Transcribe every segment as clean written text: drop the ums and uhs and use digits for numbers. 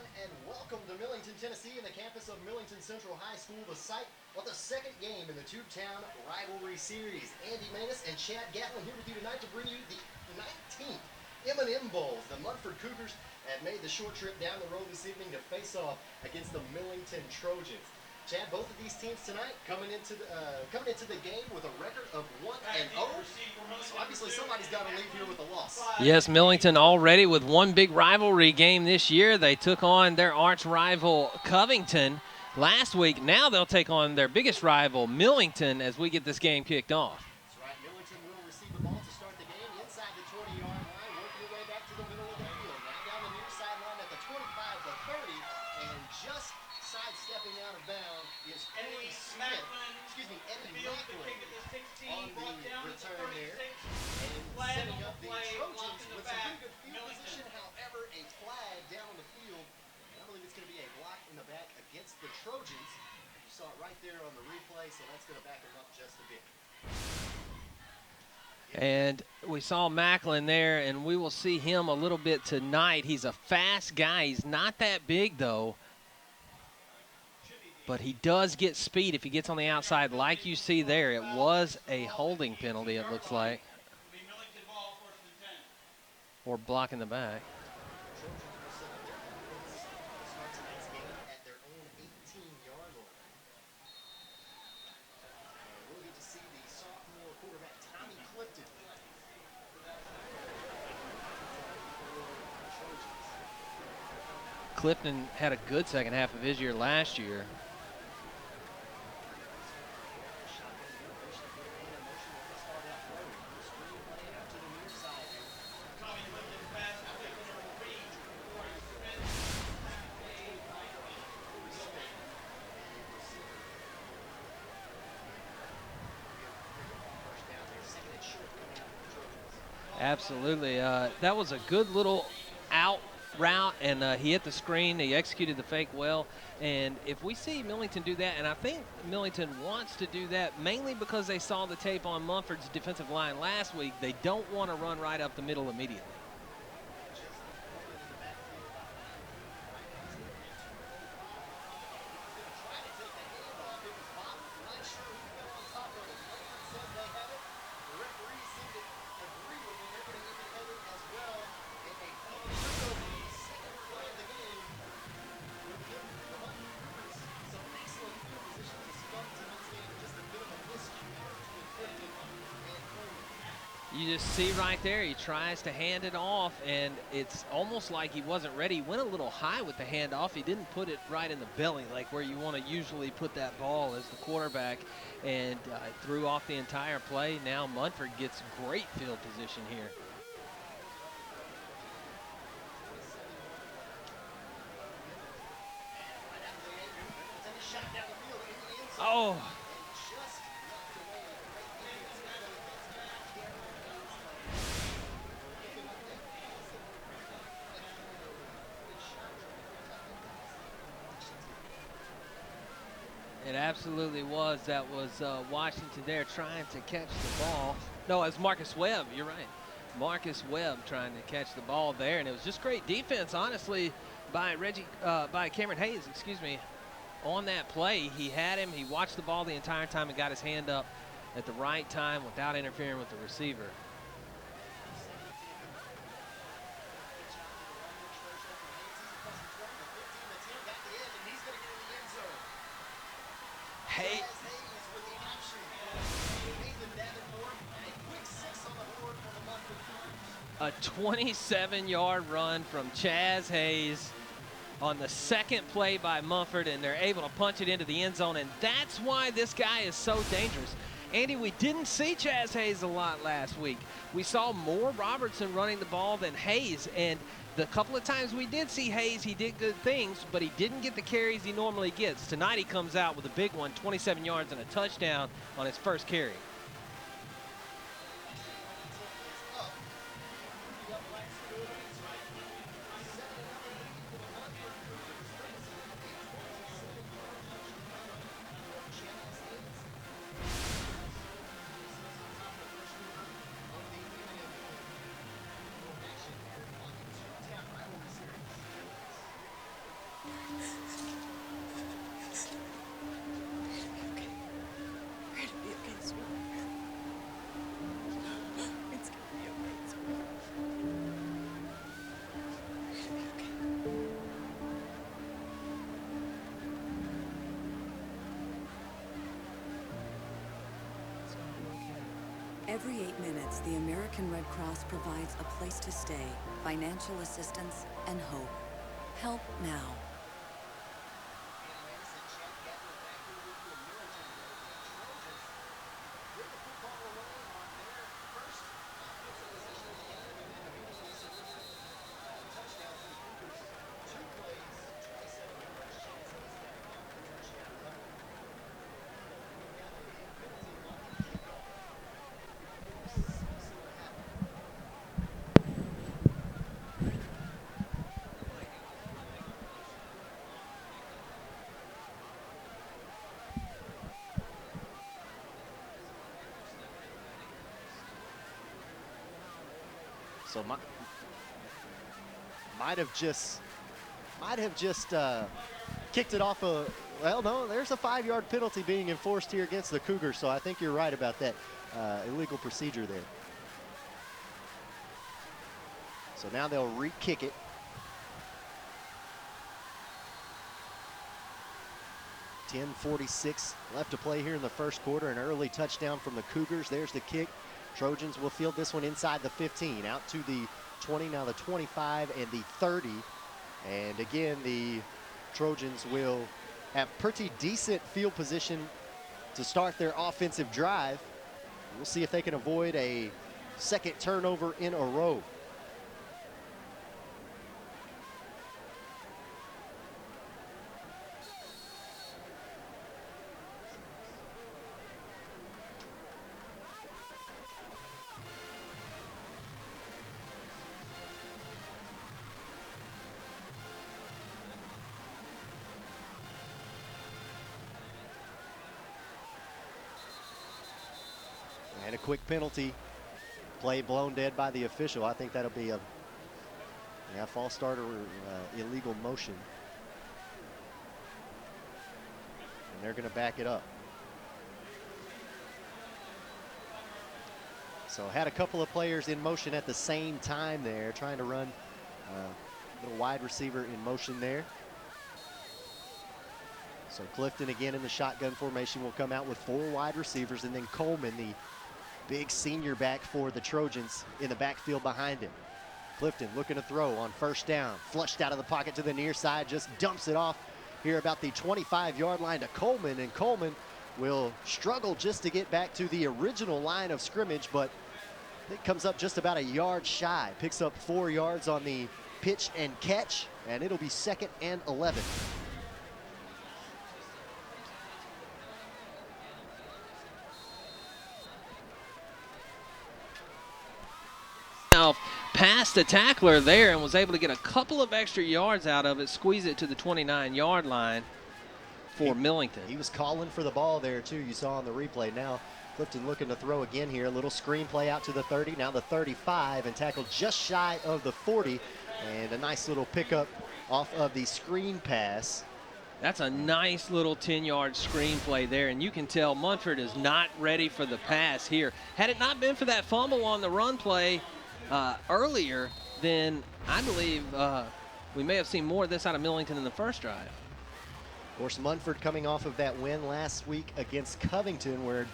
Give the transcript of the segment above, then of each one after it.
everyone, and welcome to Millington, Tennessee, and the campus of Millington Central High School, the site of the second game in the Tubetown Rivalry Series. Andy Manus and Chad Gatlin here with you tonight to bring you the 19th M&M Bowls. The Munford Cougars have made the short trip down the road this evening to face off against the Millington Trojans. Chad, both of these teams tonight coming into the game with a record of 1-0. So obviously somebody's got to leave here with a loss. Yes, Millington already with one big rivalry game this year. They took on their arch rival Covington last week. Now they'll take on their biggest rival Millington as we get this game kicked off. That's right. Millington will receive the ball to start the game inside the 20-yard line, working your way back to the middle of the field. Now down the near sideline at the 25, the 30, and just sidestepping out of bounds is Eddie Macklin on the return there. And setting up the Trojans with some pretty good field position. However, a flag down on the field. And I believe it's going to be a block in the back against the Trojans. You saw it right there on the replay, so that's going to back them up just a bit. And we saw Macklin there, and we will see him a little bit tonight. He's a fast guy. He's not that big, though. But he does get speed if he gets on the outside like you see there. It was a holding penalty, it looks like. Or blocking the back. Clifton had a good second half of his year last year. Absolutely. That was a good little out route, and he hit the screen. He executed the fake well. And if we see Millington do that, and I think Millington wants to do that mainly because they saw the tape on Munford's defensive line last week, they don't want to run right up the middle immediately. You just see right there, he tries to hand it off, and it's almost like he wasn't ready. He went a little high with the handoff. He didn't put it right in the belly, like where you want to usually put that ball as the quarterback, and threw off the entire play. Now Munford gets great field position here. Oh. It absolutely was. That was Washington there trying to catch the ball. No, it's Marcus Webb. You're right. Marcus Webb trying to catch the ball there, and it was just great defense, honestly, by Cameron Hayes, on that play. He had him. He watched the ball the entire time and got his hand up at the right time without interfering with the receiver. Hey. A 27-yard run from Chaz Hayes on the second play by Munford, and they're able to punch it into the end zone, and that's why this guy is so dangerous. Andy, we didn't see Chaz Hayes a lot last week. We saw more Robertson running the ball than Hayes, and the couple of times we did see Hayes, he did good things, but he didn't get the carries he normally gets. Tonight he comes out with a big one, 27 yards and a touchdown on his first carry. Every 8 minutes, the American Red Cross provides a place to stay, financial assistance, and hope. Help now. So might have just kicked it off a, well, no, there's a 5-yard penalty being enforced here against the Cougars, so I think you're right about that illegal procedure there. So now they'll re-kick it. .46 left to play here in the first quarter. An early touchdown from the Cougars. There's the kick. Trojans will field this one inside the 15, out to the 20, now the 25 and the 30. And again, the Trojans will have pretty decent field position to start their offensive drive. We'll see if they can avoid a second turnover in a row. And a quick penalty. Play blown dead by the official. I think that'll be a false start or illegal motion. And they're going to back it up. So had a couple of players in motion at the same time there, trying to run a little wide receiver in motion there. So Clifton again in the shotgun formation will come out with 4 wide receivers, and then Coleman, the big senior back for the Trojans, in the backfield behind him. Clifton looking to throw on first down. Flushed out of the pocket to the near side, just dumps it off here about the 25-yard line to Coleman, and Coleman will struggle just to get back to the original line of scrimmage, but it comes up just about a yard shy. Picks up 4 yards on the pitch and catch, and it'll be 2nd and 11. Passed the tackler there and was able to get a couple of extra yards out of it, squeeze it to the 29-yard line for Millington. He was calling for the ball there too, you saw on the replay. Now Clifton looking to throw again here. A little screen play out to the 30, now the 35, and tackled just shy of the 40. And a nice little pickup off of the screen pass. That's a nice little 10-yard screen play there, and you can tell Munford is not ready for the pass here. Had it not been for that fumble on the run play earlier, then I believe we may have seen more of this out of Millington in the first drive. Of course, Munford coming off of that win last week against Covington, where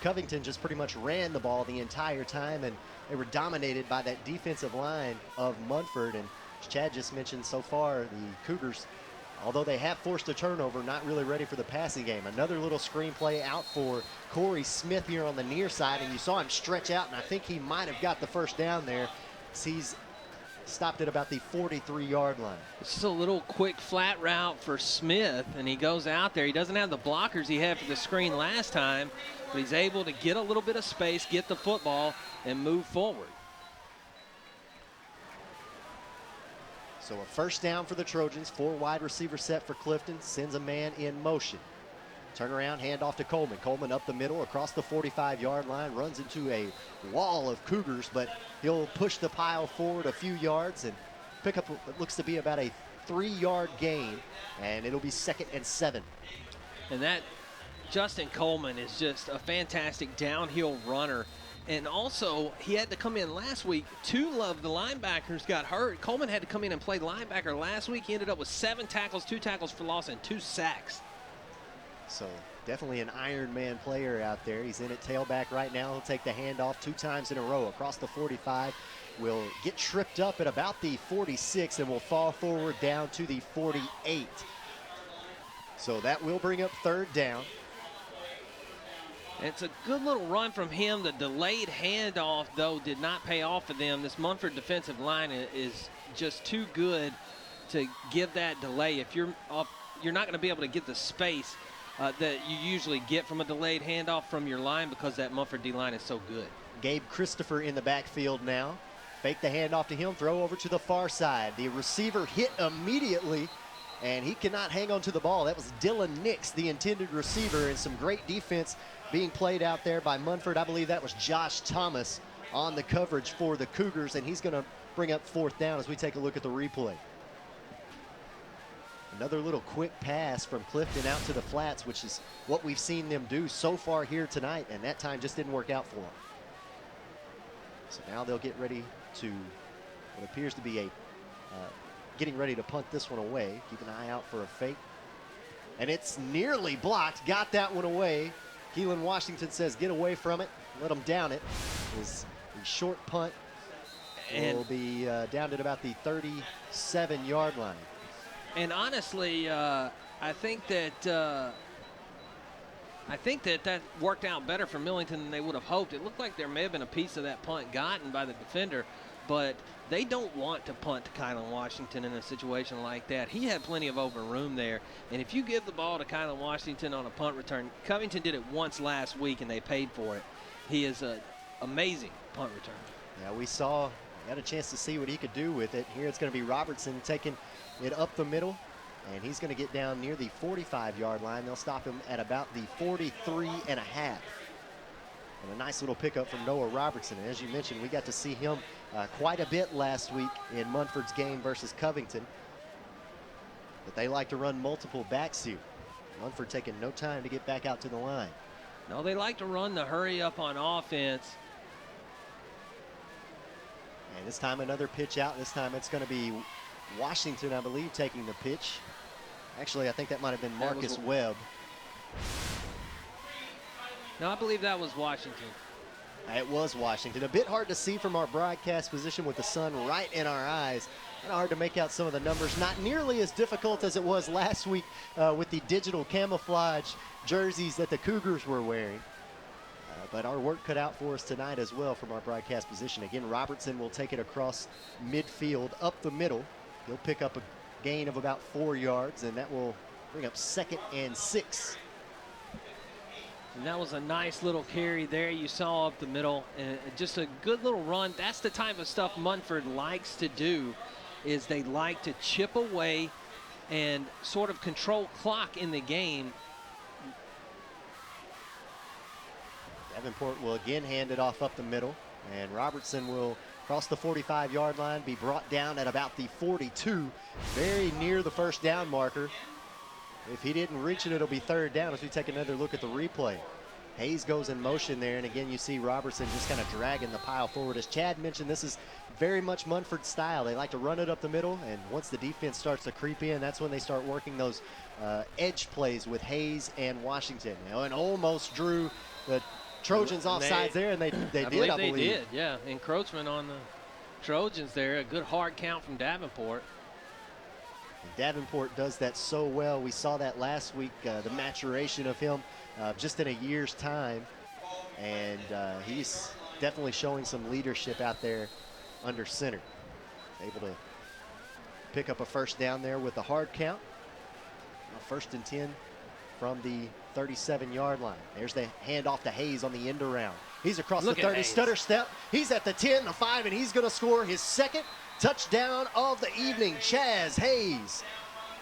Covington just pretty much ran the ball the entire time, and they were dominated by that defensive line of Munford. And as Chad just mentioned, so far the Cougars, although they have forced a turnover, not really ready for the passing game. Another little screen play out for Corey Smith here on the near side, and you saw him stretch out, and I think he might have got the first down there. He's stopped at about the 43-yard line. It's just a little quick flat route for Smith, and he goes out there. He doesn't have the blockers he had for the screen last time, but he's able to get a little bit of space, get the football, and move forward. So a first down for the Trojans. 4 wide receiver set for Clifton. Sends a man in motion. Turnaround, hand off to Coleman. Coleman up the middle across the 45-yard line. Runs into a wall of Cougars, but he'll push the pile forward a few yards and pick up what looks to be about a 3-yard gain. And it'll be 2nd and 7. And that Justin Coleman is just a fantastic downhill runner. And also, he had to come in last week. 2 of the linebackers got hurt. Coleman had to come in and play linebacker last week. He ended up with 7 tackles, 2 tackles for loss, and 2 sacks. So Definitely an Iron Man player out there. He's in at tailback right now. He'll take the handoff 2 times in a row across the 45. Will get tripped up at about the 46 and will fall forward down to the 48. So that will bring up 3rd down. It's a good little run from him. The delayed handoff, though, did not pay off for them. This Munford defensive line is just too good to give that delay. If you're up, you're not going to be able to get the space that you usually get from a delayed handoff from your line because that Munford D-line is so good. Gabe Christopher in the backfield now. Fake the handoff to him, throw over to the far side. The receiver hit immediately, and he cannot hang on to the ball. That was Dylan Nix, the intended receiver, and some great defense being played out there by Munford. I believe that was Josh Thomas on the coverage for the Cougars, and he's going to bring up 4th down as we take a look at the replay. Another little quick pass from Clifton out to the flats, which is what we've seen them do so far here tonight, and that time just didn't work out for them. So now they'll get ready to what appears to be a getting ready to punt this one away. Keep an eye out for a fake. And it's nearly blocked. Got that one away. Keelan Washington says get away from it. Let him down it. His short punt will be down at about the 37-yard line. And honestly, I think that that worked out better for Millington than they would have hoped. It looked like there may have been a piece of that punt gotten by the defender, but they don't want to punt to Kylan Washington in a situation like that. He had plenty of open room there, and if you give the ball to Kylan Washington on a punt return, Covington did it once last week, and they paid for it. He is an amazing punt return. Yeah, we got a chance to see what he could do with it. Here it's going to be Robertson taking it up the middle, and he's going to get down near the 45-yard line. They'll stop him at about the 43.5. And a nice little pickup from Noah Robertson. And as you mentioned, we got to see him quite a bit last week in Munford's game versus Covington. But they like to run multiple backs here. Munford taking no time to get back out to the line. No, they like to run the hurry up on offense. And this time another pitch out. This time it's going to be Washington, I believe, taking the pitch. Actually, I think that might have been Marcus Webb. No, I believe that was Washington. It was Washington. A bit hard to see from our broadcast position with the sun right in our eyes. Kind of hard to make out some of the numbers. Not nearly as difficult as it was last week with the digital camouflage jerseys that the Cougars were wearing. But our work cut out for us tonight as well from our broadcast position. Again, Robertson will take it across midfield up the middle. He'll pick up a gain of about 4 yards, and that will bring up 2nd and 6. And that was a nice little carry there you saw up the middle, and just a good little run. That's the type of stuff Munford likes to do, is they like to chip away and sort of control clock in the game. Davenport will again hand it off up the middle, and Robertson will cross the 45-yard line, be brought down at about the 42, very near the 1st down marker. If he didn't reach it, it'll be 3rd down as we take another look at the replay. Hayes goes in motion there, and again you see Robertson just kind of dragging the pile forward. As Chad mentioned, this is very much Munford style. They like to run it up the middle, and once the defense starts to creep in, that's when they start working those edge plays with Hayes and Washington. You know, and almost drew the Trojans offsides there, and they did, I believe. They did, yeah. Encroachment on the Trojans there. A good hard count from Davenport. And Davenport does that so well. We saw that last week, the maturation of him just in a year's time. And he's definitely showing some leadership out there under center. Able to pick up a 1st down there with the hard count. Now 1st and 10 from the 37-yard line. There's the handoff to Hayes on the end around. He's across the 30, stutter step. He's at the 10, the 5, and he's going to score his 2nd touchdown of the evening. Chaz Hayes.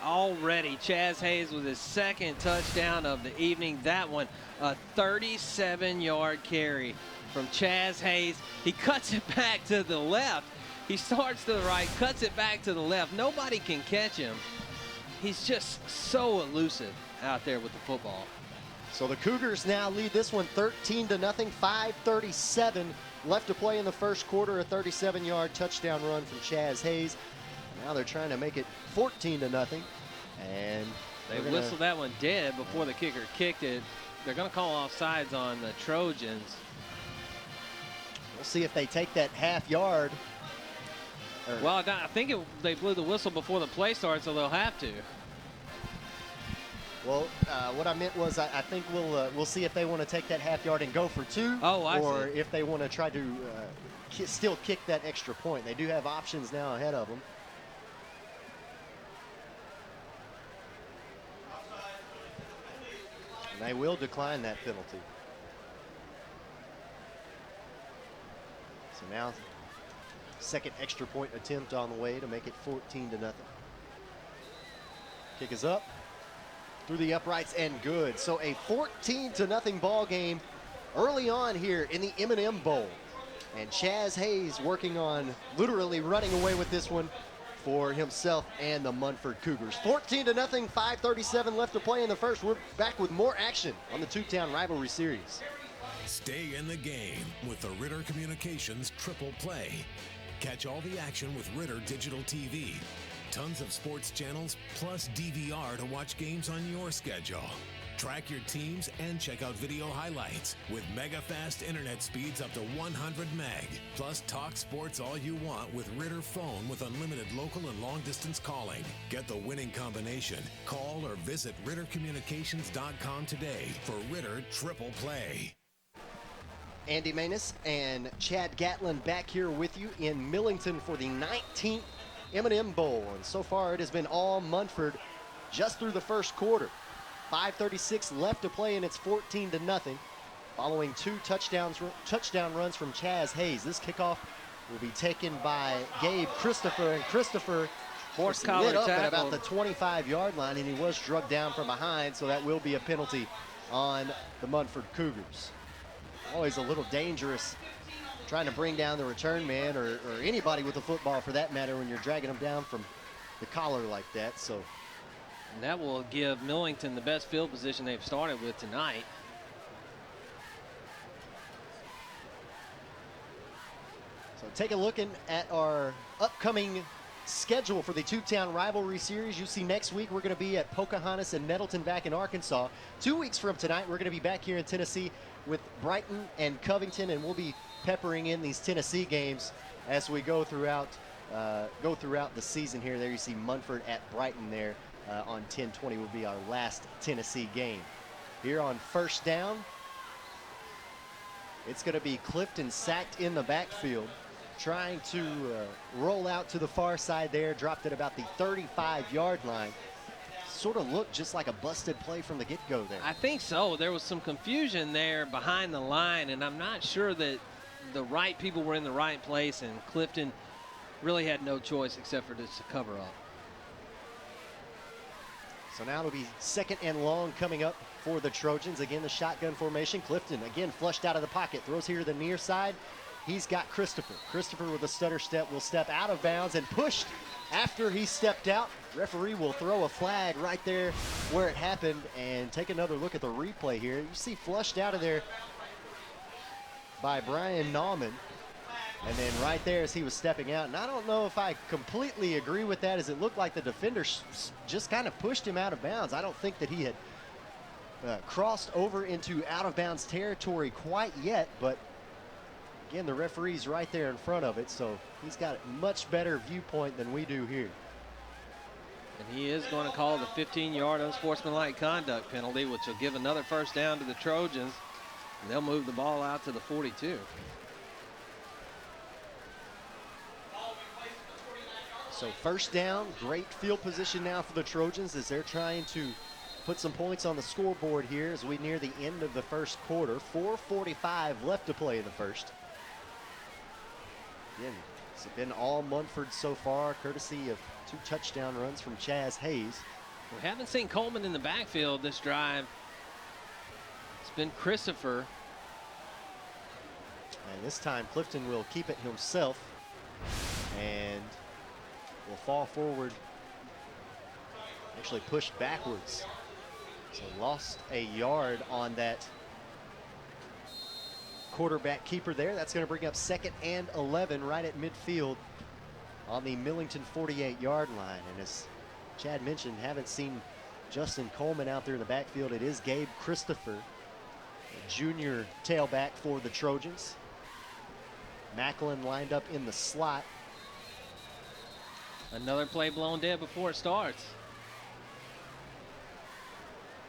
Already, Chaz Hayes with his 2nd touchdown of the evening. That one, a 37-yard carry from Chaz Hayes. He cuts it back to the left. He starts to the right, cuts it back to the left. Nobody can catch him. He's just so elusive out there with the football. So the Cougars now lead this one 13-0, 5:37 left to play in the 1st quarter. A 37-yard touchdown run from Chaz Hayes. Now they're trying to make it 14-0, and They whistled that one dead before the kicker kicked it. They're going to call offsides on the Trojans. We'll see if they take that half yard. Well, I think they blew the whistle before the play started, so they'll have to. Well, what I meant was I think we'll see if they want to take that half yard and go for 2. Oh, I or see. If they want to try to still kick that extra point. They do have options now ahead of them. And they will decline that penalty. So now, second extra point attempt on the way to make it 14-0. Kick is up through the uprights and good. So a 14-0 ball game early on here in the M&M Bowl. And Chaz Hayes working on literally running away with this one for himself and the Munford Cougars. 14-0, 5:37 left to play in the first. We're back with more action on the Tubetown Rivalry Series. Stay in the game with the Ritter Communications Triple Play. Catch all the action with Ritter Digital TV. Tons of sports channels plus DVR to watch games on your schedule. Track your teams and check out video highlights with mega fast internet speeds up to 100 meg. Plus talk sports all you want with Ritter Phone with unlimited local and long distance calling. Get the winning combination. Call or visit RitterCommunications.com today for Ritter Triple Play. Andy Manus and Chad Gatlin back here with you in Millington for the 19th M&M Bowl. And so far it has been all Munford just through the first quarter. 5:36 left to play and it's 14-0 following 2 touchdown runs from Chaz Hayes. This kickoff will be taken by Gabe Christopher, and Christopher Horse lit collar up at tackle. about the 25-yard line, and he was drugged down from behind, so that will be a penalty on the Munford Cougars. Always a little dangerous trying to bring down the return man or anybody with the football for that matter when you're dragging them down from the collar like that. So And that will give Millington the best field position they've started with tonight. So take a look at our upcoming schedule for the Tubetown Rivalry Series. You see next week we're going to be at Pocahontas and Nettleton back in Arkansas. 2 weeks from tonight we're going to be back here in Tennessee with Brighton and Covington, and we'll be peppering in these Tennessee games as we go throughout the season here. There you see Munford at Brighton there on 10/20 will be our last Tennessee game. Here on first down, it's going to be Clifton sacked in the backfield, trying to roll out to the far side there, dropped at about the 35-yard line. Sort of looked just like a busted play from the get-go there. I think so. There was some confusion there behind the line, and I'm not sure that the right people were in the right place, and Clifton really had no choice except for just to cover up. So now it'll be second and long coming up for the Trojans. Again, the shotgun formation. Clifton, again, flushed out of the pocket. Throws here to the near side. He's got Christopher. Christopher with a stutter step will step out of bounds and pushed after he stepped out. Referee will throw a flag right there where it happened and take another look at the replay here. You see flushed out of there by Brian Nauman. And then right there as he was stepping out, and I don't know if I completely agree with that, as it looked like the defender just kind of pushed him out of bounds. I don't think that he had crossed over into out of bounds territory quite yet, but again, the referee's right there in front of it, so he's got a much better viewpoint than we do here. And he is going to call the 15-yard unsportsmanlike conduct penalty, which will give another first down to the Trojans, and they'll move the ball out to the 42. So first down, great field position now for the Trojans as they're trying to put some points on the scoreboard here as we near the end of the first quarter. 4:45 left to play in the first. Again, it's been all Munford so far, courtesy of 2 touchdown runs from Chaz Hayes. We haven't seen Coleman in the backfield this drive. It's been Christopher. And this time Clifton will keep it himself and will fall forward, actually pushed backwards. So lost a yard on that quarterback keeper there. That's going to bring up 2nd and 11 right at midfield on the Millington 48-yard line. And as Chad mentioned, haven't seen Justin Coleman out there in the backfield. It is Gabe Christopher, a junior tailback for the Trojans. Macklin lined up in the slot. Another play blown dead before it starts.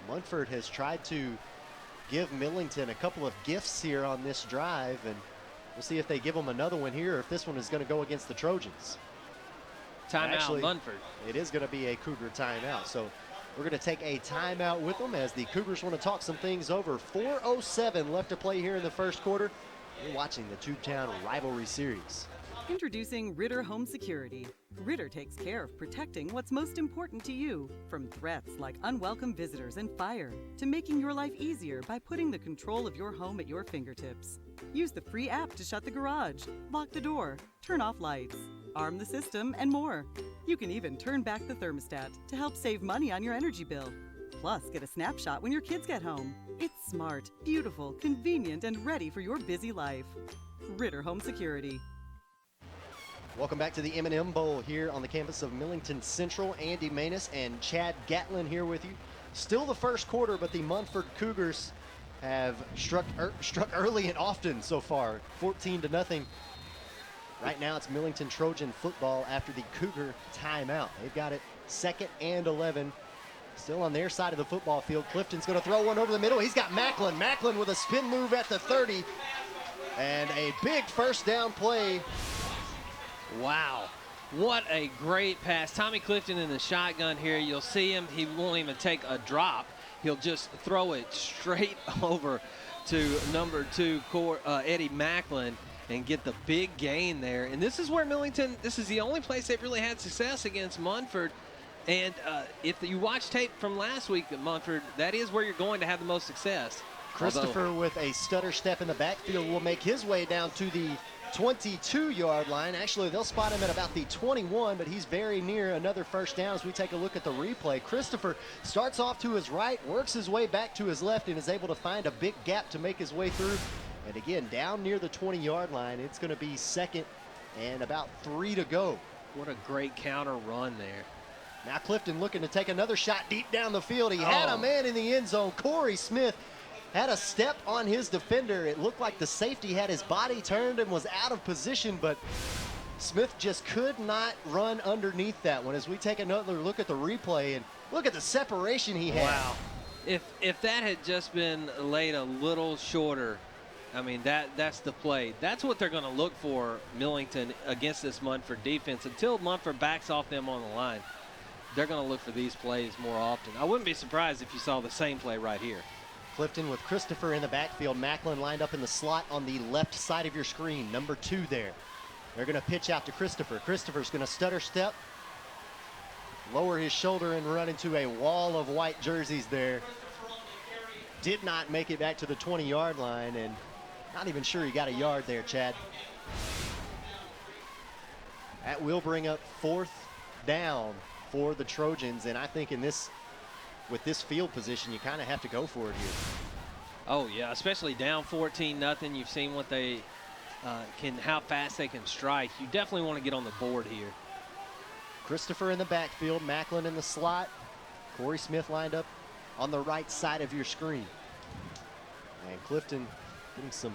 Munford has tried to give Millington a couple of gifts here on this drive, and we'll see if they give them another one here or if this one is going to go against the Trojans. Timeout, Actually, Munford. It is going to be a Cougar timeout. So we're going to take a timeout with them as the Cougars want to talk some things over. 4:07 left to play here in the first quarter. You're watching the Tubetown Rivalry Series. Introducing Ritter Home Security. Ritter takes care of protecting what's most important to you, from threats like unwelcome visitors and fire, to making your life easier by putting the control of your home at your fingertips. Use the free app to shut the garage, lock the door, turn off lights, arm the system, and more. You can even turn back the thermostat to help save money on your energy bill. Plus, get a snapshot when your kids get home. It's smart, beautiful, convenient, and ready for your busy life. Ritter Home Security. Welcome back to the M&M Bowl here on the campus of Millington Central. Andy Maness and Chad Gatlin here with you. Still the first quarter, but the Munford Cougars have struck early and often so far, 14-0. Right now it's Millington Trojan football after the Cougar timeout. They've got it 2nd and 11. Still on their side of the football field. Clifton's going to throw one over the middle. He's got Macklin. Macklin with a spin move at the 30. And a big first down play. Wow, what a great pass. Tommy Clifton in the shotgun here. You'll see him. He won't even take a drop. He'll just throw it straight over to number 2, Eddie Macklin, and get the big gain there. And this is where Millington, this is the only place they've really had success against Munford. And if you watch tape from last week at Munford, that is where you're going to have the most success. Christopher with a stutter step in the backfield will make his way down to the 22-yard line. Actually, they'll spot him at about the 21, but he's very near another first down as we take a look at the replay. Christopher starts off to his right, works his way back to his left, and is able to find a big gap to make his way through. And again, down near the 20-yard line, it's going to be 2nd and about 3 to go. What a great counter run there. Now Clifton looking to take another shot deep down the field. He had a man in the end zone. Corey Smith had a step on his defender. It looked like the safety had his body turned and was out of position, but Smith just could not run underneath that one. As we take another look at the replay and look at the separation he had. Wow. If that had just been laid a little shorter, I mean, that's the play. That's what they're going to look for, Millington, against this Munford defense. Until Munford backs off them on the line, they're going to look for these plays more often. I wouldn't be surprised if you saw the same play right here. Clifton with Christopher in the backfield. Macklin lined up in the slot on the left side of your screen, number 2 there. They're going to pitch out to Christopher. Christopher's going to stutter step, lower his shoulder, and run into a wall of white jerseys there. Did not make it back to the 20-yard line, and not even sure he got a yard there, Chad. That will bring up 4th down for the Trojans, and I think with this field position, you kind of have to go for it here. Oh yeah, especially down 14-0. You've seen what they how fast they can strike. You definitely want to get on the board here. Christopher in the backfield, Macklin in the slot. Corey Smith lined up on the right side of your screen. And Clifton getting some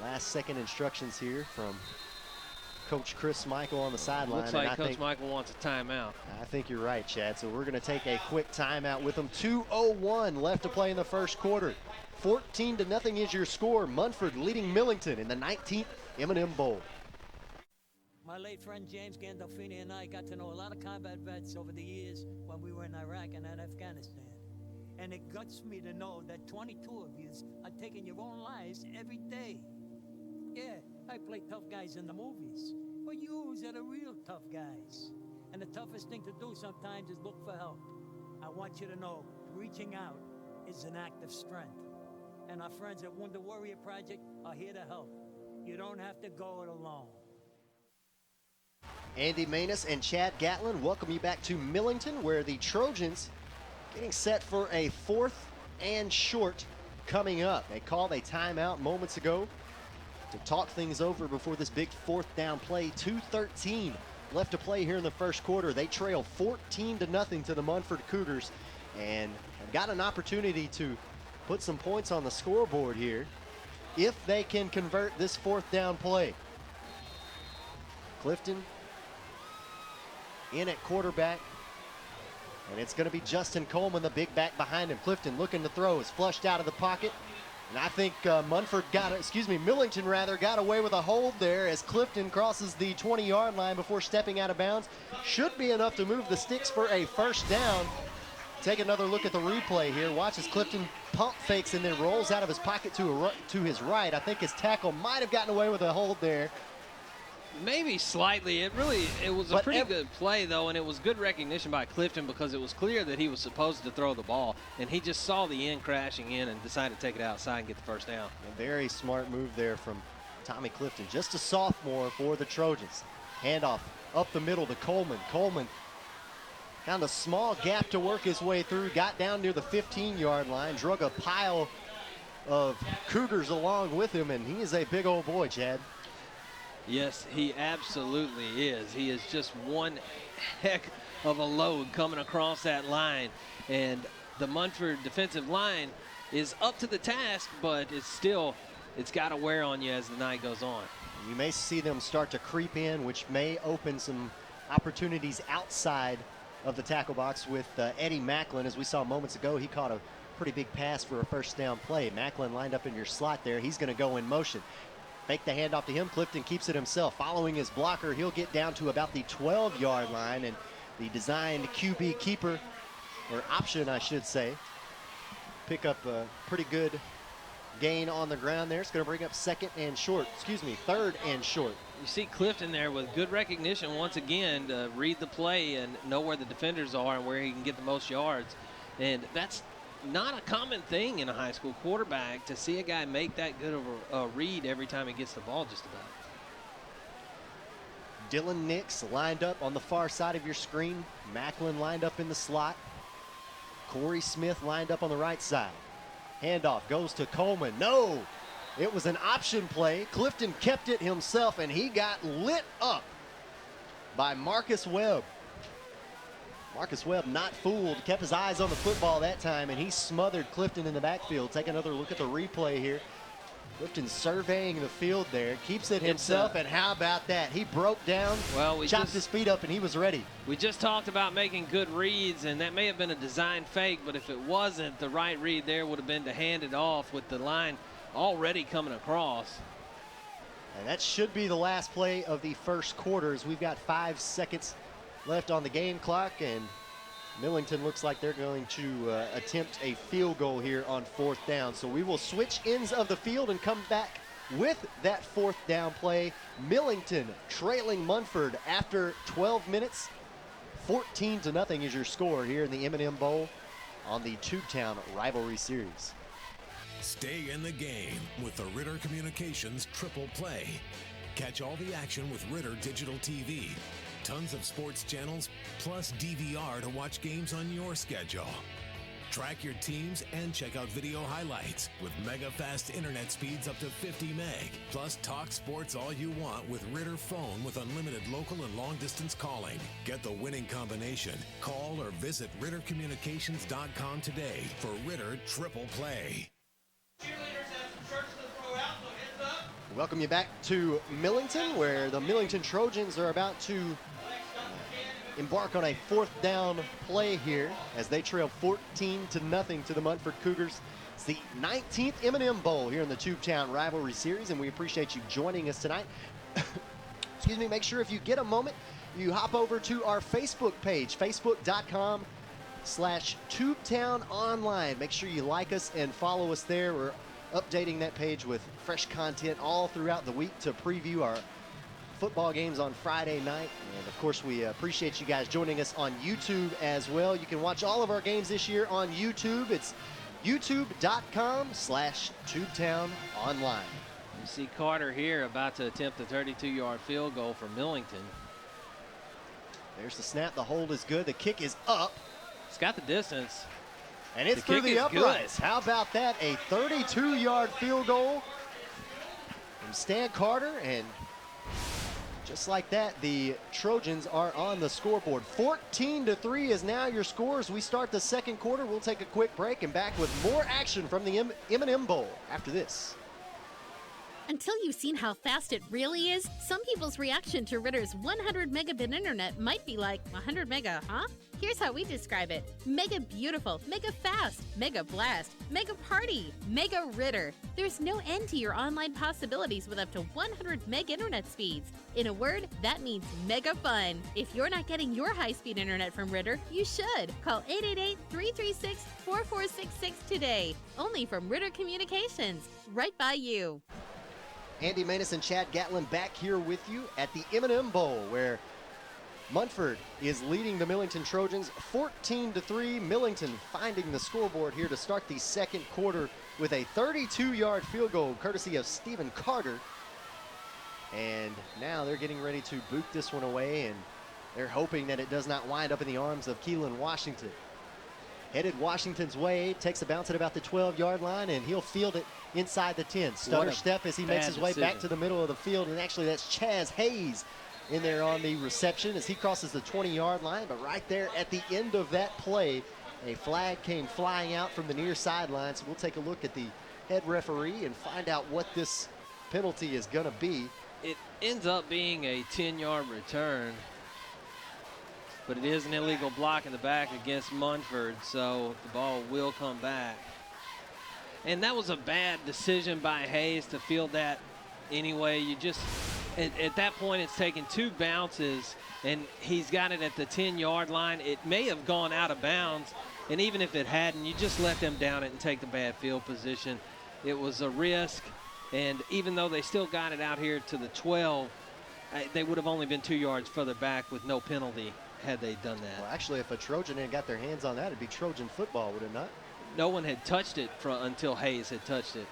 last-second instructions here from Coach Chris Michael on the sideline. Looks like Coach Michael wants a timeout. I think you're right, Chad. So we're going to take a quick timeout with them. 2:01 left to play in the first quarter. 14-0 is your score. Munford leading Millington in the 19th M&M Bowl. My late friend James Gandolfini and I got to know a lot of combat vets over the years when we were in Iraq and in Afghanistan. And it guts me to know that 22 of you are taking your own lives every day. Yeah, I play tough guys in the movies, but yous are the real tough guys. And the toughest thing to do sometimes is look for help. I want you to know, reaching out is an act of strength. And our friends at Wounded Warrior Project are here to help. You don't have to go it alone. Andy Maness and Chad Gatlin welcome you back to Millington, where the Trojans getting set for a 4th and short coming up. They called a timeout moments ago to talk things over before this big 4th down play. 2:13 left to play here in the first quarter. They trail 14-0 to the Munford Cougars and have got an opportunity to put some points on the scoreboard here if they can convert this 4th down play. Clifton in at quarterback, and it's going to be Justin Coleman, the big back behind him. Clifton looking to throw, is flushed out of the pocket, and I think Millington got away with a hold there as Clifton crosses the 20-yard line before stepping out of bounds. Should be enough to move the sticks for a 1st down. Take another look at the replay here. Watch as Clifton pump fakes and then rolls out of his pocket to his right. I think his tackle might have gotten away with a hold there. Maybe slightly. It was a pretty good play, though, and it was good recognition by Clifton because it was clear that he was supposed to throw the ball, and he just saw the end crashing in and decided to take it outside and get the 1st down. A very smart move there from Tommy Clifton. Just a sophomore for the Trojans. Handoff up the middle to Coleman. Coleman found a small gap to work his way through, got down near the 15-yard line, drug a pile of Cougars along with him, and he is a big old boy, Chad. Yes, he absolutely is. He is just one heck of a load coming across that line, and the Munford defensive line is up to the task, but it's got to wear on you as the night goes on. You may see them start to creep in, which may open some opportunities outside of the tackle box with Eddie Macklin. As we saw moments ago, he caught a pretty big pass for a 1st down play. Macklin lined up in your slot there. He's going to go in motion. Fake the handoff to him. Clifton keeps it himself. Following his blocker, he'll get down to about the 12-yard line, and the designed QB keeper, or option I should say, pick up a pretty good gain on the ground there. It's going to bring up 3rd and short. You see Clifton there with good recognition once again to read the play and know where the defenders are and where he can get the most yards. And that's not a common thing in a high school quarterback to see a guy make that good of a read every time he gets the ball just about. Dylan Nix lined up on the far side of your screen. Macklin lined up in the slot. Corey Smith lined up on the right side. Handoff goes to Coleman. No! It was an option play. Clifton kept it himself, and he got lit up by Marcus Webb. Marcus Webb not fooled, kept his eyes on the football that time, and he smothered Clifton in the backfield. Take another look at the replay here. Clifton surveying the field there, keeps it himself, and how about that? He broke down, chopped his feet up, and he was ready. We just talked about making good reads, and that may have been a design fake, but if it wasn't, the right read there would have been to hand it off with the line already coming across. And that should be the last play of the 1st quarter, as we've got 5 seconds left on the game clock, and Millington looks like they're going to attempt a field goal here on 4th down. So we will switch ends of the field and come back with that 4th down play. Millington trailing Munford after 12 minutes. 14-0 is your score here in the M&M Bowl on the Tubetown Rivalry Series. Stay in the game with the Ritter Communications Triple Play. Catch all the action with Ritter Digital TV. Tons of sports channels, plus DVR to watch games on your schedule. Track your teams and check out video highlights with mega fast internet speeds up to 50 meg. Plus talk sports all you want with Ritter Phone with unlimited local and long distance calling. Get the winning combination. Call or visit RitterCommunications.com today for Ritter Triple Play. Welcome you back to Millington, where the Millington Trojans are about to embark on a 4th down play here as they trail 14-0 to the Munford Cougars. It's the 19th M&M Bowl here in the Tubetown Rivalry Series, and we appreciate you joining us tonight. Excuse me, make sure if you get a moment, you hop over to our Facebook page, facebook.com/Tubetown Online. Make sure you like us and follow us there. We're updating that page with fresh content all throughout the week to preview our football games on Friday night. And of course, we appreciate you guys joining us on YouTube as well. You can watch all of our games this year on YouTube. It's youtube.com/Tubetown Online. You see Carter here about to attempt a 32-yard field goal for Millington. There's the snap. The hold is good. The kick is up. It's got the distance. And it's through the uprights. How about that? A 32-yard field goal from Stan Carter, and Just like that, the Trojans are on the scoreboard. 14-3 is now your score as we start the second quarter. We'll take a quick break and back with more action from the M&M Bowl after this. Until you've seen how fast it really is, some people's reaction to Ritter's 100 megabit internet might be like, 100 mega, huh? Here's how we describe it. Mega beautiful, mega fast, mega blast, mega party, mega Ritter. There's no end to your online possibilities with up to 100 meg internet speeds. In a word, that means mega fun. If you're not getting your high-speed internet from Ritter, you should. Call 888-336-4466 today. Only from Ritter Communications, right by you. Andy Maness and Chad Gatlin back here with you at the M&M Bowl, where Munford is leading the Millington Trojans 14-3. Millington finding the scoreboard here to start the second quarter with a 32-yard field goal courtesy of Stephen Carter. And now they're getting ready to boot this one away, and they're hoping that it does not wind up in the arms of Keelan Washington. Headed Washington's way, takes a bounce at about the 12-yard line, and he'll field it inside the 10. Stutter step as he makes his way back to the middle of the field, and actually that's Chaz Hayes in there on the reception as he crosses the 20-yard line. But right there at the end of that play, a flag came flying out from the near sideline. So we'll take a look at the head referee and find out what this penalty is going to be. It ends up being a 10-yard return, but it is an illegal block in the back against Munford, so the ball will come back. And that was a bad decision by Hayes to field that anyway. You just, at that point, it's taken two bounces, and he's got it at the 10-yard line. It may have gone out of bounds, and even if it hadn't, you just let them down it and take the bad field position. It was a risk, and even though they still got it out here to the 12, they would have only been 2 yards further back with no penalty had they done that. Well, actually, if a Trojan had got their hands on that, it'd be Trojan football, would it not? No one had touched it until Hayes had touched it.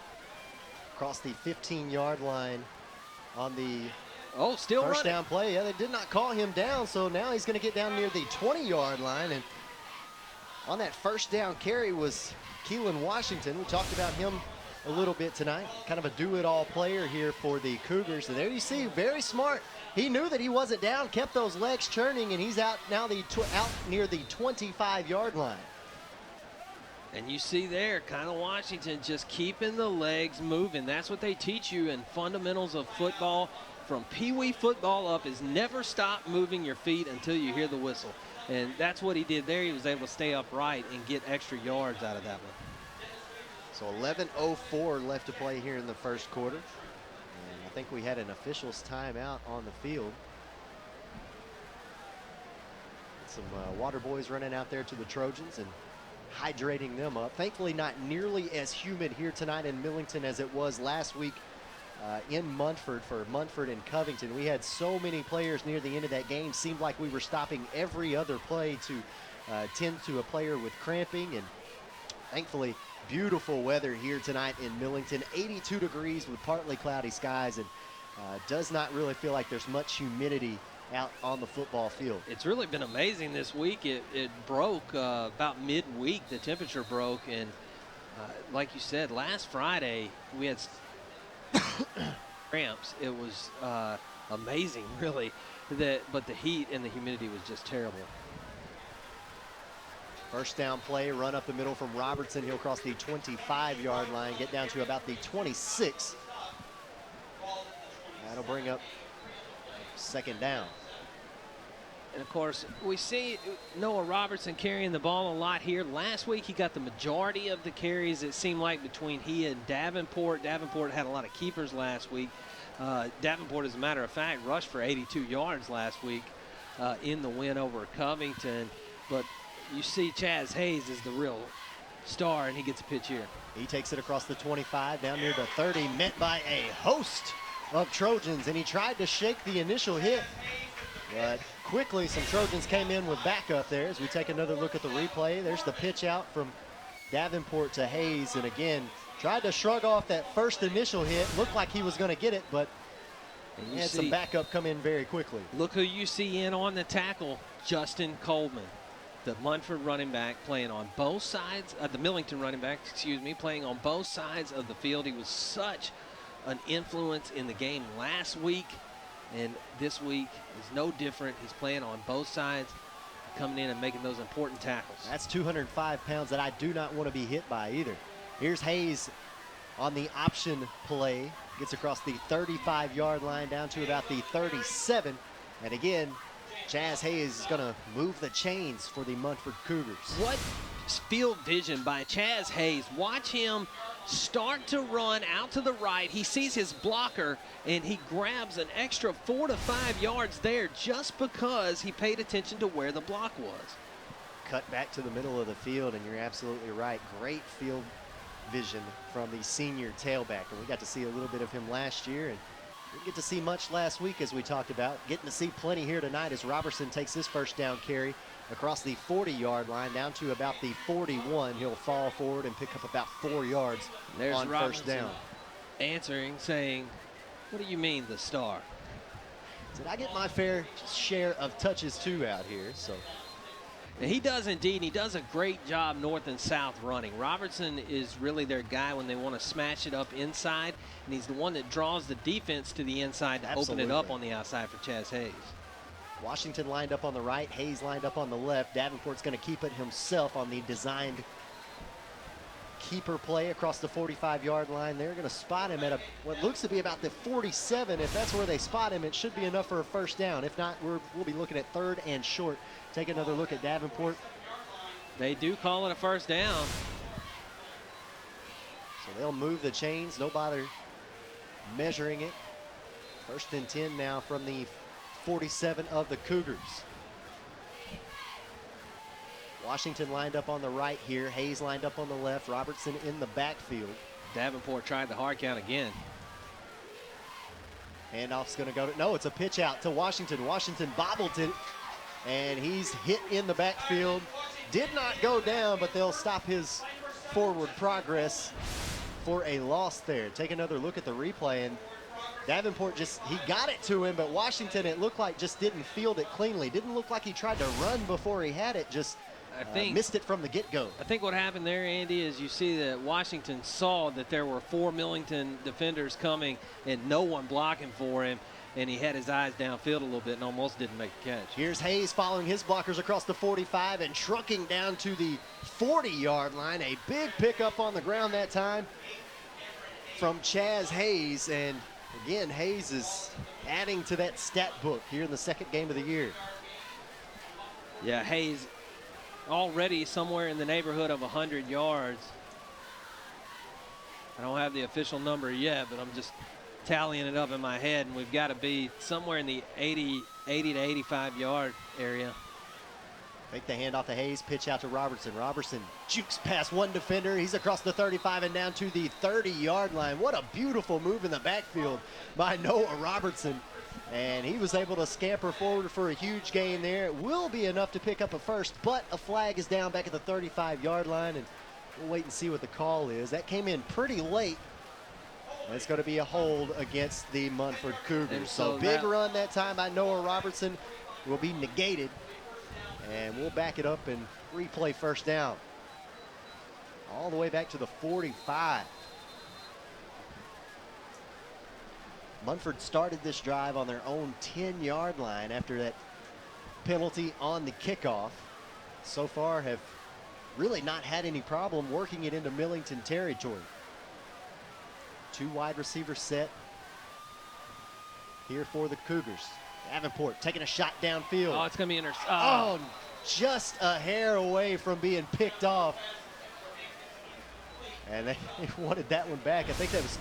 Across the 15-yard line on the still first running. down play. Yeah, they did not call him down, so now he's going to get down near the 20-yard line. And on that first down carry was Keelan Washington. We talked about him a little bit tonight. Kind of a do-it-all player here for the Cougars. And there you see, very smart. He knew that he wasn't down, kept those legs churning, and he's out now out near the 25-yard line. And you see there, kind of Washington just keeping the legs moving. That's what they teach you in fundamentals of football. From pee-wee football up is never stop moving your feet until you hear the whistle. And that's what he did there. He was able to stay upright and get extra yards out of that one. So 11:04 left to play here in the first quarter. And I think we had an official's timeout on the field. Some water boys running out there to the Trojans and hydrating them up. Thankfully not nearly as humid here tonight in Millington as it was last week in Munford for Munford and Covington. We had so many players near the end of that game. Seemed like we were stopping every other play to tend to a player with cramping. And thankfully, beautiful weather here tonight in Millington. 82 degrees with partly cloudy skies, and does not really feel like there's much humidity out on the football field. It's really been amazing this week. It broke about midweek. The temperature broke, and like you said, last Friday we had cramps. It was amazing, really. But the heat and the humidity was just terrible. First down play, run up the middle from Robertson. He'll cross the 25-yard line, get down to about the 26. That'll bring up second down. And of course, we see Noah Robertson carrying the ball a lot here. Last week, he got the majority of the carries, it seemed like, between he and Davenport. Davenport had a lot of keepers last week. Davenport, as a matter of fact, rushed for 82 yards last week in the win over Covington. But you see Chaz Hayes is the real star, and he gets a pitch here. He takes it across the 25, down near the 30, met by a host of Trojans, and he tried to shake the initial hit, but quickly some Trojans came in with backup there. As we take another look at the replay, there's the pitch out from Davenport to Hayes, and again, tried to shrug off that first initial hit. Looked like he was going to get it, but he had some backup come in very quickly. Look who you see in on the tackle, Justin Coleman. The Munford running back playing on both sides, the Millington running back, playing on both sides of the field. He was such an influence in the game last week. And this week is no different. He's playing on both sides, coming in and making those important tackles. That's 205 pounds that I do not want to be hit by either. Here's Hayes on the option play. Gets across the 35-yard line down to about the 37. And again, Chaz Hayes is going to move the chains for the Munford Cougars. What field vision by Chaz Hayes. Watch him start to run out to the right. He sees his blocker, and he grabs an extra 4 to 5 yards there just because he paid attention to where the block was. Cut back to the middle of the field, and you're absolutely right. Great field vision from the senior tailback. And we got to see a little bit of him last year, and didn't get to see much last week, as we talked about. Getting to see plenty here tonight as Robertson takes his first down carry across the 40-yard line down to about the 41. He'll fall forward and pick up about 4 yards on first down. Answering, saying, "What do you mean, the star?" Said, I get my fair share of touches too out here. So and he does indeed, and he does a great job north and south running. Robertson is really their guy when they want to smash it up inside, and he's the one that draws the defense to the inside to open it up on the outside for Chaz Hayes. Washington lined up on the right, Hayes lined up on the left. Davenport's going to keep it himself on the designed keeper play across the 45-yard line. They're going to spot him at what looks to be about the 47. If that's where they spot him, it should be enough for a first down. If not, we'll be looking at 3rd and short. Take another look at Davenport. They do call it a first down. So they'll move the chains, no bother measuring it. 1st and 10 now from the 47 of the Cougars. Washington lined up on the right here. Hayes lined up on the left. Robertson in the backfield. Davenport tried the hard count again. Handoff's going to go to, no, it's a pitch out to Washington. Washington bobbled it, and he's hit in the backfield. Did not go down, but they'll stop his forward progress for a loss there. Take another look at the replay, and Davenport he got it to him, but Washington, it looked like, just didn't field it cleanly. Didn't look like he tried to run before he had it, just missed it from the get-go. I think what happened there, Andy, is you see that Washington saw that there were 4 Millington defenders coming and no one blocking for him, and he had his eyes downfield a little bit and almost didn't make a catch. Here's Hayes following his blockers across the 45 and trucking down to the 40-yard line. A big pickup on the ground that time from Chaz Hayes, and again, Hayes is adding to that stat book here in the 2nd game of the year. Yeah, Hayes already somewhere in the neighborhood of 100 yards. I don't have the official number yet, but I'm just tallying it up in my head, and we've got to be somewhere in the 80 to 85 yard area. Make the handoff to Hayes, pitch out to Robertson. Robertson jukes past one defender. He's across the 35 and down to the 30-yard line. What a beautiful move in the backfield by Noah Robertson. And he was able to scamper forward for a huge gain there. It will be enough to pick up a first, but a flag is down back at the 35-yard line, and we'll wait and see what the call is. That came in pretty late. It's going to be a hold against the Munford Cougars. And so big run that time by Noah Robertson will be negated. And we'll back it up and replay first down. All the way back to the 45. Munford started this drive on their own 10-yard line after that penalty on the kickoff. So far have really not had any problem working it into Millington territory. 2 wide receivers set here for the Cougars. Davenport taking a shot downfield. Oh, it's going to be intercepted. Oh, just a hair away from being picked off. And they wanted that one back. I think that was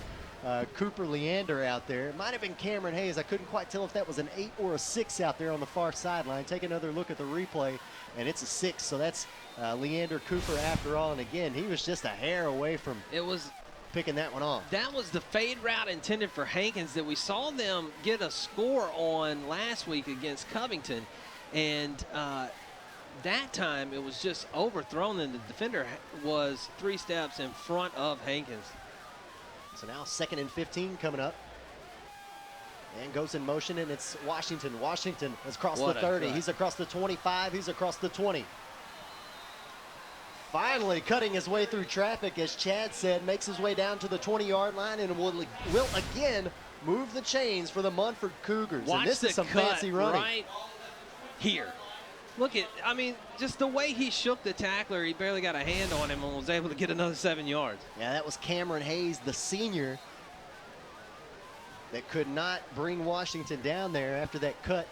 Cooper Leander out there. It might have been Cameron Hayes. I couldn't quite tell if that was an 8 or a 6 out there on the far sideline. Take another look at the replay, and it's a 6. So that's Leander Cooper after all. And again, he was just a hair away from picking that one off. That was the fade route intended for Hankins that we saw them get a score on last week against Covington. And that time it was just overthrown, and the defender was 3 steps in front of Hankins. So now 2nd and 15 coming up. And goes in motion, and it's Washington. Washington has crossed the 30. He's across the 25. He's across the 20. Finally cutting his way through traffic, as Chad said, makes his way down to the 20-yard line and will again move the chains for the Munford Cougars. Watch and this the is some cut fancy running. right here. Look at, I mean, just the way he shook the tackler, he barely got a hand on him and was able to get another 7 yards. Yeah, that was Cameron Hayes, the senior, that could not bring Washington down there after that cut.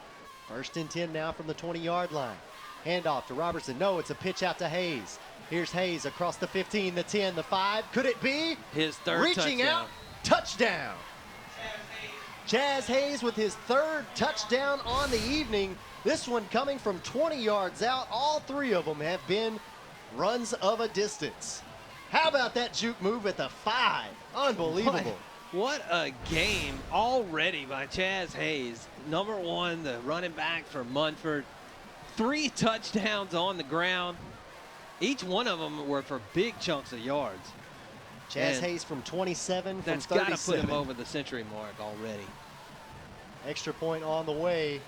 1st and 10 now from the 20-yard line. Handoff to Robertson. No, it's a pitch out to Hayes. Here's Hayes across the 15, the 10, the 5. Could it be? His third Reaching touchdown. out, touchdown. Chaz Hayes with his 3rd touchdown on the evening. This one coming from 20 yards out. All 3 of them have been runs of a distance. How about that juke move at the 5? Unbelievable. What a game already by Chaz Hayes. Number 1, the running back for Munford. 3 touchdowns on the ground. Each one of them were for big chunks of yards. Chaz Hayes from 27, from that's 37. That's got to put him over the century mark already. Extra point on the way.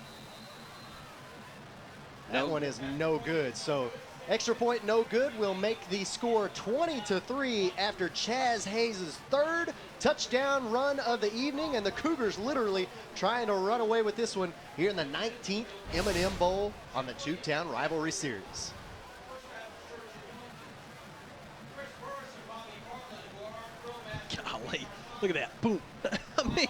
That one is no good. So extra point no good will make the score 20-3 after Chaz Hayes' 3rd touchdown run of the evening, and the Cougars literally trying to run away with this one here in the 19th M&M Bowl on the Tubetown Rivalry Series. Golly, look at that, boom. I mean,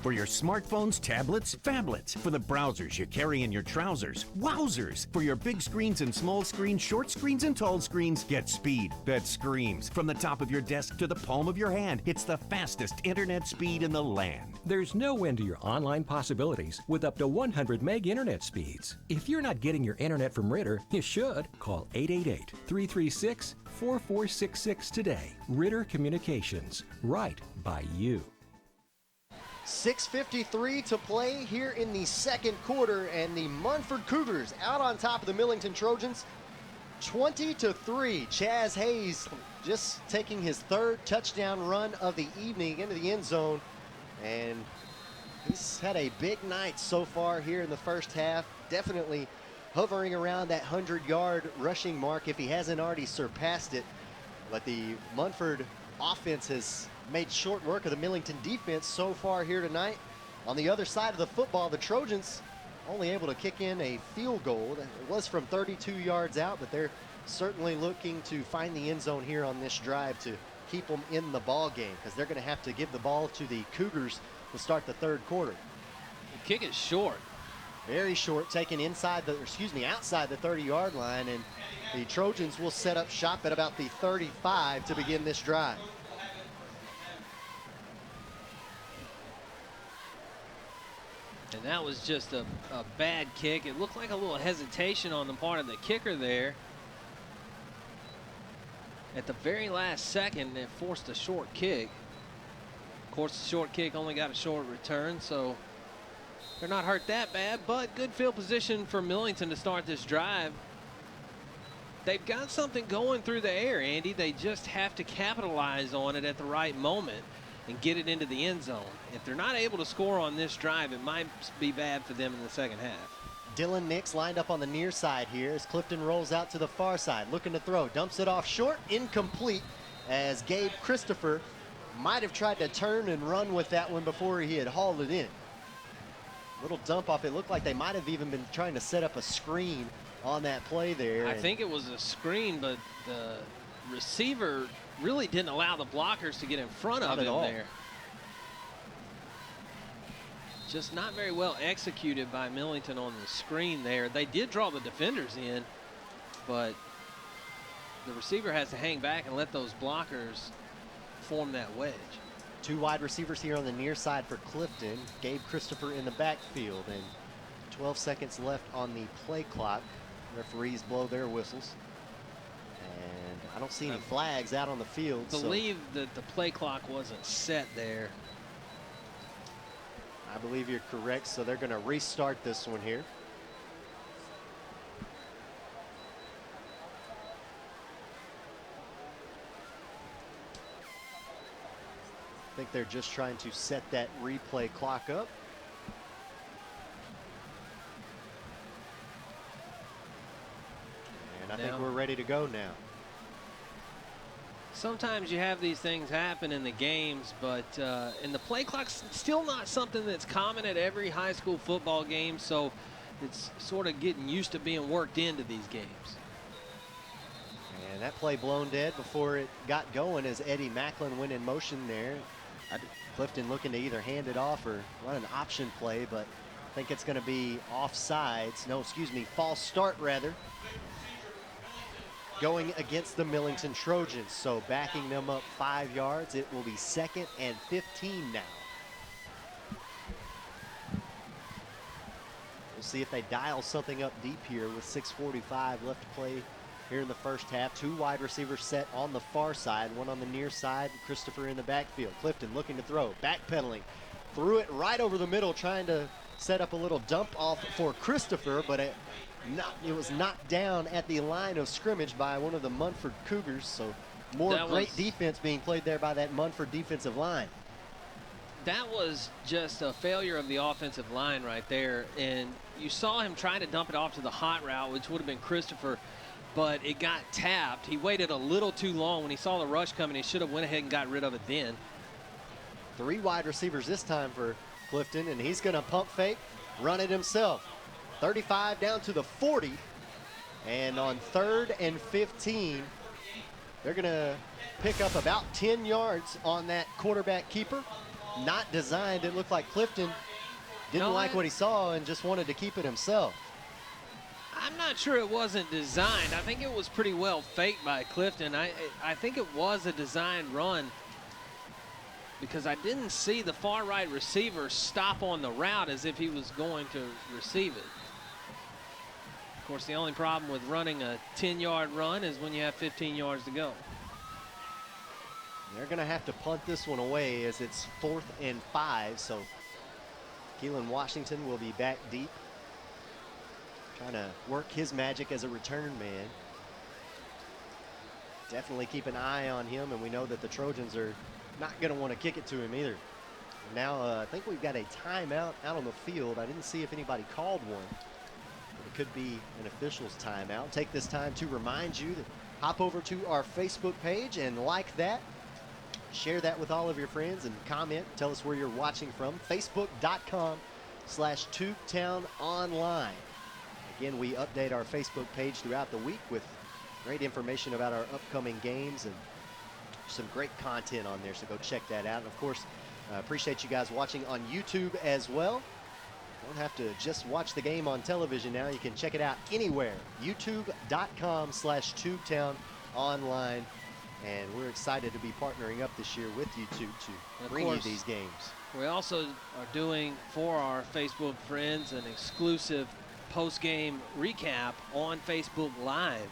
for your smartphones, tablets, phablets. For the browsers you carry in your trousers. Wowzers! For your big screens and small screens, short screens and tall screens, get speed that screams. From the top of your desk to the palm of your hand, it's the fastest internet speed in the land. There's no end to your online possibilities with up to 100 meg internet speeds. If you're not getting your internet from Ritter, you should. Call 888-336-4466 today. Ritter Communications. Right by you. 6:53 to play here in the 2nd quarter, and the Munford Cougars out on top of the Millington Trojans 20-3. Chaz Hayes just taking his 3rd touchdown run of the evening into the end zone, and he's had a big night so far here in the first half. Definitely hovering around that 100-yard rushing mark if he hasn't already surpassed it. But the Munford offense has made short work of the Millington defense so far here tonight. On the other side of the football, the Trojans only able to kick in a field goal. It was from 32 yards out, but they're certainly looking to find the end zone here on this drive to keep them in the ball game, because they're going to have to give the ball to the Cougars to start the 3rd quarter. the kick is short. Very short, taken outside the 30-yard line, and the Trojans will set up shop at about the 35 to begin this drive. And that was just a bad kick. It looked like a little hesitation on the part of the kicker there. At the very last second, it forced a short kick. Of course, the short kick only got a short return, so they're not hurt that bad, but good field position for Millington to start this drive. They've got something going through the air, Andy. They just have to capitalize on it at the right moment and get it into the end zone. If they're not able to score on this drive, it might be bad for them in the second half. Dylan Nix lined up on the near side here as Clifton rolls out to the far side, looking to throw, dumps it off short, incomplete, as Gabe Christopher might have tried to turn and run with that one before he had hauled it in. Little dump off. It looked like they might have even been trying to set up a screen on that play there. I think it was a screen, but the receiver really didn't allow the blockers to get in front of him there. Just not very well executed by Millington on the screen there. They did draw the defenders in, but the receiver has to hang back and let those blockers form that wedge. 2 wide receivers here on the near side for Clifton. Gabe Christopher in the backfield, and 12 seconds left on the play clock. Referees blow their whistles. And I don't see any flags out on the field. I believe that the play clock wasn't set there. I believe you're correct, so they're going to restart this one here. I think they're just trying to set that replay clock up. And I think we're ready to go now. Sometimes you have these things happen in the games, but and the play clock's still not something that's common at every high school football game, so it's sort of getting used to being worked into these games. And that play blown dead before it got going as Eddie Macklin went in motion there. Clifton looking to either hand it off or run an option play, but I think it's going to be offsides. No, excuse me, false start rather. Going against the Millington Trojans, so backing them up 5 yards. It will be 2nd and 15 now. We'll see if they dial something up deep here with 6:45 left to play here in the first half. 2 wide receivers set on the far side, one on the near side, Christopher in the backfield. Clifton looking to throw, backpedaling, threw it right over the middle, trying to set up a little dump off for Christopher, but it was knocked down at the line of scrimmage by one of the Munford Cougars, so great defense being played there by that Munford defensive line. That was just a failure of the offensive line right there, and you saw him trying to dump it off to the hot route, which would have been Christopher, but it got tapped. He waited a little too long. When he saw the rush coming, he should have went ahead and got rid of it then. 3 wide receivers this time for Clifton, and he's going to pump fake, run it himself. 35 down to the 40, and on 3rd and 15, they're going to pick up about 10 yards on that quarterback keeper. Not designed. It looked like Clifton didn't like what he saw and just wanted to keep it himself. I'm not sure it wasn't designed. I think it was pretty well faked by Clifton. I think it was a designed run because I didn't see the far right receiver stop on the route as if he was going to receive it. Of course, the only problem with running a 10-yard run is when you have 15 yards to go. They're going to have to punt this one away as it's 4th and 5, so Keelan Washington will be back deep, trying to work his magic as a return man. Definitely keep an eye on him, and we know that the Trojans are not going to want to kick it to him either. Now, I think we've got a timeout out on the field. I didn't see if anybody called one. It could be an official's timeout. Take this time to remind you to hop over to our Facebook page and like that. Share that with all of your friends and comment. Tell us where you're watching from. Facebook.com/TubetownOnline. Again, we update our Facebook page throughout the week with great information about our upcoming games and some great content on there, so go check that out. And of course, appreciate you guys watching on YouTube as well. Don't have to just watch the game on television now. You can check it out anywhere. YouTube.com/TubetownOnline. And we're excited to be partnering up this year with YouTube to bring you these games. We also are doing, for our Facebook friends, an exclusive post-game recap on Facebook Live.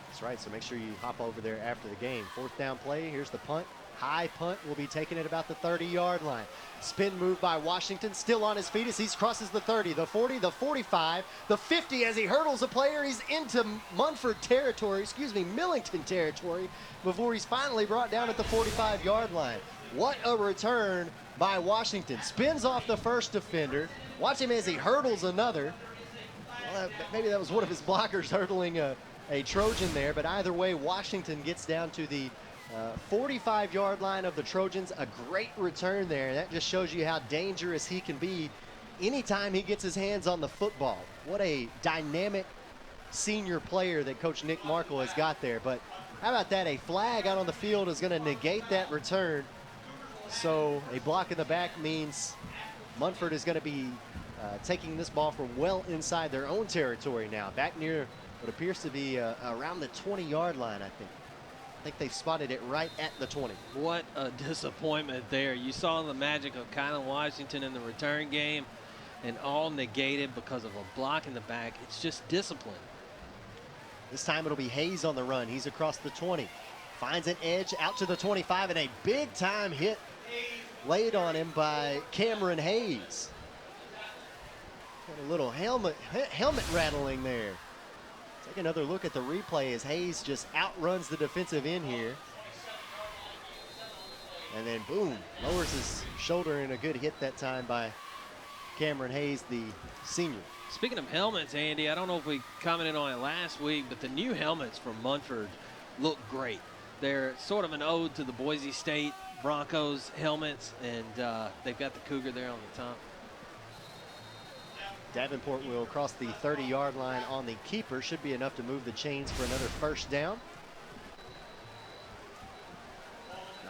That's right, so make sure you hop over there after the game. 4th down play, here's the punt. High punt will be taken at about the 30-yard line. Spin move by Washington, still on his feet as he crosses the 30, the 40, the 45, the 50 as he hurdles a player. He's into Munford territory, Millington territory, before he's finally brought down at the 45-yard line. What a return by Washington. Spins off the first defender. Watch him as he hurdles another. Well, maybe that was one of his blockers hurdling a Trojan there, but either way, Washington gets down to the 45-yard line of the Trojans. A great return there. That just shows you how dangerous he can be anytime he gets his hands on the football. What a dynamic senior player that Coach Nick Markle has got there. But how about that? A flag out on the field is going to negate that return. So a block in the back means Munford is going to be taking this ball from well inside their own territory now. Back near what appears to be around the 20-yard line, I think. I think they've spotted it right at the 20. What a disappointment there. You saw the magic of Kylan Washington in the return game, and all negated because of a block in the back. It's just discipline. This time it'll be Hayes on the run. He's across the 20. Finds an edge out to the 25, and a big-time hit laid on him by Cameron Hayes. Got a little helmet rattling there. Take another look at the replay as Hayes just outruns the defensive end here. And then, boom, lowers his shoulder in a good hit that time by Cameron Hayes, the senior. Speaking of helmets, Andy, I don't know if we commented on it last week, but the new helmets from Munford look great. They're sort of an ode to the Boise State Broncos helmets, and they've got the Cougar there on the top. Davenport will cross the 30-yard line on the keeper. Should be enough to move the chains for another first down.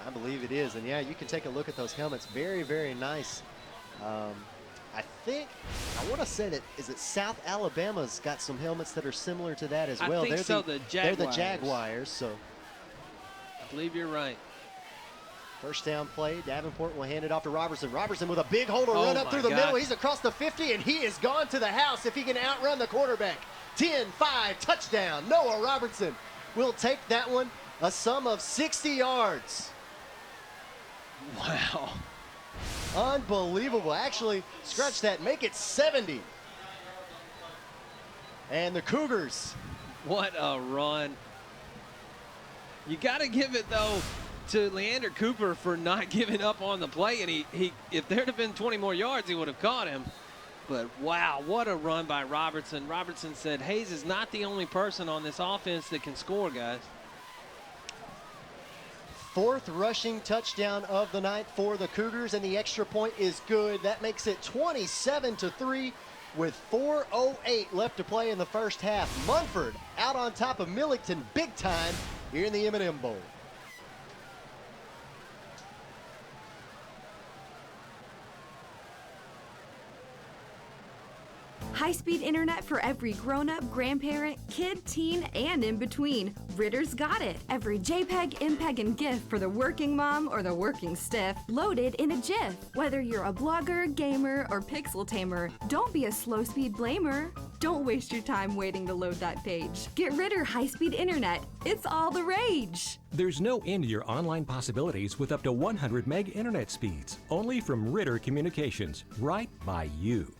I believe it is. And yeah, you can take a look at those helmets. Very, very nice. I want to say that, is it South Alabama's got some helmets that are similar to that as well. I think so, the Jaguars. They're the Jaguars, so. I believe you're right. First down play, Davenport will hand it off to Robertson. Robertson with a big hole to run up through the middle. He's across the 50, and he is gone to the house if he can outrun the quarterback. 10-5, touchdown. Noah Robertson will take that one, a sum of 60 yards. Wow. Unbelievable. Actually, scratch that, make it 70. And the Cougars. What a run. You got to give it, though, to Leander Cooper for not giving up on the play. And he if there'd have been 20 more yards, he would have caught him. But, wow, what a run by Robertson. Robertson said, Hayes is not the only person on this offense that can score, guys. Fourth rushing touchdown of the night for the Cougars, and the extra point is good. That makes it 27-3 with 4:08 left to play in the first half. Munford out on top of Millington big time here in the M&M Bowl. High-speed internet for every grown-up, grandparent, kid, teen, and in between. Ritter's got it. Every JPEG, MPEG, and GIF for the working mom or the working stiff, loaded in a GIF. Whether you're a blogger, gamer, or pixel tamer, don't be a slow-speed blamer. Don't waste your time waiting to load that page. Get Ritter high-speed internet. It's all the rage. There's no end to your online possibilities with up to 100 meg internet speeds. Only from Ritter Communications, right by you.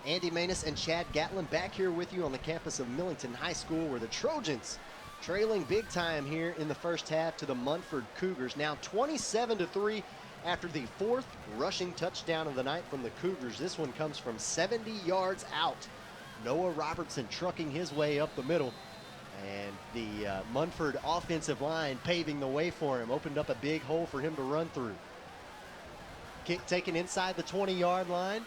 Andy Manus and Chad Gatlin back here with you on the campus of Millington High School, where the Trojans trailing big time here in the first half to the Munford Cougars. Now 27-3 after the fourth rushing touchdown of the night from the Cougars. This one comes from 70 yards out. Noah Robertson trucking his way up the middle, and the Munford offensive line paving the way for him, opened up a big hole for him to run through. Kick taken inside the 20-yard line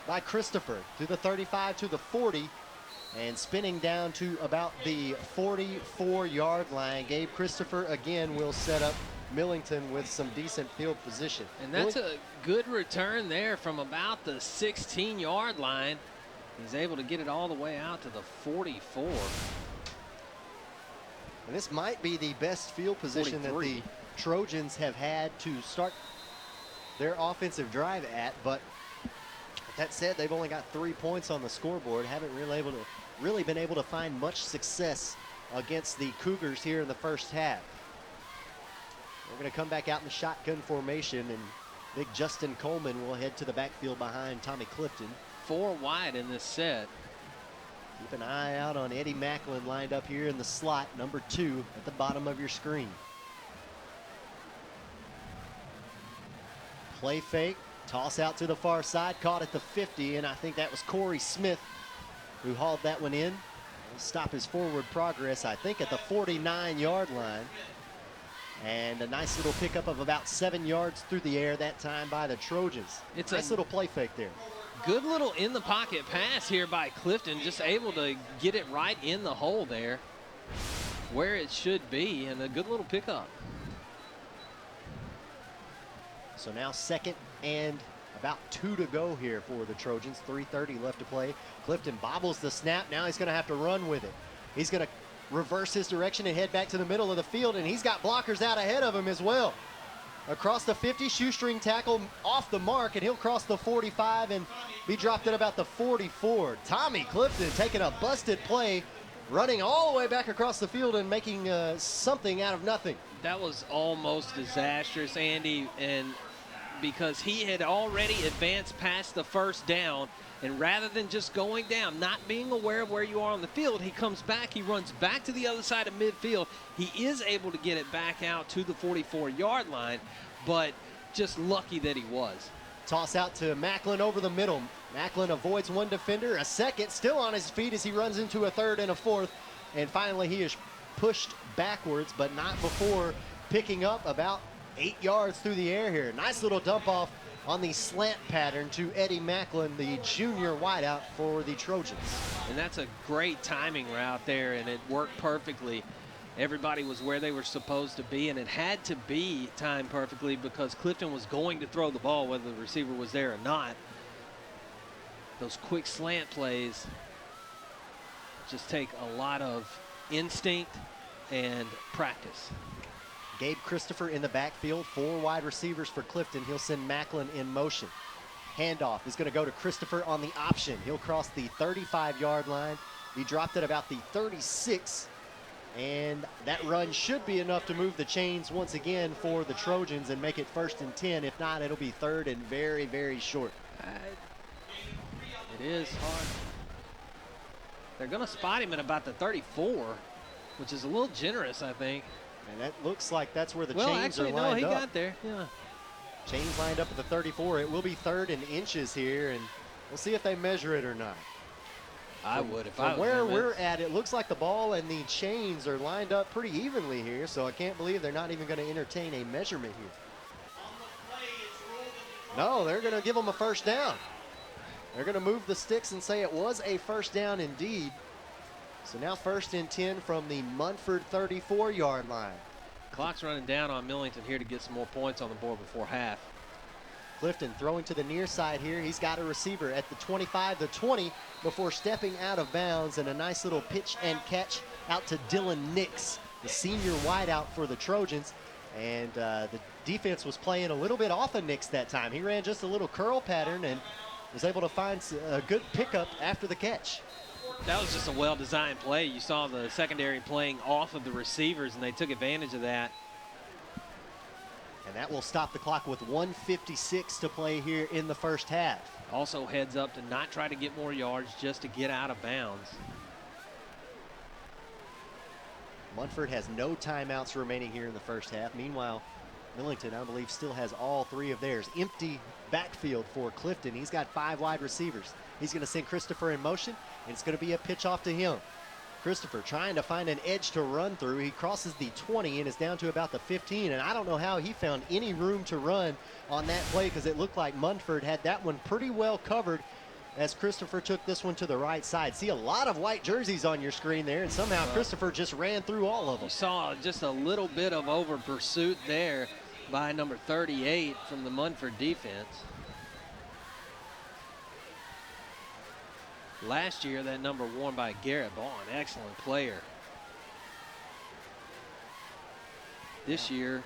by Christopher to the 35, to the 40, and spinning down to about the 44-yard line. Gabe Christopher again will set up Millington with some decent field position. And that's a good return there from about the 16-yard line. He's able to get it all the way out to the 44. And this might be the best field position 43 that the Trojans have had to start their offensive drive at, but that said, they've only got 3 points on the scoreboard. Haven't really been able to find much success against the Cougars here in the first half. We're going to come back out in the shotgun formation, and big Justin Coleman will head to the backfield behind Tommy Clifton. 4 wide in this set. Keep an eye out on Eddie Macklin lined up here in the slot, number 2 at the bottom of your screen. Play fake. Toss out to the far side, caught at the 50, and I think that was Corey Smith who hauled that one in. He'll stop his forward progress, I think, at the 49-yard line. And a nice little pickup of about 7 yards through the air that time by the Trojans. It's a nice little play fake there. Good little in-the-pocket pass here by Clifton, just able to get it right in the hole there where it should be, and a good little pickup. So now second and about 2 to go here for the Trojans. 3:30 left to play. Clifton bobbles the snap. Now he's going to have to run with it. He's going to reverse his direction and head back to the middle of the field, and he's got blockers out ahead of him as well. Across the 50, shoestring tackle off the mark, and he'll cross the 45 and be dropped at about the 44. Tommy Clifton taking a busted play, running all the way back across the field and making something out of nothing. That was almost disastrous, Andy, and because he had already advanced past the first down, and rather than just going down, not being aware of where you are on the field, he comes back, he runs back to the other side of midfield. He is able to get it back out to the 44-yard line, but just lucky that he was. Toss out to Macklin over the middle. Macklin avoids one defender, a second, still on his feet as he runs into a third and a fourth, and finally he is pushed backwards, but not before picking up about 8 yards through the air here. Nice little dump off on the slant pattern to Eddie Macklin, the junior wideout for the Trojans. And that's a great timing route there, and it worked perfectly. Everybody was where they were supposed to be, and it had to be timed perfectly because Clifton was going to throw the ball whether the receiver was there or not. Those quick slant plays just take a lot of instinct and practice. Gabe Christopher in the backfield, 4 wide receivers for Clifton. He'll send Macklin in motion. Handoff is going to go to Christopher on the option. He'll cross the 35-yard line. He dropped it about the 36, and that run should be enough to move the chains once again for the Trojans and make it 1st and 10. If not, it'll be 3rd and very, very short. It is hard. They're going to spot him at about the 34, which is a little generous, I think. And that looks like that's where the well, chains actually, are lined no, up. he got there. Yeah. Chains lined up at the 34. It will be 3rd and inches here, and we'll see if they measure it or not. I would if I was From where him. we're at, it looks like the ball and the chains are lined up pretty evenly here, so I can't believe they're not even going to entertain a measurement here. No, they're going to give them a 1st down. They're going to move the sticks and say it was a 1st down indeed. So now 1st and 10 from the Munford 34-yard line. Clock's running down on Millington here to get some more points on the board before half. Clifton throwing to the near side here. He's got a receiver at the 25, the 20 before stepping out of bounds, and a nice little pitch and catch out to Dylan Nix, the senior wideout for the Trojans. And the defense was playing a little bit off of Nix that time. He ran just a little curl pattern and was able to find a good pickup after the catch. That was just a well-designed play. You saw the secondary playing off of the receivers, and they took advantage of that. And that will stop the clock with 1:56 to play here in the 1st half. Also heads up to not try to get more yards, just to get out of bounds. Munford has no timeouts remaining here in the 1st half. Meanwhile, Millington, I believe, still has all 3 of theirs. Empty backfield for Clifton. He's got 5 wide receivers. He's going to send Christopher in motion, and it's going to be a pitch off to him. Christopher trying to find an edge to run through. He crosses the 20 and is down to about the 15, and I don't know how he found any room to run on that play because it looked like Munford had that one pretty well covered as Christopher took this one to the right side. See a lot of white jerseys on your screen there, and somehow Christopher just ran through all of them. You saw just a little bit of over pursuit there by number 38 from the Munford defense. Last year, that number worn by Garrett Ball, an excellent player. This year,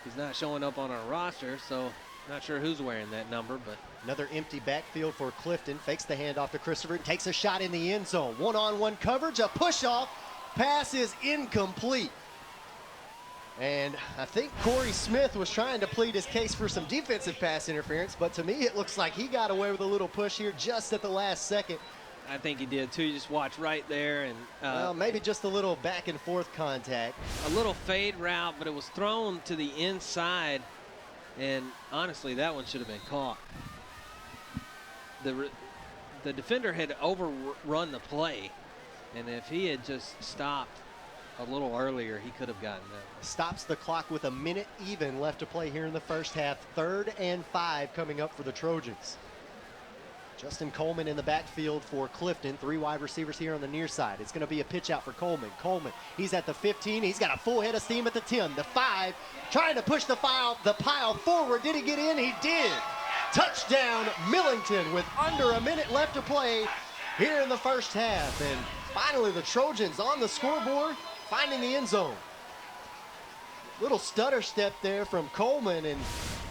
he's not showing up on our roster, so not sure who's wearing that number, but. Another empty backfield for Clifton. Fakes the handoff to Christopher, takes a shot in the end zone. One-on-one coverage, a push-off. Pass is incomplete. And I think Corey Smith was trying to plead his case for some defensive pass interference, but to me it looks like he got away with a little push here just at the last second. I think he did too. You just watch right there, and well, maybe just a little back and forth contact. A little fade route, but it was thrown to the inside, and honestly, that one should have been caught. The defender had overrun the play, and if he had just stopped a little earlier, he could have gotten that. Stops the clock with a minute even left to play here in the 1st half. 3rd and 5 coming up for the Trojans. Justin Coleman in the backfield for Clifton. 3 wide receivers here on the near side. It's going to be a pitch out for Coleman. Coleman, he's at the 15. He's got a full head of steam at the 10. The 5, trying to push the pile forward. Did he get in? He did. Touchdown, Millington, with under a minute left to play here in the 1st half. And finally, the Trojans on the scoreboard, finding the end zone. Little stutter step there from Coleman, and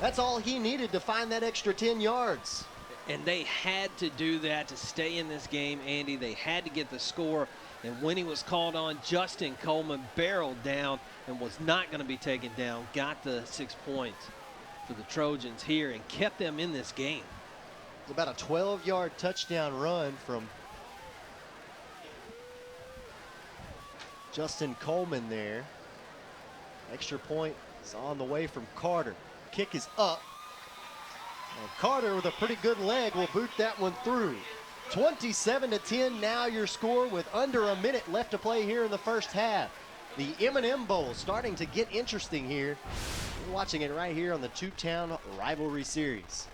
that's all he needed to find that extra 10 yards. And they had to do that to stay in this game, Andy. They had to get the score. And when he was called on, Justin Coleman barreled down and was not going to be taken down. Got the 6 points for the Trojans here and kept them in this game. It's about a 12-yard touchdown run from Justin Coleman there. Extra point is on the way from Carter. Kick is up. And Carter with a pretty good leg will boot that one through. 27-10 now your score with under a minute left to play here in the 1st half. The M&M Bowl starting to get interesting here. We're watching it right here on the Tubetown Rivalry Series.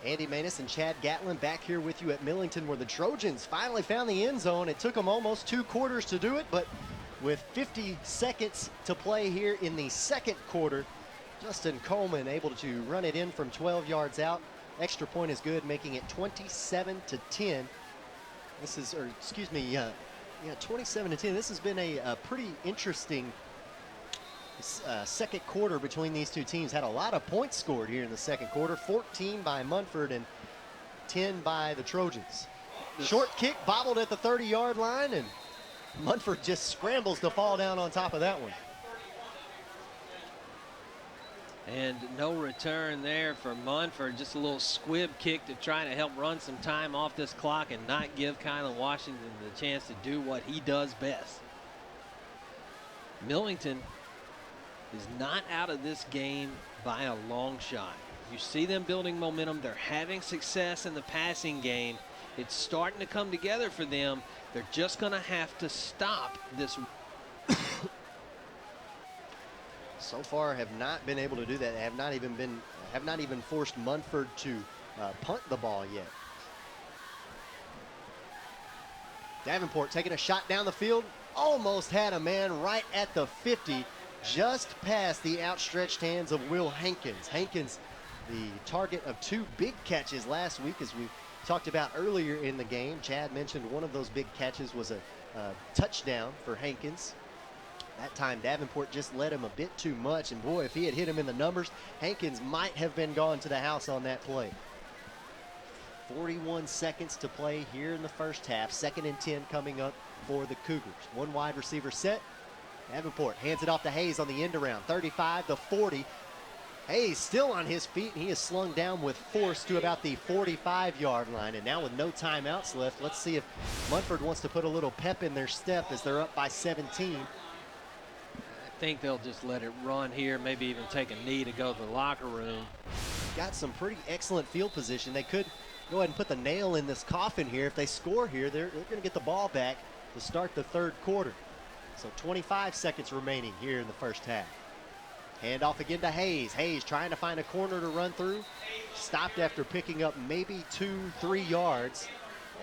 Andy Maness and Chad Gatlin back here with you at Millington, where the Trojans finally found the end zone. It took them almost 2 quarters to do it, but with 50 seconds to play here in the second quarter, Justin Coleman able to run it in from 12 yards out. Extra point is good, making it 27-10. This is, 27-10. This has been a pretty interesting second quarter between these two teams. Had a lot of points scored here in the second quarter. 14 by Munford and 10 by the Trojans. Short kick bobbled at the 30-yard line, and Munford just scrambles to fall down on top of that one. And no return there for Munford. Just a little squib kick to try to help run some time off this clock and not give Kylan Washington the chance to do what he does best. Millington is not out of this game by a long shot. You see them building momentum. They're having success in the passing game. It's starting to come together for them. They're just going to have to stop this. So far have not been able to do that. Have not even forced Munford to punt the ball yet. Davenport taking a shot down the field. Almost had a man right at the 50. Just past the outstretched hands of Will Hankins. Hankins, the target of 2 big catches last week, as we talked about earlier in the game. Chad mentioned one of those big catches was a touchdown for Hankins. That time Davenport just led him a bit too much, and boy, if he had hit him in the numbers, Hankins might have been gone to the house on that play. 41 seconds to play here in the first half. 2nd and 10 coming up for the Cougars. 1 wide receiver set. Davenport hands it off to Hayes on the end around. 35 to 40. Hayes still on his feet, and he is slung down with force to about the 45-yard line. And now with no timeouts left, let's see if Munford wants to put a little pep in their step as they're up by 17. I think they'll just let it run here, maybe even take a knee to go to the locker room. Got some pretty excellent field position. They could go ahead and put the nail in this coffin here. If they score here, they're going to get the ball back to start the third quarter. So 25 seconds remaining here in the first half. Hand off again to Hayes. Hayes trying to find a corner to run through. Stopped after picking up maybe 2-3 yards.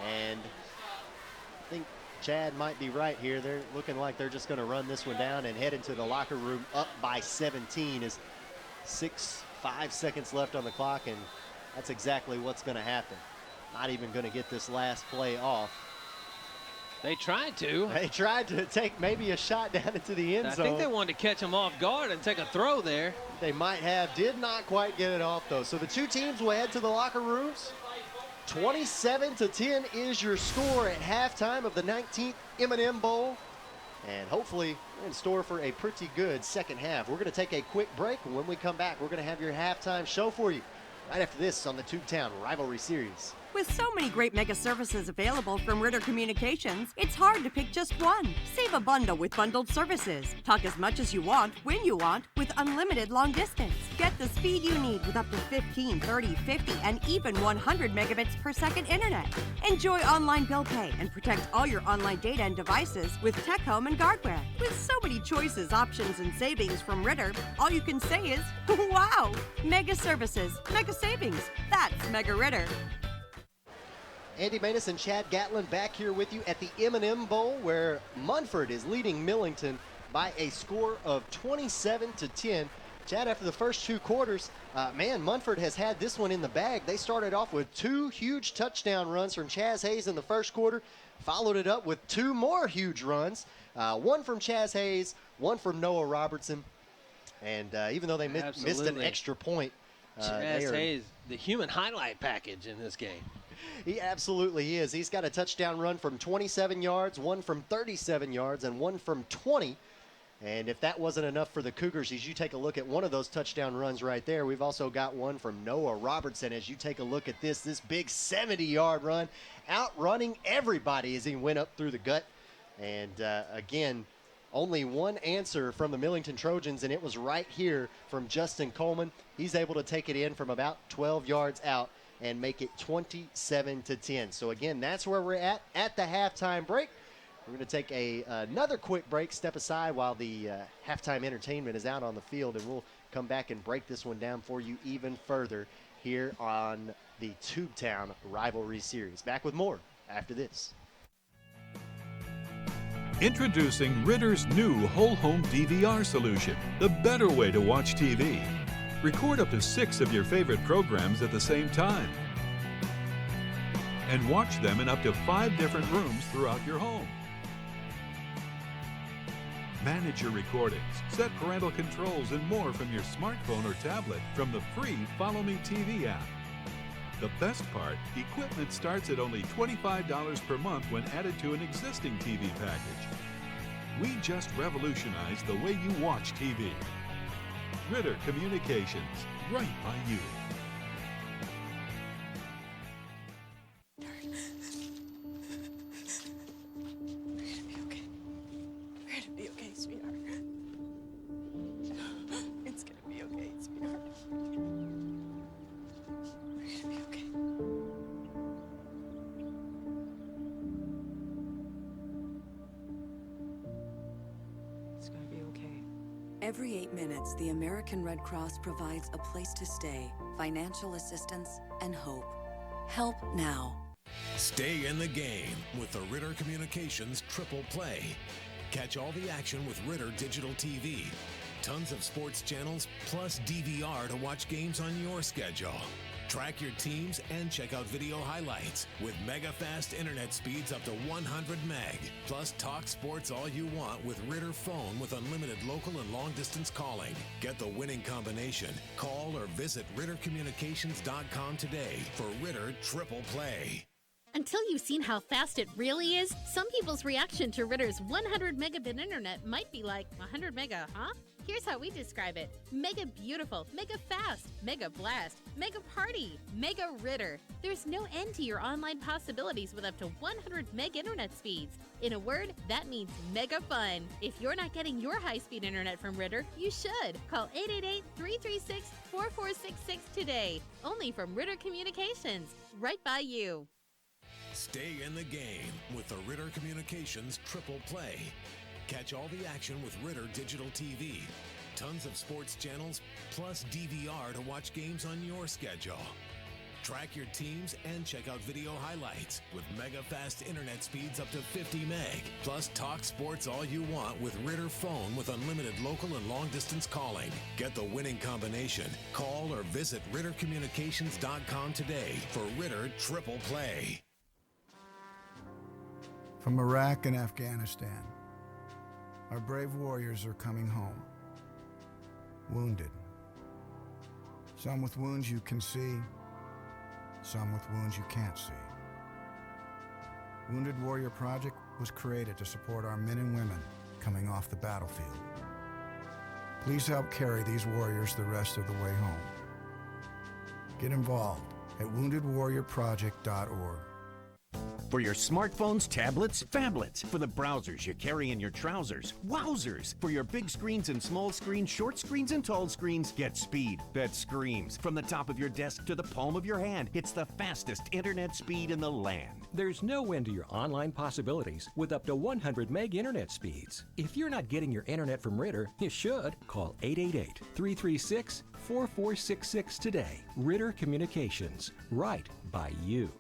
And I think Chad might be right here. They're looking like they're just going to run this one down and head into the locker room up by 17 as 5 seconds left on the clock, and that's exactly what's going to happen. Not even going to get this last play off. They tried to. They tried to take maybe a shot down into the end zone. I think they wanted to catch him off guard and take a throw there. They might have. Did not quite get it off, though. So the two teams will head to the locker rooms. 27-10 is your score at halftime of the 19th M&M Bowl. And hopefully we're in store for a pretty good second half. We're going to take a quick break, and when we come back, we're going to have your halftime show for you right after this on the Tubetown Rivalry Series. With so many great mega services available from Ritter Communications, it's hard to pick just one. Save a bundle with bundled services. Talk as much as you want, when you want, with unlimited long distance. Get the speed you need with up to 15, 30, 50, and even 100 megabits per second internet. Enjoy online bill pay and protect all your online data and devices with Tech Home and Guardware. With so many choices, options, and savings from Ritter, all you can say is, wow! Mega services, mega savings. That's Mega Ritter. Andy Maness and Chad Gatlin back here with you at the M&M Bowl, where Munford is leading Millington by a score of 27-10. Chad, after the first 2 quarters, Munford has had this one in the bag. They started off with 2 huge touchdown runs from Chaz Hayes in the first quarter, followed it up with 2 more huge runs, one from Chaz Hayes, one from Noah Robertson. And even though they missed an extra point, Chaz Hayes, the human highlight package in this game. He absolutely is. He's got a touchdown run from 27 yards, one from 37 yards, and one from 20. And if that wasn't enough for the Cougars, as you take a look at one of those touchdown runs right there, we've also got one from Noah Robertson. As you take a look at this big 70-yard run, outrunning everybody as he went up through the gut. And again, only one answer from the Millington Trojans, and it was right here from Justin Coleman. He's able to take it in from about 12 yards out and make it 27-10. So again, that's where we're at the halftime break. We're going to take another quick break, step aside while the halftime entertainment is out on the field, and we'll come back and break this one down for you even further here on the Tubetown Rivalry Series. Back with more after this. Introducing Ritter's new whole home DVR solution, the better way to watch TV. Record up to 6 of your favorite programs at the same time and watch them in up to 5 different rooms throughout your home. Manage your recordings, set parental controls, and more from your smartphone or tablet from the free Follow Me TV app. The best part, equipment starts at only $25 per month when added to an existing TV package. We just revolutionized the way you watch TV. Ritter Communications, right by you. Every 8 minutes, the American Red Cross provides a place to stay, financial assistance, and hope. Help now. Stay in the game with the Ritter Communications Triple Play. Catch all the action with Ritter Digital TV. Tons of sports channels, plus DVR to watch games on your schedule. Track your teams and check out video highlights with mega fast internet speeds up to 100 meg. Plus talk sports all you want with Ritter Phone with unlimited local and long distance calling. Get the winning combination. Call or visit RitterCommunications.com today for Ritter Triple Play. Until you've seen how fast it really is, some people's reaction to Ritter's 100 megabit internet might be like, 100 mega, huh? Here's how we describe it. Mega beautiful, mega fast, mega blast, mega party, mega Ritter. There's no end to your online possibilities with up to 100 meg internet speeds. In a word, that means mega fun. If you're not getting your high-speed internet from Ritter, you should. Call 888-336-4466 today. Only from Ritter Communications, right by you. Stay in the game with the Ritter Communications Triple Play. Catch all the action with Ritter Digital TV. Tons of sports channels, plus DVR to watch games on your schedule. Track your teams and check out video highlights with mega fast internet speeds up to 50 meg. Plus talk sports all you want with Ritter Phone with unlimited local and long distance calling. Get the winning combination. Call or visit RitterCommunications.com today for Ritter Triple Play. From Iraq and Afghanistan, our brave warriors are coming home, wounded. Some with wounds you can see, some with wounds you can't see. Wounded Warrior Project was created to support our men and women coming off the battlefield. Please help carry these warriors the rest of the way home. Get involved at woundedwarriorproject.org. For your smartphones, tablets, phablets. For the browsers you carry in your trousers. Wowzers! For your big screens and small screens, short screens and tall screens, get speed that screams. From the top of your desk to the palm of your hand, it's the fastest internet speed in the land. There's no end to your online possibilities with up to 100 meg internet speeds. If you're not getting your internet from Ritter, you should. Call 888-336-4466 today. Ritter Communications, right by you.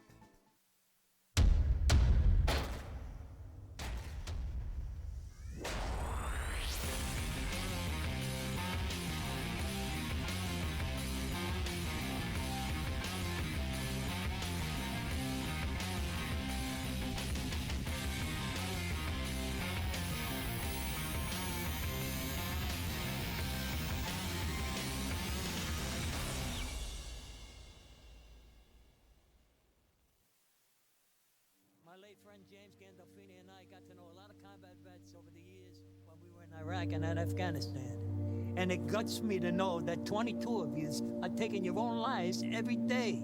late friend James Gandolfini and I got to know a lot of combat vets over the years when we were in Iraq and in Afghanistan. And it guts me to know that 22 of you are taking your own lives every day.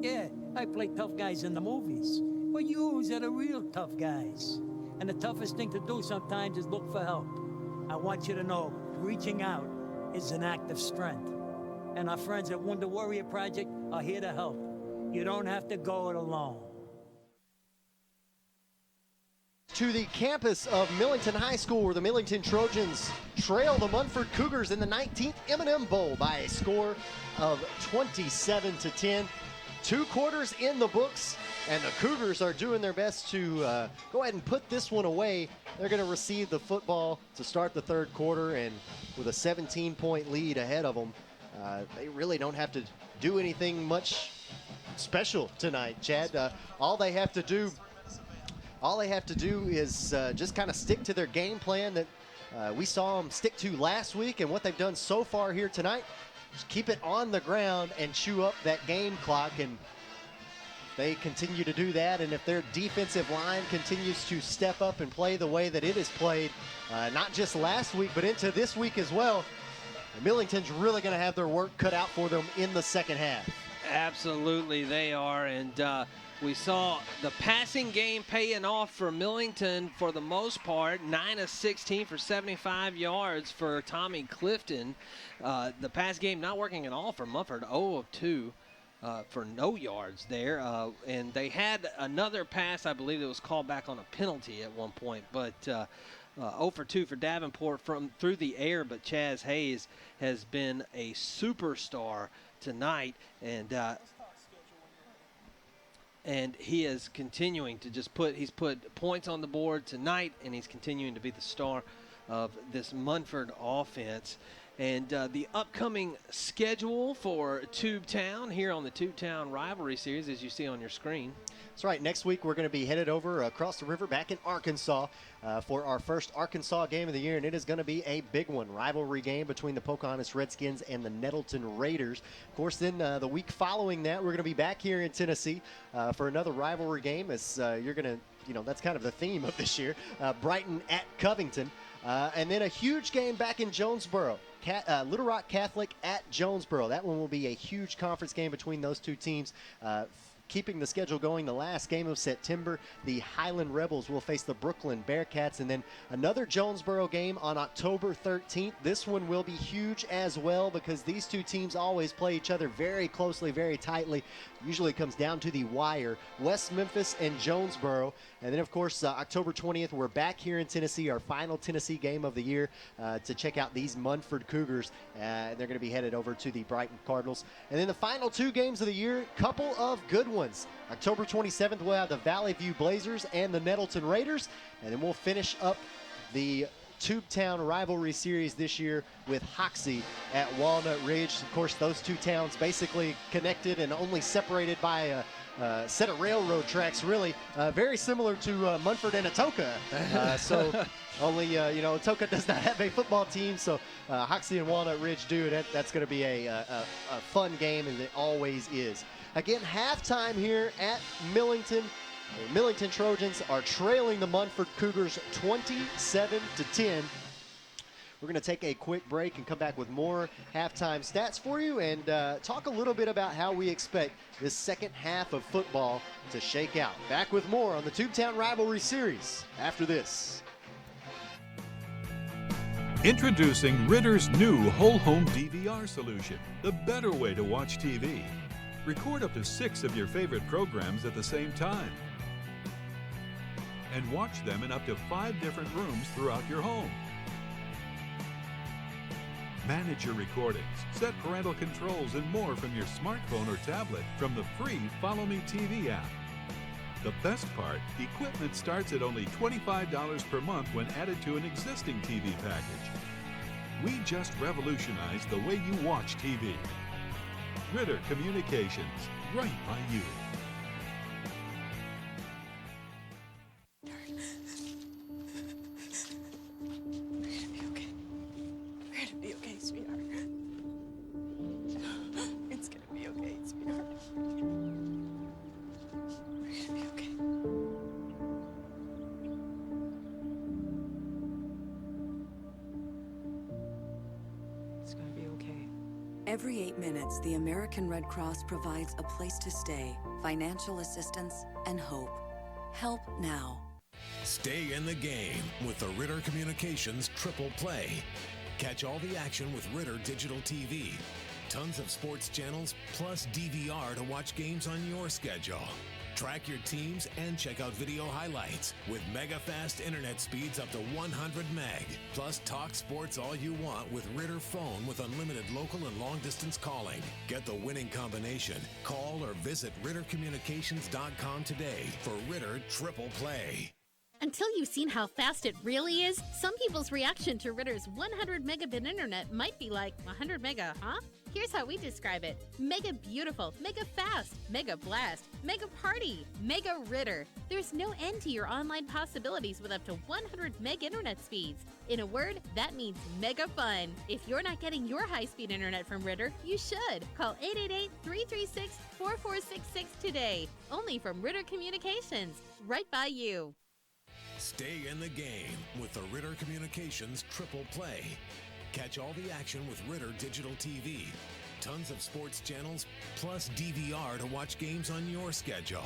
Yeah, I play tough guys in the movies. But yous are the real tough guys. And the toughest thing to do sometimes is look for help. I want you to know, reaching out is an act of strength. And our friends at Wounded Warrior Project are here to help. You don't have to go it alone. To the campus of Millington High School, where the Millington Trojans trail the Munford Cougars in the 19th M&M Bowl by a score of 27-10. 2 quarters in the books, and the Cougars are doing their best to go ahead and put this one away. They're going to receive the football to start the 3rd quarter, and with a 17-point lead ahead of them, they really don't have to do anything much special tonight, Chad. All they have to do is just kind of stick to their game plan that we saw them stick to last week, and what they've done so far here tonight. Just keep it on the ground and chew up that game clock, and they continue to do that. And if their defensive line continues to step up and play the way that it has played, not just last week, but into this week as well, Millington's really going to have their work cut out for them in the second half. Absolutely, they are. And we saw the passing game paying off for Millington for the most part. 9 of 16 for 75 yards for Tommy Clifton. The pass game not working at all for Munford. 0 of 2 for no yards there. And they had another pass, I believe, that was called back on a penalty at one point. But 0 for 2 for Davenport through the air. But Chaz Hayes has been a superstar tonight, and he is continuing to just he's put points on the board tonight, and he's continuing to be the star of this Munford offense. And the upcoming schedule for Tubetown here on the Tubetown Rivalry Series, as you see on your screen. That's right. Next week, we're going to be headed over across the river back in Arkansas for our first Arkansas game of the year, and it is going to be a big one. Rivalry game between the Pocahontas Redskins and the Nettleton Raiders. Of course, then the week following that, we're going to be back here in Tennessee for another rivalry game, as you're going to, that's kind of the theme of this year. Brighton at Covington. And then a huge game back in Jonesboro. Little Rock Catholic at Jonesboro. That one will be a huge conference game between those two teams. Keeping the schedule going, the last game of September, the Highland Rebels will face the Brooklyn Bearcats, and then another Jonesboro game on October 13th. This one will be huge as well, because these two teams always play each other very closely, very tightly. Usually comes down to the wire. West Memphis and Jonesboro. And then, of course, October 20th, we're back here in Tennessee, our final Tennessee game of the year, to check out these Munford Cougars. They're going to be headed over to the Brighton Cardinals. And then the final 2 games of the year, couple of good ones. October 27th, we'll have the Valley View Blazers and the Nettleton Raiders. And then we'll finish up the Tubetown Rivalry Series this year with Hoxie at Walnut Ridge. Of course, those two towns basically connected and only separated by a set of railroad tracks, really. Very similar to Munford and Atoka. So only, Atoka does not have a football team, so Hoxie and Walnut Ridge do. That's going to be a fun game, and it always is. Again, halftime here at Millington. The Millington Trojans are trailing the Munford Cougars 27-10. We're going to take a quick break and come back with more halftime stats for you, and talk a little bit about how we expect this second half of football to shake out. Back with more on the Tubetown Rivalry Series after this. Introducing Ritter's new whole home DVR solution, the better way to watch TV. Record up to 6 of your favorite programs at the same time, and watch them in up to 5 different rooms throughout your home. Manage your recordings, set parental controls, and more from your smartphone or tablet from the free Follow Me TV app. The best part, equipment starts at only $25 per month when added to an existing TV package. We just revolutionized the way you watch TV. Ritter Communications, right by you. Every 8 minutes, the American Red Cross provides a place to stay, financial assistance, and hope. Help now. Stay in the game with the Ritter Communications Triple Play. Catch all the action with Ritter Digital TV. Tons of sports channels, plus DVR to watch games on your schedule. Track your teams and check out video highlights with mega fast internet speeds up to 100 meg. Plus talk sports all you want with Ritter Phone with unlimited local and long distance calling. Get the winning combination. Call or visit RitterCommunications.com today for Ritter Triple Play. Until you've seen how fast it really is, some people's reaction to Ritter's 100 megabit internet might be like, 100 mega, huh? Here's how we describe it. Mega beautiful, mega fast, mega blast, mega party, mega Ritter. There's no end to your online possibilities with up to 100 meg internet speeds. In a word, that means mega fun. If you're not getting your high-speed internet from Ritter, you should. Call 888-336-4466 today. Only from Ritter Communications, right by you. Stay in the game with the Ritter Communications Triple Play. Catch all the action with Ritter Digital TV. Tons of sports channels, plus DVR to watch games on your schedule.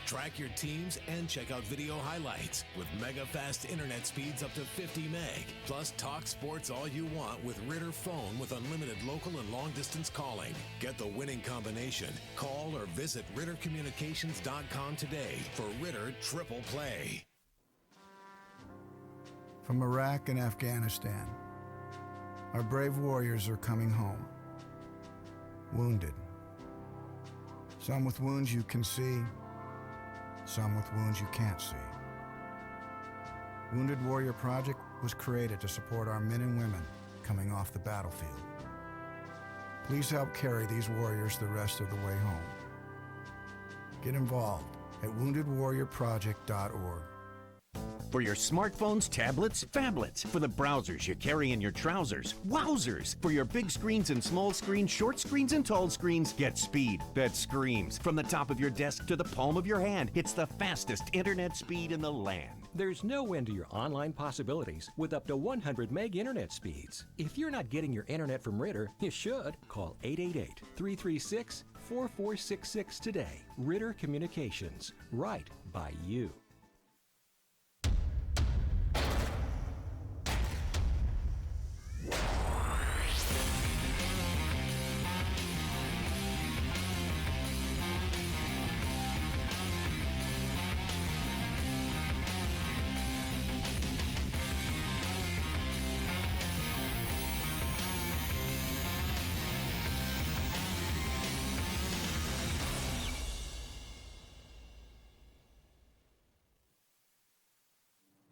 Track your teams and check out video highlights with mega fast internet speeds up to 50 meg. Plus talk sports all you want with Ritter Phone with unlimited local and long distance calling. Get the winning combination. Call or visit RitterCommunications.com today for Ritter Triple Play. From Iraq and Afghanistan, our brave warriors are coming home, wounded. Some with wounds you can see, some with wounds you can't see. Wounded Warrior Project was created to support our men and women coming off the battlefield. Please help carry these warriors the rest of the way home. Get involved at woundedwarriorproject.org. For your smartphones, tablets, phablets. For the browsers you carry in your trousers. Wowzers! For your big screens and small screens, short screens and tall screens, get speed that screams. From the top of your desk to the palm of your hand, it's the fastest internet speed in the land. There's no end to your online possibilities with up to 100 meg internet speeds. If you're not getting your internet from Ritter, you should. Call 888-336-4466 today. Ritter Communications, right by you.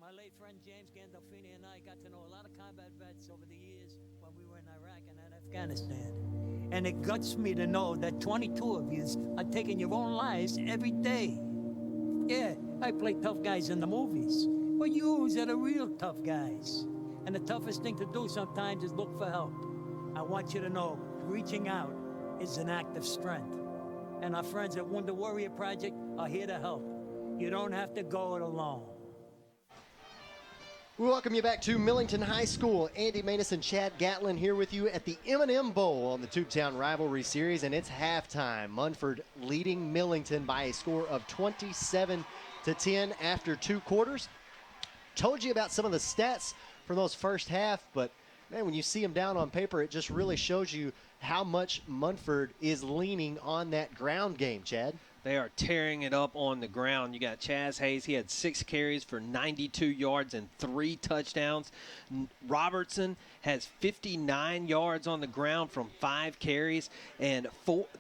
My late friend James Gandolfini and I got to know a lot of combat vets over the years when we were in Iraq and in Afghanistan. And it guts me to know that 22 of you are taking your own lives every day. Yeah, I play tough guys in the movies, but yous are the real tough guys. And the toughest thing to do sometimes is look for help. I want you to know, reaching out is an act of strength. And our friends at Wounded Warrior Project are here to help. You don't have to go it alone. We welcome you back to Millington High School. Andy Maness and Chad Gatlin here with you at the M&M Bowl on the Tubetown Rivalry Series, and it's halftime. Munford leading Millington by a score of 27-10 after 2 quarters. Told you about some of the stats for those first half, but man, when you see them down on paper, it just really shows you how much Munford is leaning on that ground game, Chad. They are tearing it up on the ground. You got Chaz Hayes. He had 6 carries for 92 yards and 3 touchdowns. Robertson has 59 yards on the ground from 5 carries and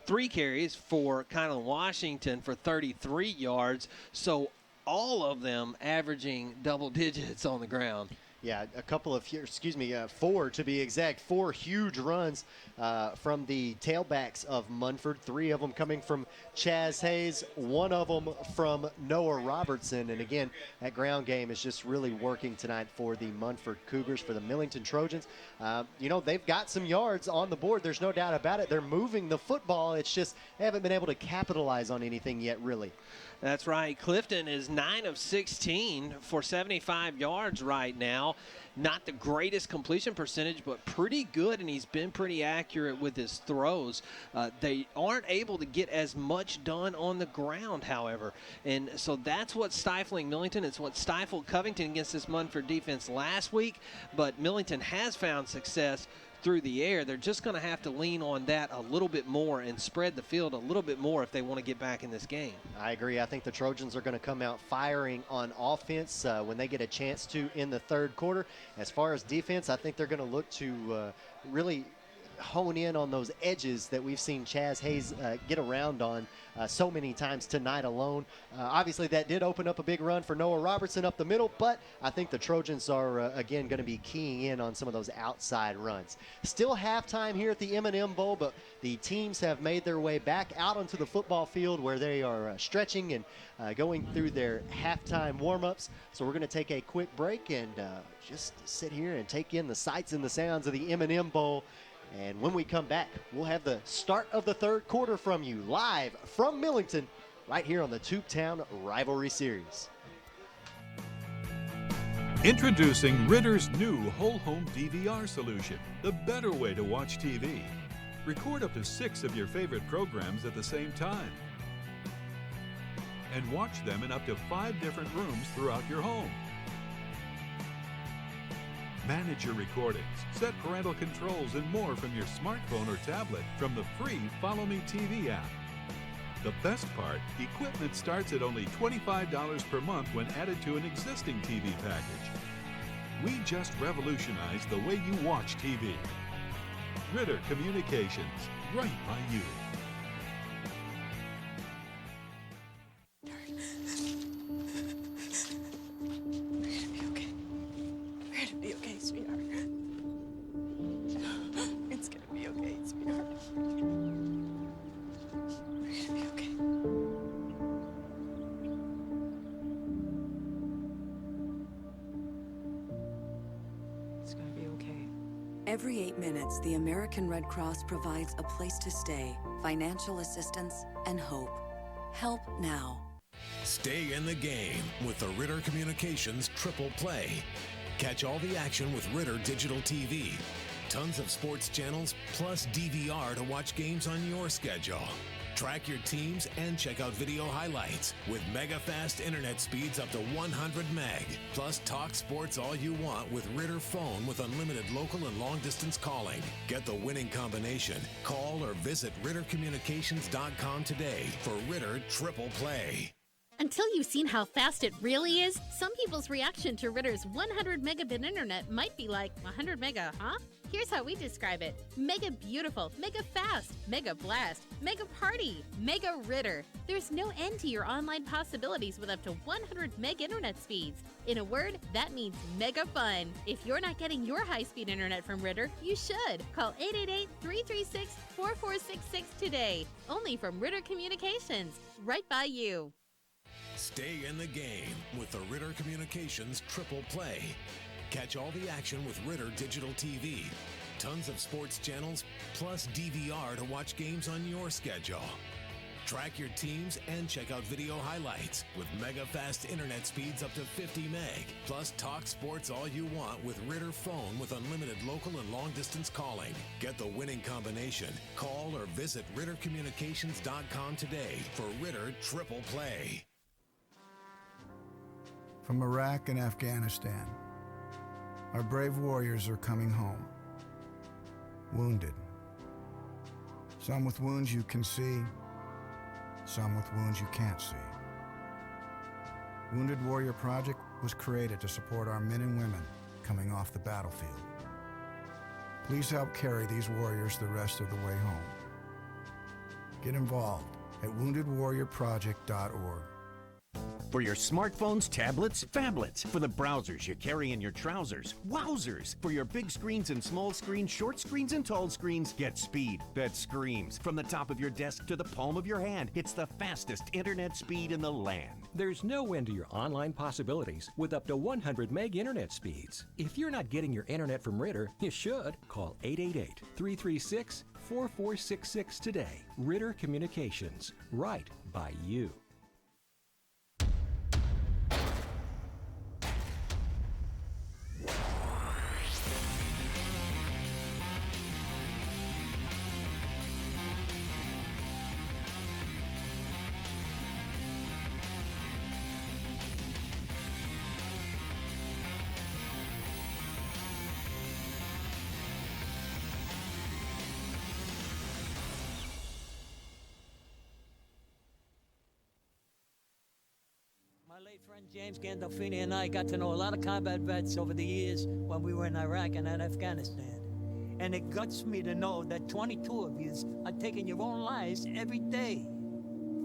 3 carries for Kylan Washington for 33 yards. So all of them averaging double digits on the ground. Yeah, a couple of, 4 to be exact, 4 huge runs from the tailbacks of Munford. 3 of them coming from Chaz Hayes, 1 of them from Noah Robertson. And again, that ground game is just really working tonight for the Munford Cougars, for the Millington Trojans. They've got some yards on the board. There's no doubt about it. They're moving the football. It's just they haven't been able to capitalize on anything yet, really. That's right. Clifton is 9 of 16 for 75 yards right now. Not the greatest completion percentage, but pretty good, and he's been pretty accurate with his throws. They aren't able to get as much done on the ground, however, and so that's what's stifling Millington. It's what stifled Covington against this Munford defense last week, but Millington has found success through the air. They're just going to have to lean on that a little bit more and spread the field a little bit more if they want to get back in this game. I agree. I think the Trojans are going to come out firing on offense when they get a chance to in the third quarter. As far as defense, I think they're going to look to really hone in on those edges that we've seen Chaz Hayes get around on so many times tonight alone. Obviously, that did open up a big run for Noah Robertson up the middle, but I think the Trojans are, again, going to be keying in on some of those outside runs. Still halftime here at the M&M Bowl, but the teams have made their way back out onto the football field where they are stretching and going through their halftime warm-ups. So we're going to take a quick break and just sit here and take in the sights and the sounds of the M&M Bowl. And when we come back, we'll have the start of the third quarter from you live from Millington right here on the Tubetown Rivalry Series. Introducing Ritter's new whole home DVR solution, the better way to watch TV. Record up to 6 of your favorite programs at the same time and watch them in up to 5 different rooms throughout your home. Manage your recordings, set parental controls, and more from your smartphone or tablet from the free Follow Me TV app. The best part, equipment starts at only $25 per month when added to an existing TV package. We just revolutionized the way you watch TV. Ritter Communications, right by you. Every 8 minutes, the American Red Cross provides a place to stay, financial assistance, and hope. Help now. Stay in the game with the Ritter Communications Triple Play. Catch all the action with Ritter Digital TV. Tons of sports channels, plus DVR to watch games on your schedule. Track your teams and check out video highlights with mega fast internet speeds up to 100 meg. Plus talk sports all you want with Ritter Phone with unlimited local and long distance calling. Get the winning combination. Call or visit RitterCommunications.com today for Ritter Triple Play. Until you've seen how fast it really is, some people's reaction to Ritter's 100 megabit internet might be like, 100 mega, huh? Here's how we describe it. Mega beautiful, mega fast, mega blast, mega party, mega Ritter. There's no end to your online possibilities with up to 100 meg internet speeds. In a word, that means mega fun. If you're not getting your high-speed internet from Ritter, you should. Call 888-336-4466 today. Only from Ritter Communications, right by you. Stay in the game with the Ritter Communications Triple Play. Catch all the action with Ritter Digital TV. Tons of sports channels, plus DVR to watch games on your schedule. Track your teams and check out video highlights with mega fast internet speeds up to 50 meg. Plus talk sports all you want with Ritter Phone with unlimited local and long distance calling. Get the winning combination. Call or visit RitterCommunications.com today for Ritter Triple Play. From Iraq and Afghanistan, our brave warriors are coming home, wounded. Some with wounds you can see, some with wounds you can't see. Wounded Warrior Project was created to support our men and women coming off the battlefield. Please help carry these warriors the rest of the way home. Get involved at woundedwarriorproject.org. For your smartphones, tablets, phablets. For the browsers you carry in your trousers. Wowzers! For your big screens and small screens, short screens and tall screens, get speed that screams. From the top of your desk to the palm of your hand, it's the fastest internet speed in the land. There's no end to your online possibilities with up to 100 meg internet speeds. If you're not getting your internet from Ritter, you should. Call 888-336-4466 today. Ritter Communications, right by you. My late friend James Gandolfini and I got to know a lot of combat vets over the years when we were in Iraq and in Afghanistan. And it guts me to know that 22 of you are taking your own lives every day.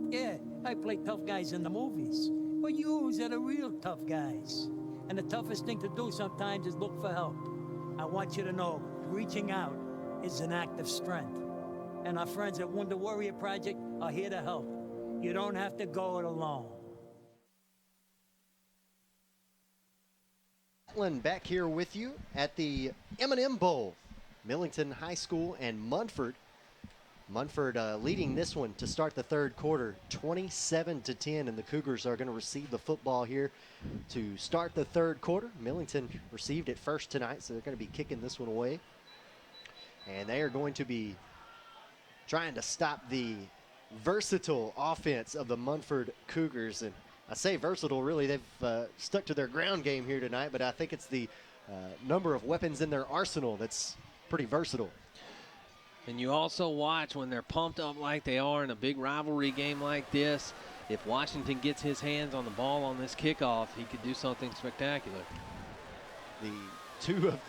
Yeah, I play tough guys in the movies, but yous are the real tough guys. And the toughest thing to do sometimes is look for help. I want you to know, reaching out is an act of strength. And our friends at Wounded Warrior Project are here to help. You don't have to go it alone. Back here with you at the M&M Bowl. Millington High School and Munford. Munford leading this one to start the third quarter, 27-10, and the Cougars are going to receive the football here to start the third quarter. Millington received it first tonight, so they're going to be kicking this one away. And they are going to be trying to stop the versatile offense of the Munford Cougars. And I say versatile, really, they've stuck to their ground game here tonight, but I think it's the number of weapons in their arsenal that's pretty versatile. And you also watch when they're pumped up like they are in a big rivalry game like this, if Washington gets his hands on the ball on this kickoff, he could do something spectacular. The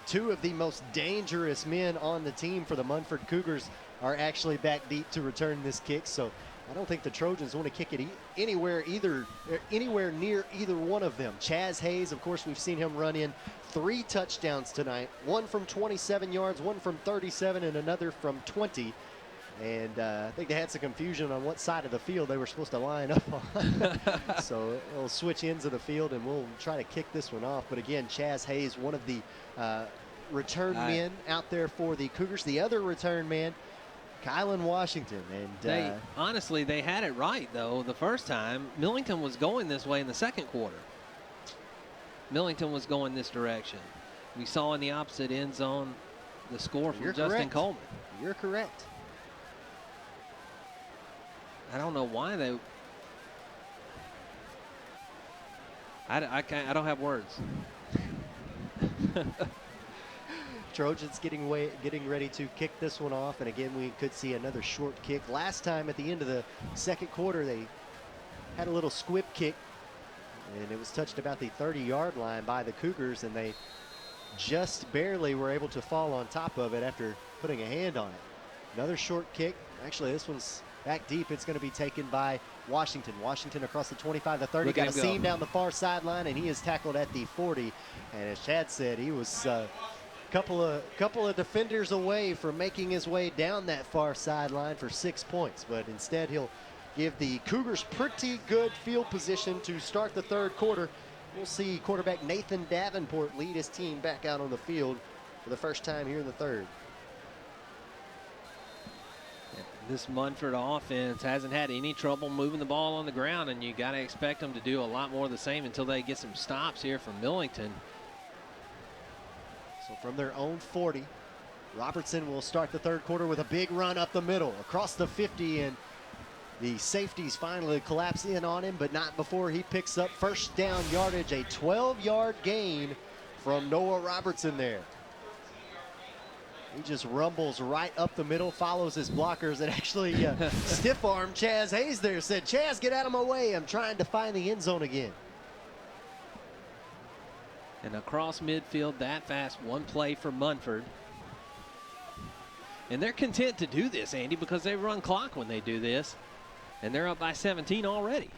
two of the most dangerous men on the team for the Munford Cougars are actually back deep to return this kick, so I don't think the Trojans want to kick it anywhere near either one of them. Chaz Hayes, of course, we've seen him run in 3 touchdowns tonight, one from 27 yards, one from 37, and another from 20. And I think they had some confusion on what side of the field they were supposed to line up on. So we'll switch ends of the field, and we'll try to kick this one off. But again, Chaz Hayes, one of the return men out there for the Cougars. The other return man, Kylan Washington. And honestly, they had it right, though, the first time. Millington was going this way in the second quarter. Millington was going this direction. We saw in the opposite end zone the score from Justin Coleman. You're correct. I don't know why they. I don't have words. Trojans getting ready to kick this one off, and again we could see another short kick. Last time at the end of the second quarter they had a little squib kick, and it was touched about the 30-yard line by the Cougars, and they just barely were able to fall on top of it after putting a hand on it. Another short kick. Actually, this one's back deep. It's going to be taken by Washington. Washington across the 25, the 30. Got a seam down the far sideline, and he is tackled at the 40. And as Chad said, he was a couple of defenders away from making his way down that far sideline for 6 points. But instead, he'll give the Cougars pretty good field position to start the third quarter. We'll see quarterback Nathan Davenport lead his team back out on the field for the first time here in the third. This Munford offense hasn't had any trouble moving the ball on the ground, and you got to expect them to do a lot more of the same until they get some stops here from Millington. So from their own 40, Robertson will start the third quarter with a big run up the middle across the 50, and the safeties finally collapse in on him, but not before he picks up first down yardage. A 12-yard gain from Noah Robertson there. He just rumbles right up the middle, follows his blockers, and actually stiff-armed Chaz Hayes there. Said, Chaz, get out of my way. I'm trying to find the end zone again. And across midfield that fast, one play for Munford. And they're content to do this, Andy, because they run clock when they do this. And they're up by 17 already.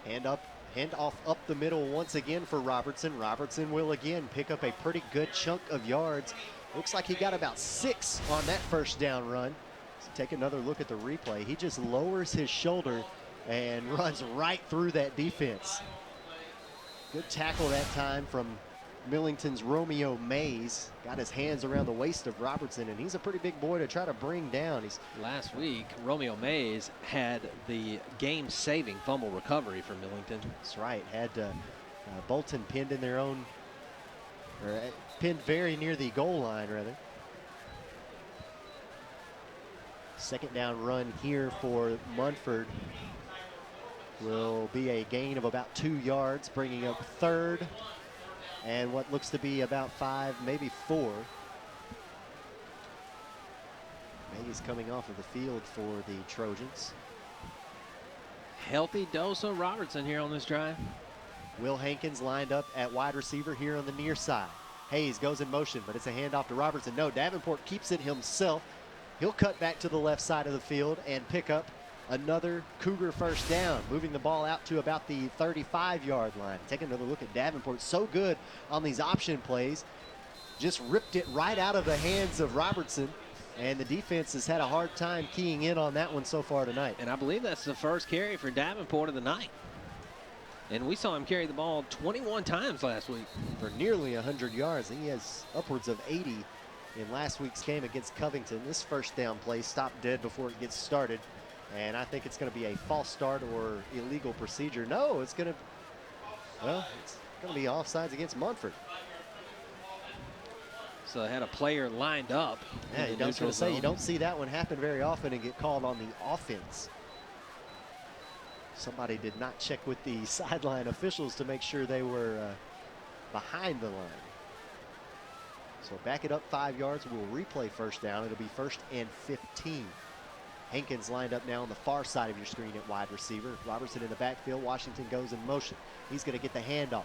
Hand off up the middle once again for Robertson. Robertson will again pick up a pretty good chunk of yards. Looks like he got about 6 on that first down run. So take another look at the replay. He just lowers his shoulder and runs right through that defense. Good tackle that time from Millington's Romeo Mays. Got his hands around the waist of Robertson, and he's a pretty big boy to try to bring down. Last week, Romeo Mays had the game-saving fumble recovery for Millington. That's right. Had Bolton pinned in their own, or pinned very near the goal line, rather. Second down run here for Munford will be a gain of about 2 yards, bringing up third and what looks to be about 5, maybe 4. Mays coming off of the field for the Trojans. Healthy dose of Robertson here on this drive. Will Hankins lined up at wide receiver here on the near side. Hayes goes in motion, but it's a handoff to Robertson. No, Davenport keeps it himself. He'll cut back to the left side of the field and pick up another Cougar first down, moving the ball out to about the 35-yard line. Take another look at Davenport. So good on these option plays. Just ripped it right out of the hands of Robertson, and the defense has had a hard time keying in on that one so far tonight. And I believe that's the first carry for Davenport of the night. And we saw him carry the ball 21 times last week. For nearly 100 yards. He has upwards of 80 in last week's game against Covington. This first down play stopped dead before it gets started. And I think it's going to be a false start or illegal procedure. No, it's going to, well, it's going to be offsides against Munford. So they had a player lined up. Yeah, I was going to say, you don't see that one happen very often and get called on the offense. Somebody did not check with the sideline officials to make sure they were behind the line. So back it up 5 yards. We'll replay first down. It'll be 1st and 15. Hankins lined up now on the far side of your screen at wide receiver. Robertson in the backfield. Washington goes in motion. He's going to get the handoff.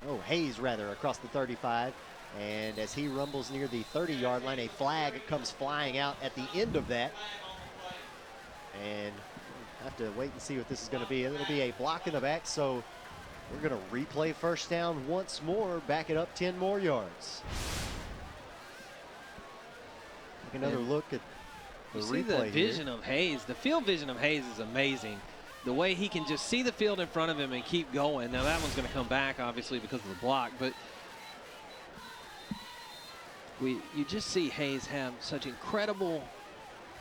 Oh, Hayes rather across the 35. And as he rumbles near the 30-yard line, a flag comes flying out at the end of that. And we'll have to wait and see what this is going to be. It'll be a block in the back, so we're going to replay first down once more, back it up 10 more yards. Take another look at the replay. See the vision of Hayes. The field vision of Hayes is amazing. The way he can just see the field in front of him and keep going. Now that one's going to come back, obviously, because of the block, but you just see Hayes have such incredible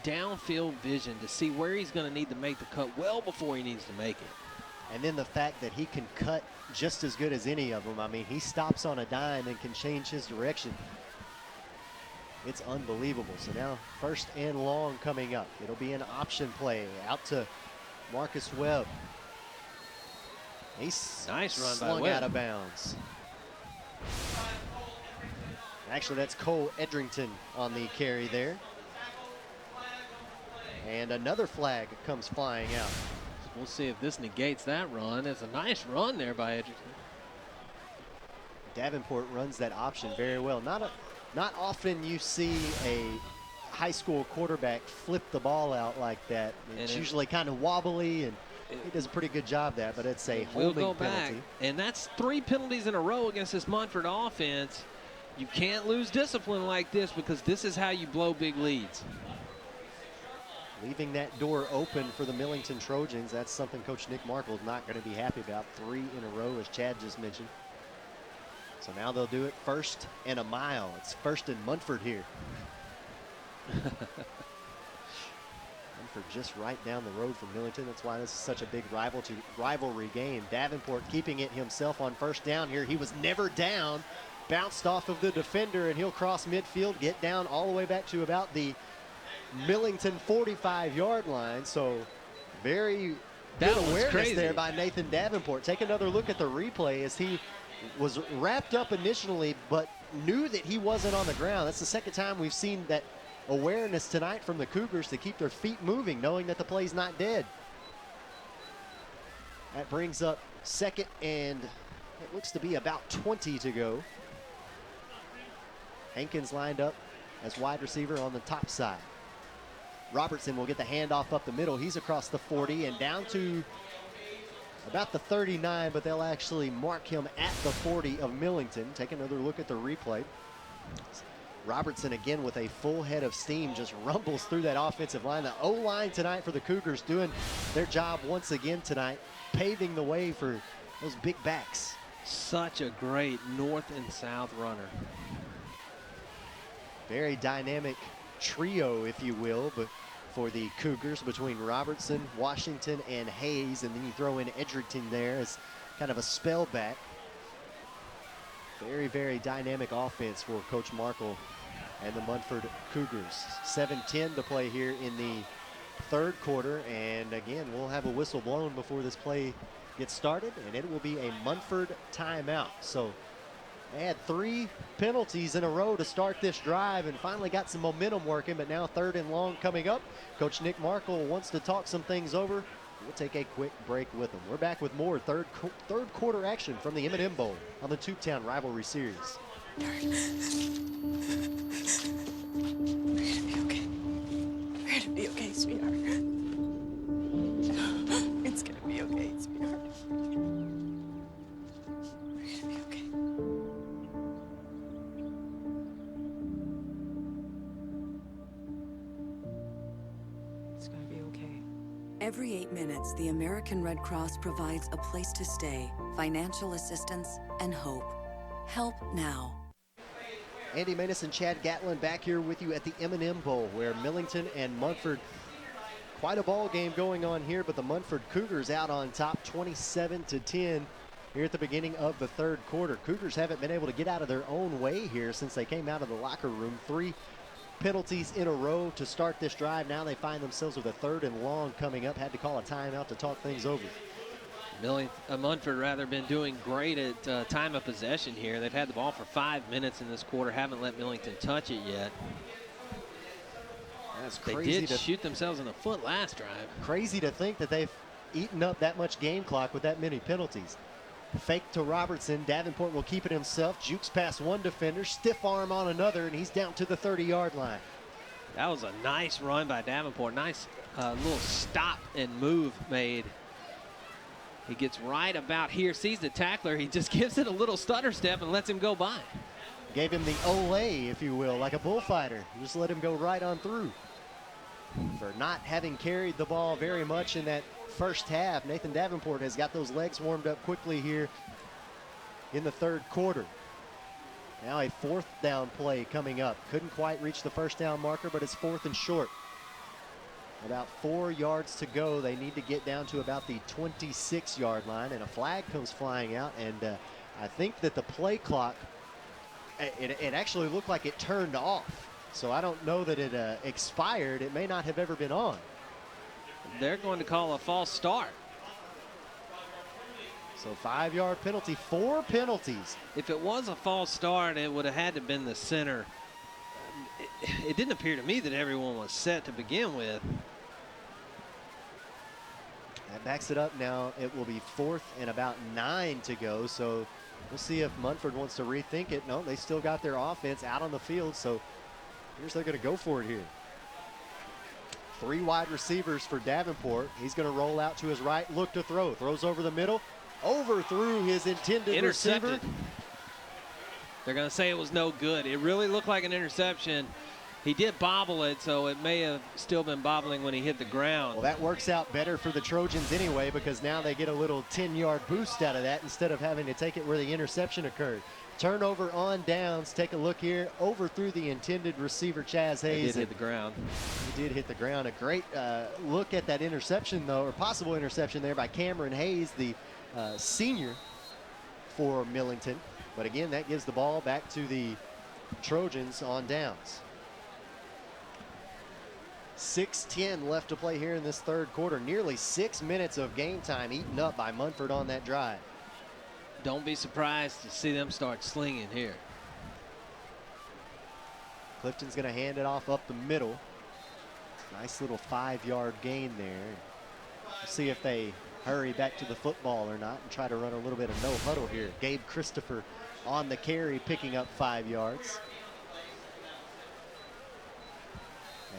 downfield vision to see where he's going to need to make the cut well before he needs to make it. And then the fact that he can cut just as good as any of them. I mean, he stops on a dime and can change his direction. It's unbelievable. So now 1st and long coming up. It'll be an option play out to Marcus Webb. He's nice run slung by Webb. Out of bounds. Actually, that's Cole Edrington on the carry there. And another flag comes flying out. We'll see if this negates that run. It's a nice run there by Edrington. Davenport runs that option very well. Not often you see a high school quarterback flip the ball out like that. It's usually kind of wobbly, and he does a pretty good job of that, but it's a holding penalty. And that's 3 penalties in a row against this Munford offense. You can't lose discipline like this because this is how you blow big leads. Leaving that door open for the Millington Trojans, that's something Coach Nick Markle is not going to be happy about. 3 in a row, as Chad just mentioned. So now they'll do it 1st and a mile. It's 1st and Munford here. Munford just right down the road from Millington. That's why this is such a big rivalry game. Davenport keeping it himself on 1st down here. He was never down. Bounced off of the defender, and he'll cross midfield, get down all the way back to about the Millington 45-yard line. So very good awareness there by Nathan Davenport. Take another look at the replay as he was wrapped up initially, but knew that he wasn't on the ground. That's the second time we've seen that awareness tonight from the Cougars to keep their feet moving, knowing that the play's not dead. That brings up 2nd and it looks to be about 20 to go. Hankins lined up as wide receiver on the top side. Robertson will get the handoff up the middle. He's across the 40 and down to about the 39, but they'll actually mark him at the 40 of Millington. Take another look at the replay. Robertson again with a full head of steam just rumbles through that offensive line. The O-line tonight for the Cougars doing their job once again tonight, paving the way for those big backs. Such a great north and south runner. Very dynamic trio, if you will, but for the Cougars between Robertson, Washington, and Hayes, and then you throw in Edrington there as kind of a spell back. Very, very dynamic offense for Coach Markle and the Munford Cougars. 7:10 to play here in the 3rd quarter, and again, we'll have a whistle blown before this play gets started, and it will be a Munford timeout. So they had 3 penalties in a row to start this drive and finally got some momentum working, but now 3rd and long coming up. Coach Nick Markle wants to talk some things over We'll take a quick break with them. We're back with more third quarter action from the M&M Bowl on the Tubetown Rivalry Series. We're gonna be okay. We're gonna be okay, sweetheart. It's gonna be okay, sweetheart. We're gonna be okay. It's gonna be okay. Every 8 minutes, the American Red Cross provides a place to stay, financial assistance, and hope. Help now. Andy Maness and Chad Gatlin back here with you at the M&M Bowl, where Millington and Munford, quite a ball game going on here, but the Munford Cougars out on top 27-10 here at the beginning of the third quarter. Cougars haven't been able to get out of their own way here since they came out of the locker room. 3 penalties in a row to start this drive. Now they find themselves with a 3rd and long coming up. Had to call a timeout to talk things over. Munford rather been doing great at time of possession here. They've had the ball for 5 minutes in this quarter. Haven't let Millington touch it yet. That's crazy. They did shoot themselves in the foot last drive. Crazy to think that they've eaten up that much game clock with that many penalties. Fake to Robertson. Davenport will keep it himself. Jukes past one defender. Stiff arm on another, and he's down to the 30-yard line. That was a nice run by Davenport. Nice little stop and move made. He gets right about here, sees the tackler. He just gives it a little stutter step and lets him go by. Gave him the Olay, if you will, like a bullfighter. Just let him go right on through. For not having carried the ball very much in that first half, Nathan Davenport has got those legs warmed up quickly here in the third quarter. Now a 4th down play coming up. Couldn't quite reach the first down marker, but it's 4th and short. About 4 yards to go. They need to get down to about the 26-yard line, and a flag comes flying out, and I think that the play clock, it actually looked like it turned off. So I don't know that it expired. It may not have ever been on. They're going to call a false start. So 5-yard penalty, 4 penalties. If it was a false start, it would have had to have been the center. It didn't appear to me that everyone was set to begin with. That backs it up now. It will be 4th and about 9 to go. So we'll see if Munford wants to rethink it. No, they still got their offense out on the field. So here's they're going to go for it here. 3 wide receivers for Davenport. He's going to roll out to his right, look to throw. Throws over the middle, overthrew his intended receiver. They're going to say it was no good. It really looked like an interception. He did bobble it, so it may have still been bobbling when he hit the ground. Well, that works out better for the Trojans anyway, because now they get a little 10-yard boost out of that instead of having to take it where the interception occurred. Turnover on downs. Take a look here. Overthrew the intended receiver, Chaz Hayes. He did hit the ground. He did hit the ground. A great look at that interception, though, or possible interception there by Cameron Hayes, the senior for Millington. But again, that gives the ball back to the Trojans on downs. 6:10 left to play here in this third quarter. Nearly 6 minutes of game time eaten up by Munford on that drive. Don't be surprised to see them start slinging here. Clifton's going to hand it off up the middle. Nice little 5-yard gain there. We'll see if they hurry back to the football or not and try to run a little bit of no huddle here. Gabe Christopher on the carry, picking up 5 yards.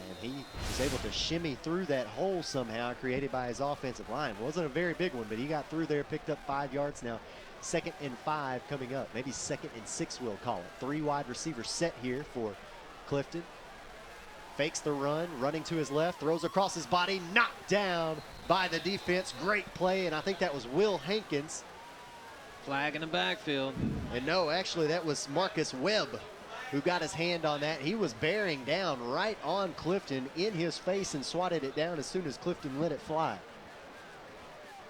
And he was able to shimmy through that hole somehow created by his offensive line. Wasn't a very big one, but he got through there, picked up 5 yards. Now 2nd and 5 coming up. Maybe 2nd and 6 we'll call it. 3 wide receivers set here for Clifton. Fakes the run, running to his left, throws across his body, knocked down by the defense. Great play, and I think that was Will Hankins. Flag in the backfield. And no, actually that was Marcus Webb who got his hand on that. He was bearing down right on Clifton in his face and swatted it down as soon as Clifton let it fly.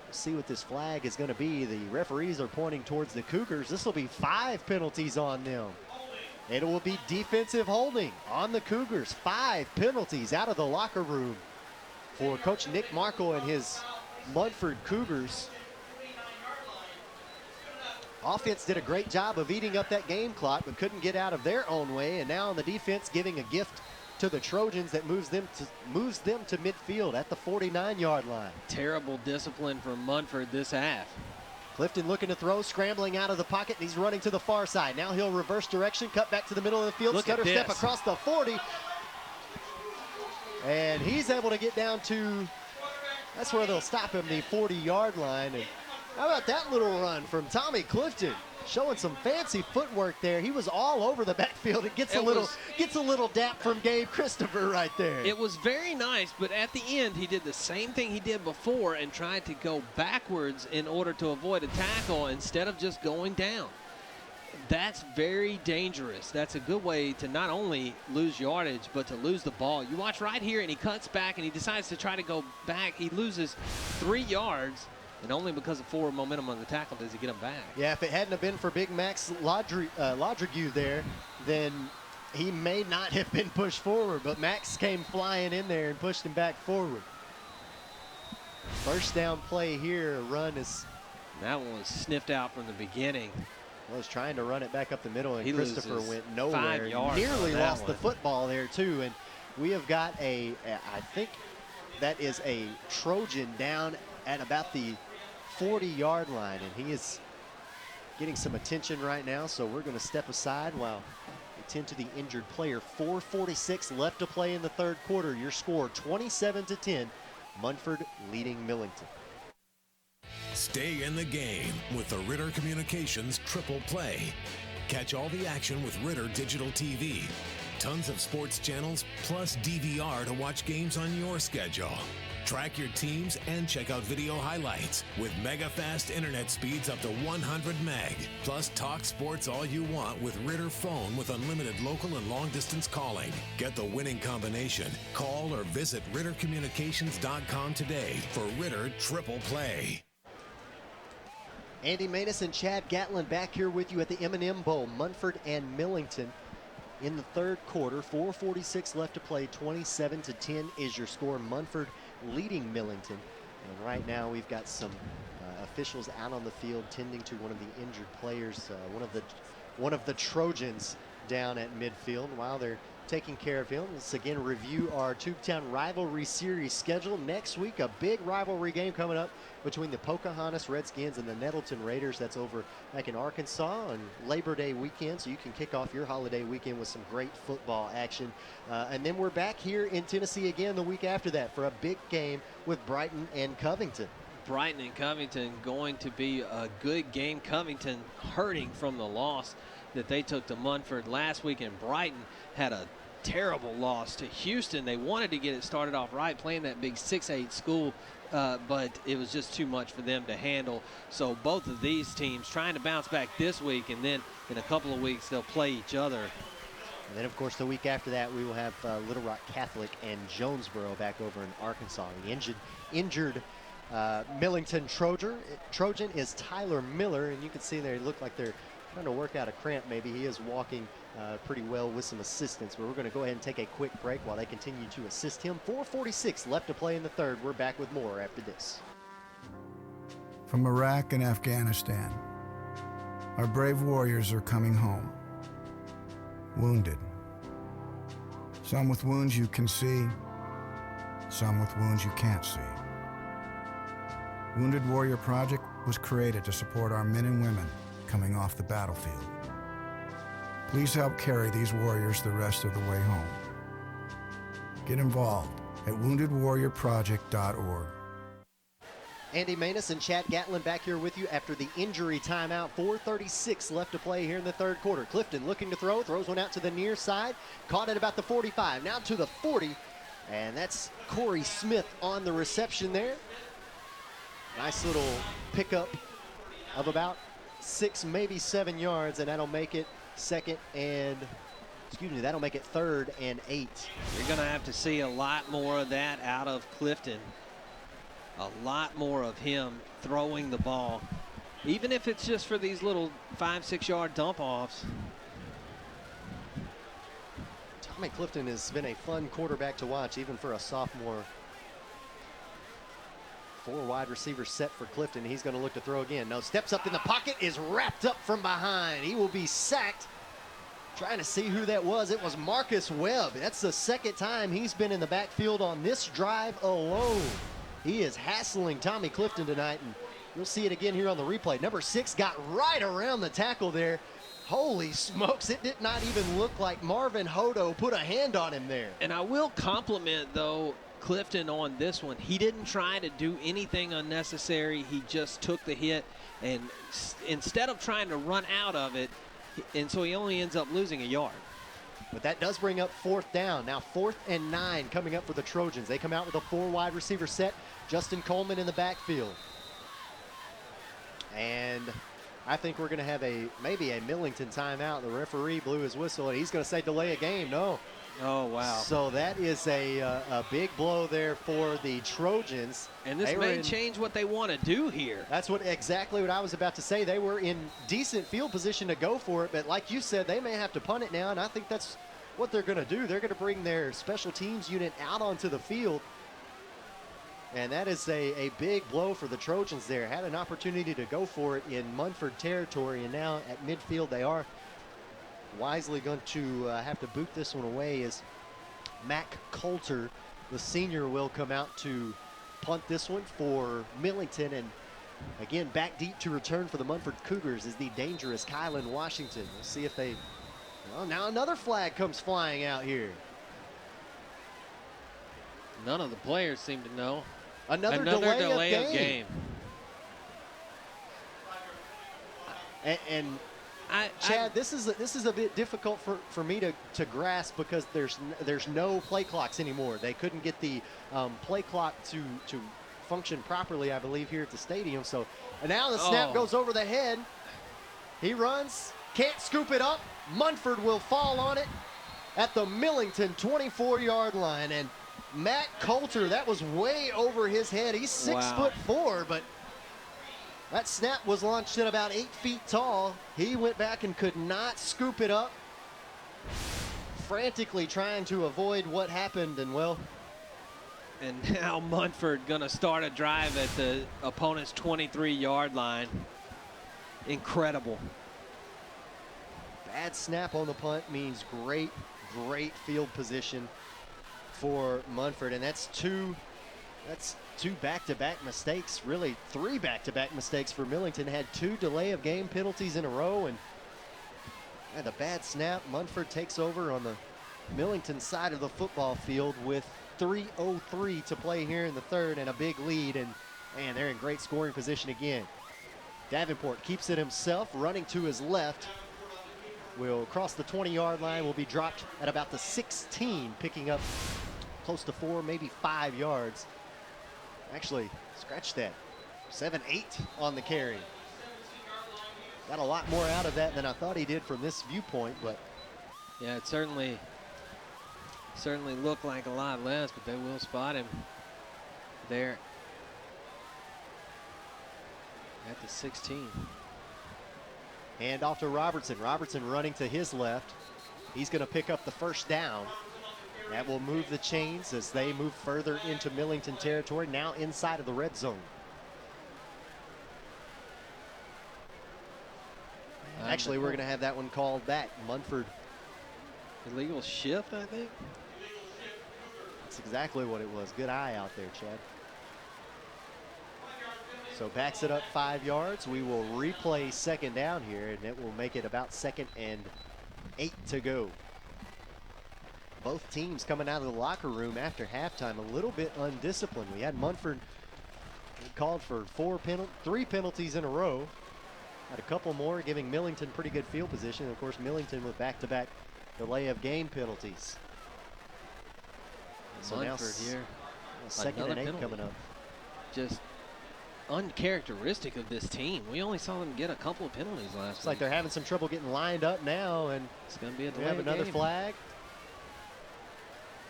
We'll see what this flag is going to be. The referees are pointing towards the Cougars. This will be 5 penalties on them. It will be defensive holding on the Cougars. 5 penalties out of the locker room for Coach Nick Markle and his Munford Cougars. Offense did a great job of eating up that game clock, but couldn't get out of their own way. And now on the defense, giving a gift to the Trojans that moves them to midfield at the 49-yard line. Terrible discipline from Munford this half. Clifton looking to throw, scrambling out of the pocket, and he's running to the far side. Now he'll reverse direction, cut back to the middle of the field, stutter step across the 40. And he's able to get down to, that's where they'll stop him, the 40-yard line. And how about that little run from Tommy Clifton? Showing some fancy footwork there. He was all over the backfield. It gets a little dap from Gabe Christopher right there. It was very nice, but at the end he did the same thing he did before and tried to go backwards in order to avoid a tackle instead of just going down. That's very dangerous. That's a good way to not only lose yardage, but to lose the ball. You watch right here, and he cuts back, and he decides to try to go back. He loses 3 yards. And only because of forward momentum on the tackle does he get him back. Yeah, if it hadn't have been for Big Max Laudrigue there, then he may not have been pushed forward. But Max came flying in there and pushed him back forward. First down play here, run is... That one was sniffed out from the beginning. Was trying to run it back up the middle, and he Christopher went nowhere. 5 yards. Nearly lost the football there, too. And we have got I think that is a Trojan down at about the 40-yard line, and he is getting some attention right now, so we're going to step aside while we tend to the injured player. 4:46 left to play in the third quarter. Your score 27-10, Munford leading Millington. Stay in the game with the Ritter Communications Triple Play. Catch all the action with Ritter Digital TV. Tons of sports channels plus DVR to watch games on your schedule. Track your teams and check out video highlights with mega fast internet speeds up to 100 meg. Plus talk sports all you want with Ritter Phone with unlimited local and long distance calling. Get the winning combination. Call or visit RitterCommunications.com today for Ritter Triple Play. Andy Maness and Chad Gatlin back here with you at the M&M Bowl. Munford and Millington in the third quarter. 4:46 left to play. 27-10 is your score. Munford leading Millington. And right now we've got some officials out on the field tending to one of the injured players, one of the Trojans down at midfield. While they're taking care of him, let's again review our Tubetown Rivalry Series schedule. Next week, a big rivalry game coming up between the Pocahontas Redskins and the Nettleton Raiders. That's over back in Arkansas on Labor Day weekend, so you can kick off your holiday weekend with some great football action. And then we're back here in Tennessee again the week after that for a big game with Brighton and Covington. Brighton and Covington going to be a good game. Covington hurting from the loss that they took to Munford last week, and Brighton had a terrible loss to Houston. They wanted to get it started off right, playing that big 6-8 school, but it was just too much for them to handle. So both of these teams trying to bounce back this week, and then in a couple of weeks they'll play each other. And then, of course, the week after that, we will have Little Rock Catholic and Jonesboro back over in Arkansas. The injured Millington Trojan is Tyler Miller, and you can see there, look like they're trying to work out a cramp maybe. He is walking pretty well with some assistance, but we're going to go ahead and take a quick break while they continue to assist him. 4:46 left to play in the third. We're back with more after this. From Iraq and Afghanistan, our brave warriors are coming home, wounded. Some with wounds you can see, some with wounds you can't see. Wounded Warrior Project was created to support our men and women coming off the battlefield. Please help carry these warriors the rest of the way home. Get involved at woundedwarriorproject.org. Andy Maness and Chad Gatlin back here with you after the injury timeout. 4:36 left to play here in the third quarter. Clifton looking to throw, throws one out to the near side, caught at about the 45, now to the 40, and that's Corey Smith on the reception there. Nice little pickup of about 6, maybe 7 yards, and that'll make it that'll make it 3rd and 8. You're going to have to see a lot more of that out of Clifton. A lot more of him throwing the ball, even if it's just for these little 5-6 yard dump offs. Tommy Clifton has been a fun quarterback to watch, even for a sophomore. 4 wide receivers set for Clifton. He's going to look to throw again. No, steps up in the pocket, is wrapped up from behind. He will be sacked. Trying to see who that was. It was Marcus Webb. That's the second time he's been in the backfield on this drive alone. He is hassling Tommy Clifton tonight, and you'll see it again here on the replay. Number 6 got right around the tackle there. Holy smokes, it did not even look like Marvin Hodo put a hand on him there. And I will compliment, though, Clifton on this one. He didn't try to do anything unnecessary. He just took the hit, and instead of trying to run out of it, and so he only ends up losing a yard. But that does bring up 4th down. Now 4th and 9 coming up for the Trojans. They come out with a 4 wide receiver set. Justin Coleman in the backfield. And I think we're going to have maybe a Millington timeout. The referee blew his whistle, and he's going to say delay a game. No. Oh, wow. So that is a big blow there for the Trojans. And this may change what they want to do here. That's exactly what I was about to say. They were in decent field position to go for it, but like you said, they may have to punt it now, and I think that's what they're going to do. They're going to bring their special teams unit out onto the field, and that is a big blow for the Trojans there. Had an opportunity to go for it in Munford territory, and now at midfield they are wisely going to have to boot this one away as Mac Coulter, the senior, will come out to punt this one for Millington. And again, back deep to return for the Munford Cougars is the dangerous Kylan Washington. We'll see if they, well, now another flag comes flying out here. None of the players seem to know. Another delay of game. And Chad, this is a bit difficult for me to grasp because there's no play clocks anymore. They couldn't get the play clock to function properly, I believe, here at the stadium. So, and now the snap goes over the head. He runs, can't scoop it up. Munford will fall on it at the Millington 24-yard line. And Matt Coulter, that was way over his head. He's 6'4", but that snap was launched at about 8 feet tall. He went back and could not scoop it up, frantically trying to avoid what happened, and well. And now Munford gonna start a drive at the opponent's 23-yard line. Incredible. Bad snap on the punt means great field position for Munford, and that's two back-to-back mistakes, really 3 back-to-back mistakes for Millington. Had 2 delay of game penalties in a row, and the bad snap. Munford takes over on the Millington side of the football field with 3:03 to play here in the third and a big lead, and man, they're in great scoring position again. Davenport keeps it himself, running to his left. Will cross the 20-yard line, will be dropped at about the 16, picking up close to 4, maybe 5 yards. Actually, scratch that. 7-8 on the carry. Got a lot more out of that than I thought he did from this viewpoint, but yeah, it certainly looked like a lot less, but they will spot him there at the 16. Hand off to Robertson. Robertson running to his left. He's going to pick up the first down. That will move the chains as they move further into Millington territory, now inside of the red zone. Actually, we're going to have that one called back. Munford. Illegal shift, I think. That's exactly what it was. Good eye out there, Chad. So backs it up 5 yards. We will replay second down here, and it will make it about 2nd and 8 to go. Both teams coming out of the locker room after halftime a little bit undisciplined. We had Munford called for 3 penalties in a row. Had a couple more, giving Millington pretty good field position. And of course, Millington with back-to-back delay of game penalties. So Munford now here. 2nd and 8 coming up. Just uncharacteristic of this team. We only saw them get a couple of penalties last week. Looks like they're having some trouble getting lined up now, and it's going to be a delay. We have another flag.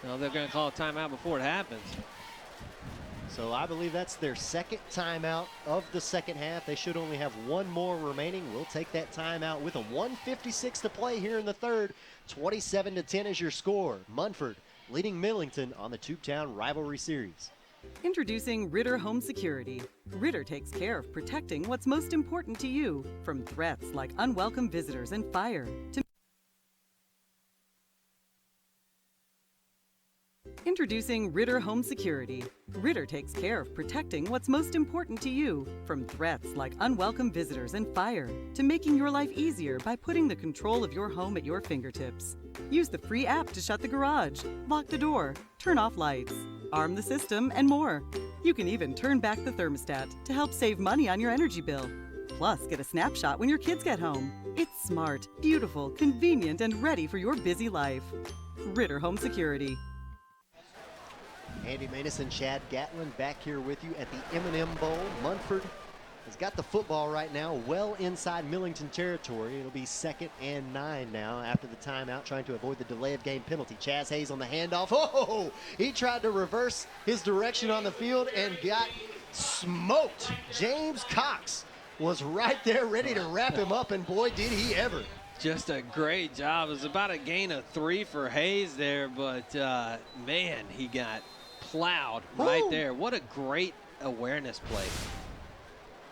No, they're going to call a timeout before it happens. So I believe that's their 2nd timeout of the second half. They should only have 1 more remaining. We'll take that timeout with a 1:56 to play here in the third. 27-10 is your score. Munford leading Millington on the Tubetown Rivalry Series. Introducing Ritter Home Security. Ritter takes care of protecting what's most important to you, from threats like unwelcome visitors and fire to Introducing Ritter Home Security. Ritter takes care of protecting what's most important to you, from threats like unwelcome visitors and fire, to making your life easier by putting the control of your home at your fingertips. Use the free app to shut the garage, lock the door, turn off lights, arm the system, and more. You can even turn back the thermostat to help save money on your energy bill. Plus, get a snapshot when your kids get home. It's smart, beautiful, convenient, and ready for your busy life. Ritter Home Security. Andy Maness and Chad Gatlin back here with you at the M&M Bowl. Munford has got the football right now well inside Millington territory. It'll be 2nd and 9 now after the timeout, trying to avoid the delay of game penalty. Chaz Hayes on the handoff. Oh, he tried to reverse his direction on the field and got smoked. James Cox was right there ready to wrap him up, and boy, did he ever. Just a great job. It was about a gain of 3 for Hayes there, but man, he got plowed right there. What a great awareness play.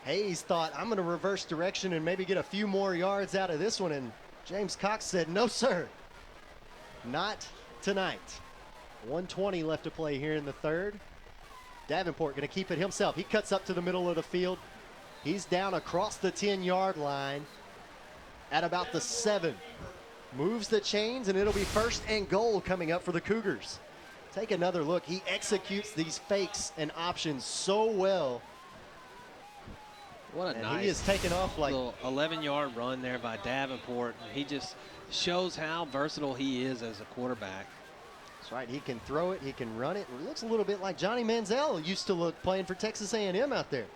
Hayes thought, I'm going to reverse direction and maybe get a few more yards out of this one, and James Cox said, no, sir, not tonight. 1:20 left to play here in the third. Davenport going to keep it himself. He cuts up to the middle of the field. He's down across the 10-yard line at about the 7. Moves the chains, and it'll be 1st and goal coming up for the Cougars. Take another look. He executes these fakes and options so well. What a nice, he is taking off like little 11-yard run there by Davenport. He just shows how versatile he is as a quarterback. That's right. He can throw it. He can run it. It looks a little bit like Johnny Manziel used to look playing for Texas A&M out there.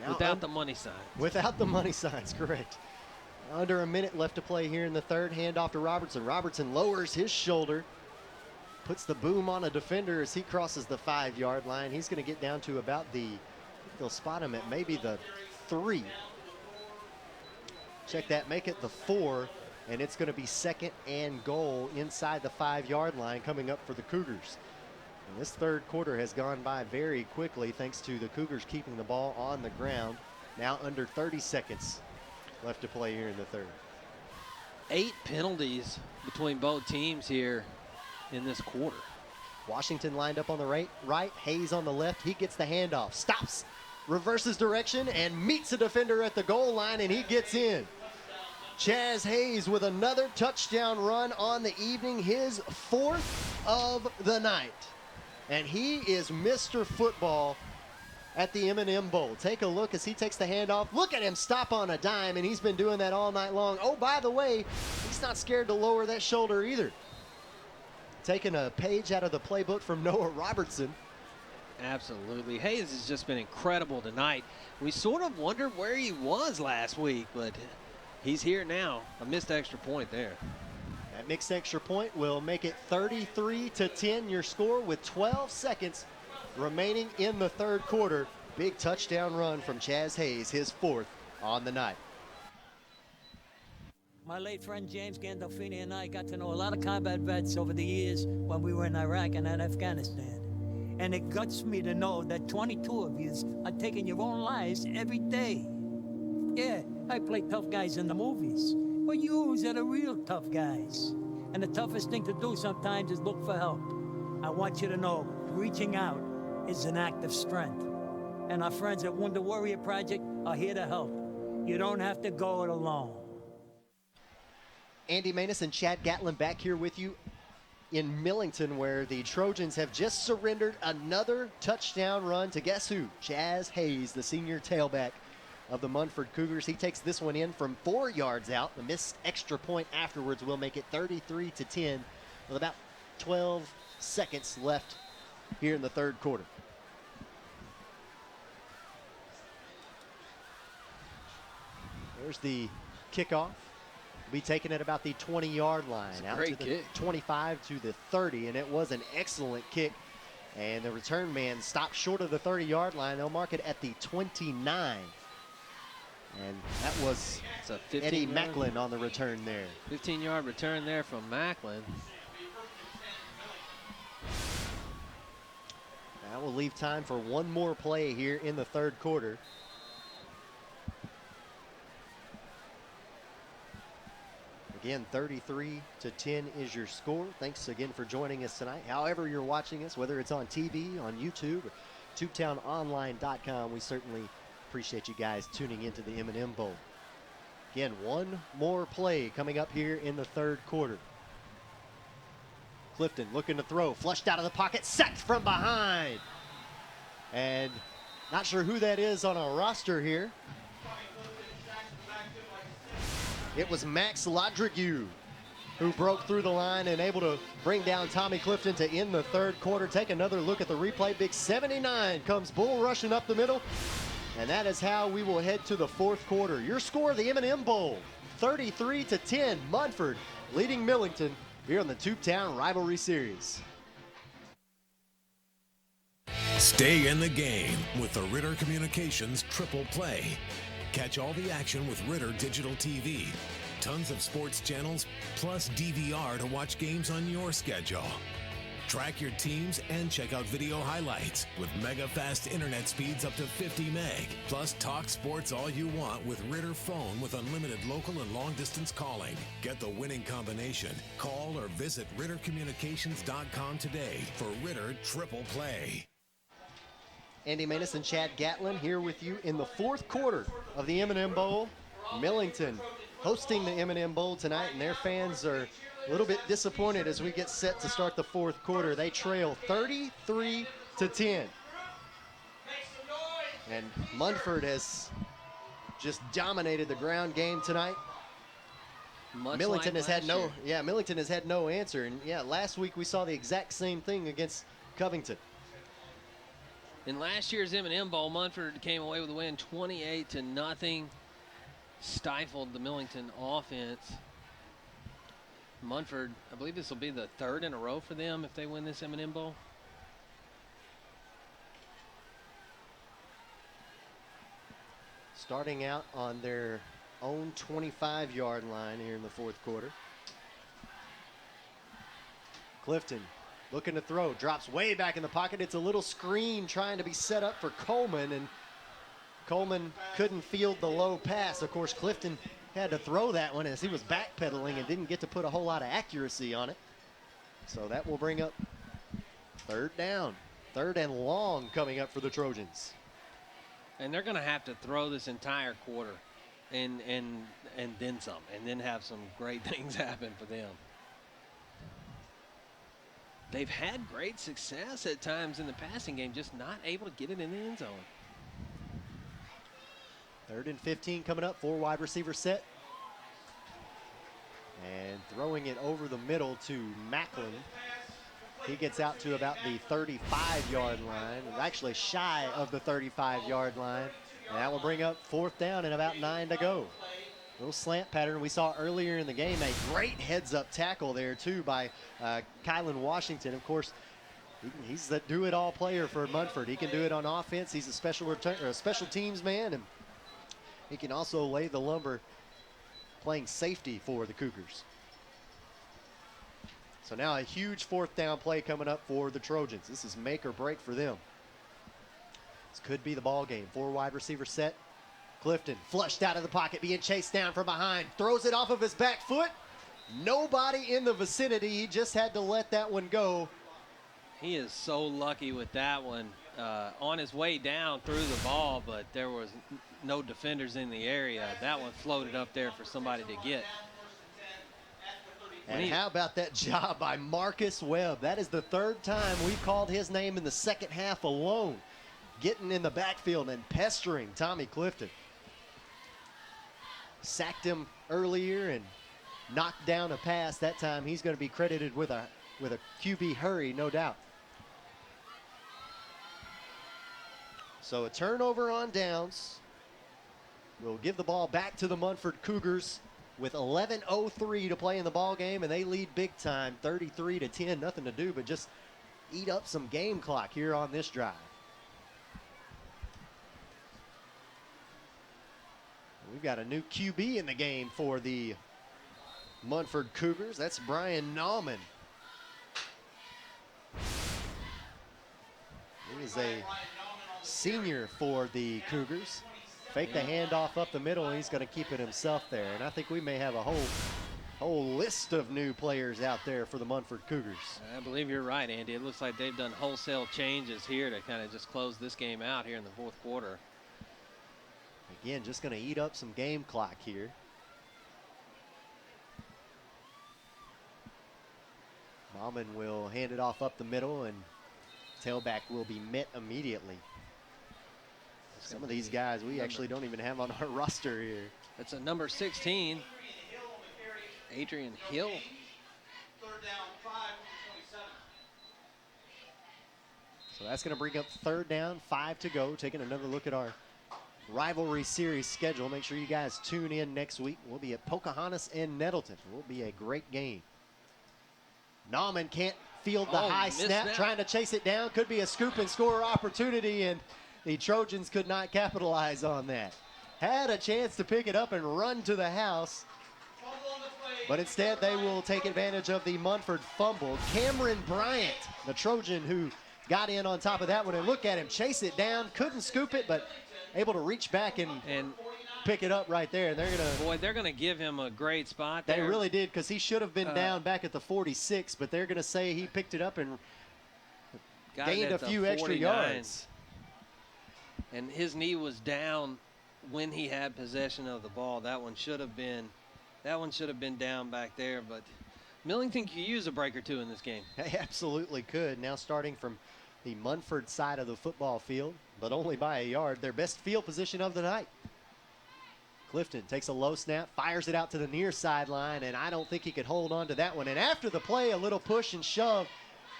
Now, without the money signs. Without the money signs, correct. Under a minute left to play here in the third. Hand off to Robertson. Robertson lowers his shoulder. Puts the boom on a defender as he crosses the 5-yard line. He's going to get down to about the, they'll spot him at maybe the 3. Check that, make it the 4, and it's going to be 2nd and goal inside the 5-yard line coming up for the Cougars. And this third quarter has gone by very quickly thanks to the Cougars keeping the ball on the ground. Now under 30 seconds left to play here in the third. 8 penalties between both teams here in this quarter. Washington lined up on the right, Hayes on the left. He gets the handoff, stops, reverses direction, and meets a defender at the goal line, and he gets in. Chaz Hayes with another touchdown run on the evening, his 4th of the night. And he is Mr. Football at the M&M Bowl. Take a look as he takes the handoff. Look at him stop on a dime, and he's been doing that all night long. Oh, by the way, he's not scared to lower that shoulder either. Taking a page out of the playbook from Noah Robertson. Absolutely. Hayes has just been incredible tonight. We sort of wondered where he was last week, but he's here now. A missed extra point there. That mixed extra point will make it 33-10 your score with 12 seconds remaining in the third quarter. Big touchdown run from Chaz Hayes, his 4th on the night. My late friend James Gandolfini and I got to know a lot of combat vets over the years when we were in Iraq and in Afghanistan. And it guts me to know that 22 of you are taking your own lives every day. Yeah, I play tough guys in the movies, but yous are the real tough guys. And the toughest thing to do sometimes is look for help. I want you to know, reaching out is an act of strength. And our friends at Wounded Warrior Project are here to help. You don't have to go it alone. Andy Maness and Chad Gatlin back here with you in Millington, where the Trojans have just surrendered another touchdown run to guess who? Chaz Hayes, the senior tailback of the Munford Cougars. He takes this one in from 4 yards out. The missed extra point afterwards will make it 33-10 with about 12 seconds left here in the third quarter. There's the kickoff. Be taken at about the 20-yard line, out to the 25 to the 30, and it was an excellent kick. And the return man stopped short of the 30-yard line. They'll mark it at the 29. And that was Eddie Macklin on the return there. 15-yard return there from Macklin. That will leave time for one more play here in the third quarter. Again, 33-10 is your score. Thanks again for joining us tonight. However you're watching us, whether it's on TV, on YouTube, or tubetownonline.com, we certainly appreciate you guys tuning into the M&M Bowl. Again, one more play coming up here in the third quarter. Clifton looking to throw, flushed out of the pocket, sacked from behind. And not sure who that is on our roster here. It was Max Ladrigue who broke through the line and able to bring down Tommy Clifton to end the third quarter. Take another look at the replay. Big 79 comes bull rushing up the middle. And that is how we will head to the fourth quarter. Your score of the M&M Bowl, 33-10, Munford leading Millington here on the Tubetown Rivalry Series. Stay in the game with the Ritter Communications Triple Play. Catch all the action with Ritter Digital TV. Tons of sports channels, plus DVR to watch games on your schedule. Track your teams and check out video highlights with mega fast internet speeds up to 50 meg. Plus talk sports all you want with Ritter Phone with unlimited local and long distance calling. Get the winning combination. Call or visit RitterCommunications.com today for Ritter Triple Play. Andy Manis and Chad Gatlin here with you in the fourth quarter of the M&M Bowl. Millington hosting the M&M Bowl tonight, and their fans are a little bit disappointed as we get set to start the fourth quarter. They trail 33-10. And Munford has just dominated the ground game tonight. Millington has had no answer. And yeah, last week we saw the exact same thing against Covington. In last year's M&M Bowl, Munford came away with a win 28-0. Stifled the Millington offense. Munford, I believe this will be the third in a row for them if they win this M&M Bowl. Starting out on their own 25-yard line here in the fourth quarter. Clifton looking to throw, drops way back in the pocket. It's a little screen trying to be set up for Coleman, and Coleman couldn't field the low pass. Of course, Clifton had to throw that one as he was backpedaling and didn't get to put a whole lot of accuracy on it. So that will bring up third down. Third and long coming up for the Trojans. And they're going to have to throw this entire quarter and then some, and then have some great things happen for them. They've had great success at times in the passing game, just not able to get it in the end zone. 3rd and 15 coming up, 4 wide receiver set. And throwing it over the middle to Macklin. He gets out to about the 35-yard line, actually shy of the 35-yard line. And that will bring up 4th down and about 9 to go. Little slant pattern we saw earlier in the game. A great heads-up tackle there, too, by Kylan Washington. Of course, he's the do-it-all player for Munford. He can do it on offense. He's a special teams man, and he can also lay the lumber playing safety for the Cougars. So now a huge 4th down play coming up for the Trojans. This is make or break for them. This could be the ball game. 4 wide receiver set. Clifton flushed out of the pocket, being chased down from behind. Throws it off of his back foot. Nobody in the vicinity. He just had to let that one go. He is so lucky with that one. On his way down threw the ball, but there was no defenders in the area. That one floated up there for somebody to get. And how about that job by Marcus Webb? That is the 3rd time we've called his name in the second half alone. Getting in the backfield and pestering Tommy Clifton. Sacked him earlier and knocked down a pass. That time he's going to be credited with a QB hurry, no doubt. So a turnover on downs. We'll give the ball back to the Munford Cougars with 11:03 to play in the ball game, and they lead big time, 33-10. Nothing to do but just eat up some game clock here on this drive. We've got a new QB in the game for the Munford Cougars. That's Brian Nauman. He is a senior for the Cougars. Fake the handoff up the middle, and he's going to keep it himself there. And I think we may have a hole Whole list of new players out there for the Munford Cougars. I believe you're right, Andy. It looks like they've done wholesale changes here to kind of just close this game out here in the fourth quarter. Again, just going to eat up some game clock here. Bauman will hand it off up the middle, and tailback will be met immediately. Some of these guys we actually don't even have on our roster here. It's a number 16, Adrian Hill. So that's going to bring up third down, 5 to go. Taking another look at our rivalry series schedule. Make sure you guys tune in next week. We'll be at Pocahontas and Nettleton. It will be a great game. Nauman can't field the high snap, trying to chase it down. Could be a scoop and score opportunity, and the Trojans could not capitalize on that. Had a chance to pick it up and run to the house, but instead they will take advantage of the Munford fumble. Cameron Bryant, the Trojan who got in on top of that one, and look at him chase it down. Couldn't scoop it, but able to reach back and pick it up right there. And they're gonna give him a great spot there. They really did, because he should have been down back at the 46, but they're gonna say he picked it up and gained a few extra yards. And his knee was down when he had possession of the ball. That one should have been down back there, but Millington could use a break or two in this game. They absolutely could. Now starting from the Munford side of the football field, but only by a yard. Their best field position of the night. Clifton takes a low snap, fires it out to the near sideline, and I don't think he could hold on to that one. And after the play, a little push and shove.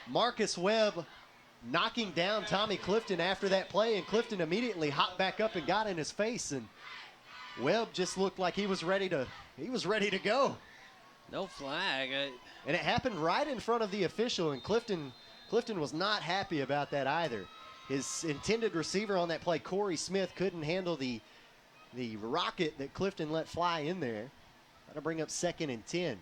Marcus Webb knocking down Tommy Clifton after that play, and Clifton immediately hopped back up and got in his face, and Webb just looked like he was ready to go. No flag. And it happened right in front of the official, and Clifton was not happy about that either. His intended receiver on that play, Corey Smith, couldn't handle the rocket that Clifton let fly in there. That'll bring up 2nd and 10.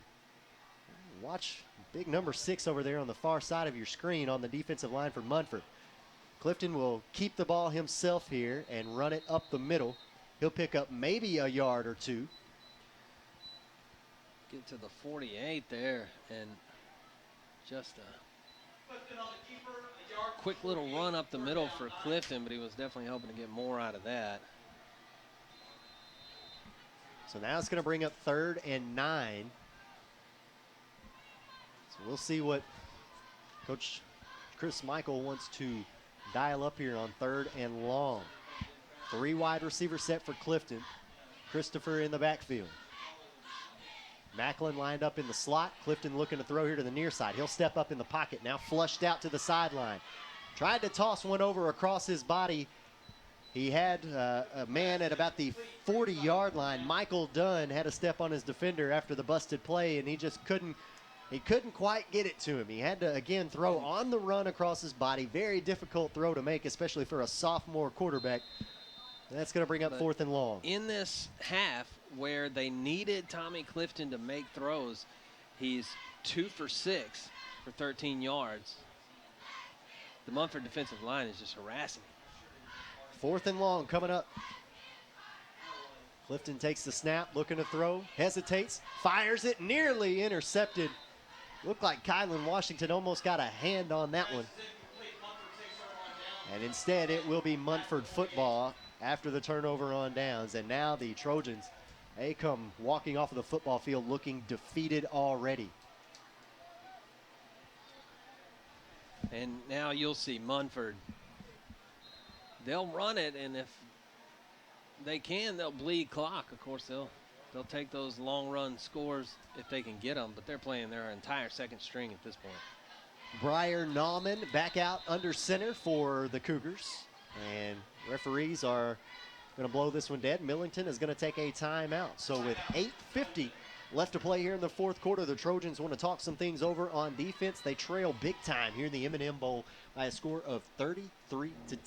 Watch big number 6 over there on the far side of your screen on the defensive line for Munford. Clifton will keep the ball himself here and run it up the middle. He'll pick up maybe a yard or two. Get to the 48 there, and just a quick little run up the middle for Clifton, but he was definitely hoping to get more out of that. So now it's going to bring up 3rd and 9. So we'll see what Coach Chris Michael wants to dial up here on 3rd and long. 3 wide receiver set for Clifton. Christopher in the backfield. Macklin lined up in the slot. Clifton looking to throw here to the near side. He'll step up in the pocket now, flushed out to the sideline. Tried to toss one over across his body. He had a man at about the 40-yard line. Michael Dunn had a step on his defender after the busted play, and he just couldn't quite get it to him. He had to, again, throw on the run across his body. Very difficult throw to make, especially for a sophomore quarterback. That's going to bring up 4th and long. In this half where they needed Tommy Clifton to make throws, he's 2 for 6 for 13 yards. The Munford defensive line is just harassing him. 4th and long coming up. Clifton takes the snap, looking to throw, hesitates, fires it, nearly intercepted. Looked like Kylan Washington almost got a hand on that one. And instead, it will be Munford football after the turnover on downs. And now the Trojans, they come walking off of the football field looking defeated already. And now you'll see Munford. They'll run it, and if they can, they'll bleed clock. Of course, they'll take those long run scores if they can get them, but they're playing their entire second string at this point. Briar Nauman back out under center for the Cougars, and referees are going to blow this one dead. Millington is going to take a timeout. So with 8:50 left to play here in the fourth quarter, the Trojans want to talk some things over on defense. They trail big time here in the M&M Bowl by a score of 33-10,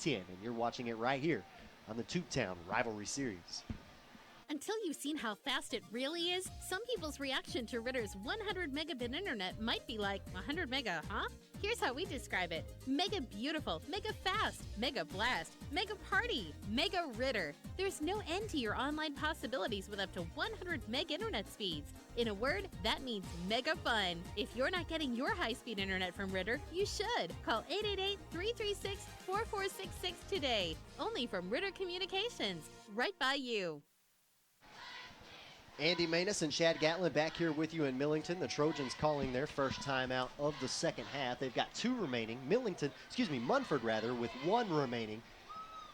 and you're watching it right here on the Tubetown Rivalry Series. Until Until you've seen how fast it really is, some people's reaction to Ritter's 100 megabit internet might be like, 100 mega, huh? Here's how we describe it. Mega beautiful, mega fast, mega blast, mega party, mega Ritter. There's no end to your online possibilities with up to 100 meg internet speeds. In a word, that means mega fun. If you're not getting your high-speed internet from Ritter, you should. Call 888-336-4466 today. Only from Ritter Communications, right by you. Andy Manus and Chad Gatlin back here with you in Millington. The Trojans calling their first timeout of the second half. They've got 2 remaining. Munford with 1 remaining.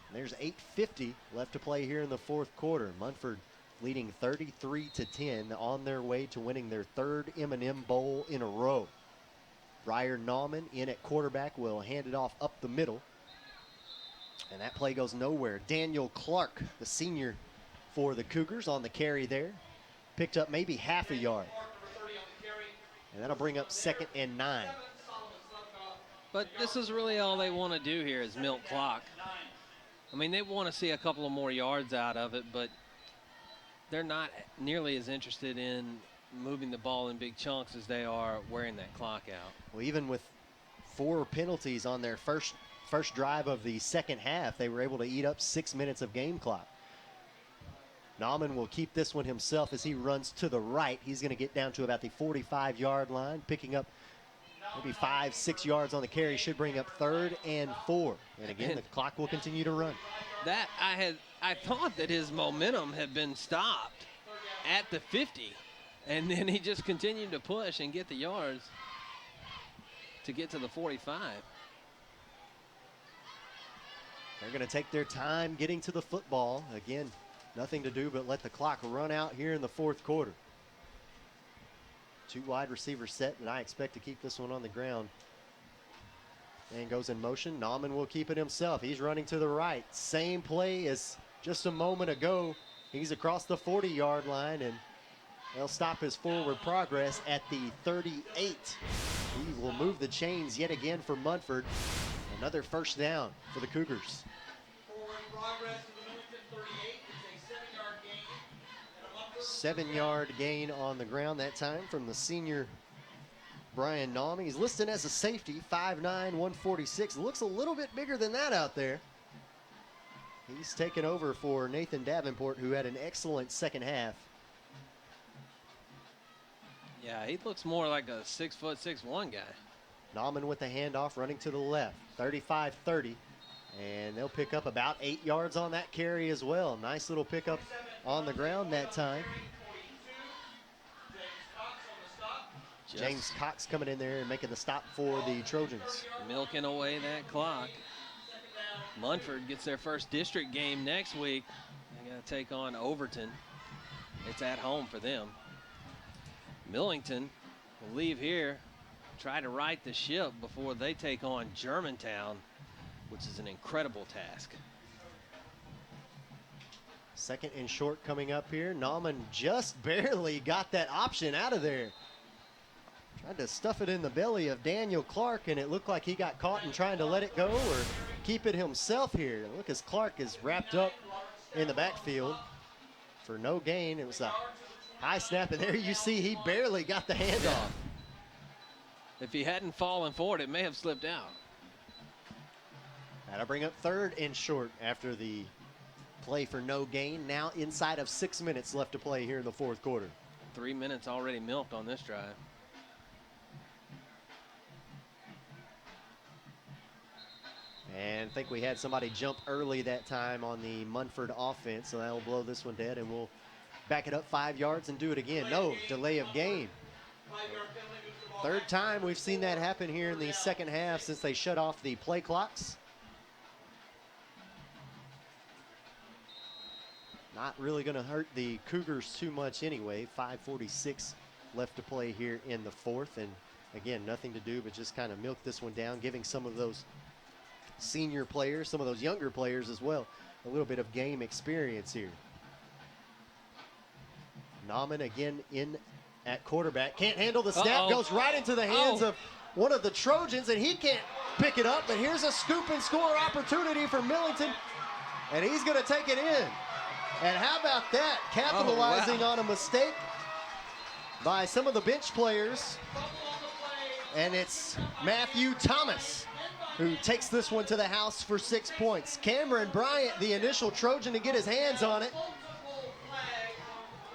And there's 8:50 left to play here in the fourth quarter. Munford leading 33-10 on their way to winning their 3rd M&M Bowl in a row. Briar Nauman in at quarterback will hand it off up the middle. And that play goes nowhere. Daniel Clark, the senior for the Cougars, on the carry there. Picked up maybe half a yard. And that'll bring up 2nd and 9. But this is really all they want to do here is milk clock. I mean, they want to see a couple of more yards out of it, but they're not nearly as interested in moving the ball in big chunks as they are wearing that clock out. Well, even with 4 penalties on their first drive of the second half, they were able to eat up 6 minutes of game clock. Nauman will keep this one himself as he runs to the right. He's going to get down to about the 45-yard line, picking up maybe 5-6 yards on the carry. Should bring up 3rd and 4. And again, the clock will continue to run. That I thought that his momentum had been stopped at the 50, and then he just continued to push and get the yards to get to the 45. They're going to take their time getting to the football. Again, nothing to do but let the clock run out here in the fourth quarter. 2 wide receivers set, and I expect to keep this one on the ground. And goes in motion. Nauman will keep it himself. He's running to the right. Same play as just a moment ago. He's across the 40-yard line, and they'll stop his forward progress at the 38. He will move the chains yet again for Munford. Another first down for the Cougars. Forward progress to the Millington 38. It's a 7-yard gain. 7-yard gain on the ground that time from the senior Brian Nauman. He's listed as a safety, 5'9", 146. Looks a little bit bigger than that out there. He's taken over for Nathan Davenport, who had an excellent second half. Yeah, he looks more like a 6'6" guy. Nauman with the handoff, running to the left, 35-30. And they'll pick up about 8 yards on that carry as well. Nice little pickup on the ground that time. James Cox coming in there and making the stop for the Trojans. Milking away that clock. Munford gets their first district game next week. They got to take on Overton. It's at home for them. Millington will leave here, try to right the ship before they take on Germantown, which is an incredible task. 2nd and short coming up here. Nauman just barely got that option out of there. Tried to stuff it in the belly of Daniel Clark, and it looked like he got caught in trying to let it go or keep it himself here. Look, as Clark is wrapped up in the backfield for no gain. It was a high snap, and there you see he barely got the handoff. If he hadn't fallen forward, it may have slipped out. That'll bring up 3rd and short after the play for no gain. Now inside of 6 minutes left to play here in the fourth quarter. 3 minutes already milked on this drive. And I think we had somebody jump early that time on the Munford offense, so that'll blow this one dead, and we'll back it up 5 yards and do it again. No, delay of game. 3rd time we've seen that happen here in the second half since they shut off the play clocks. Not really going to hurt the Cougars too much anyway. 5:46 left to play here in the fourth, and again, nothing to do but just kind of milk this one down, giving some of those senior players, some of those younger players as well, a little bit of game experience here. Nauman again in at quarterback. Can't handle the snap. Goes right into the hands of one of the Trojans, and he can't pick it up. But here's a scoop and score opportunity for Millington, and he's going to take it in. And how about that? Capitalizing on a mistake by some of the bench players. And it's Matthew Thomas who takes this one to the house for 6 points. Cameron Bryant, the initial Trojan to get his hands on it.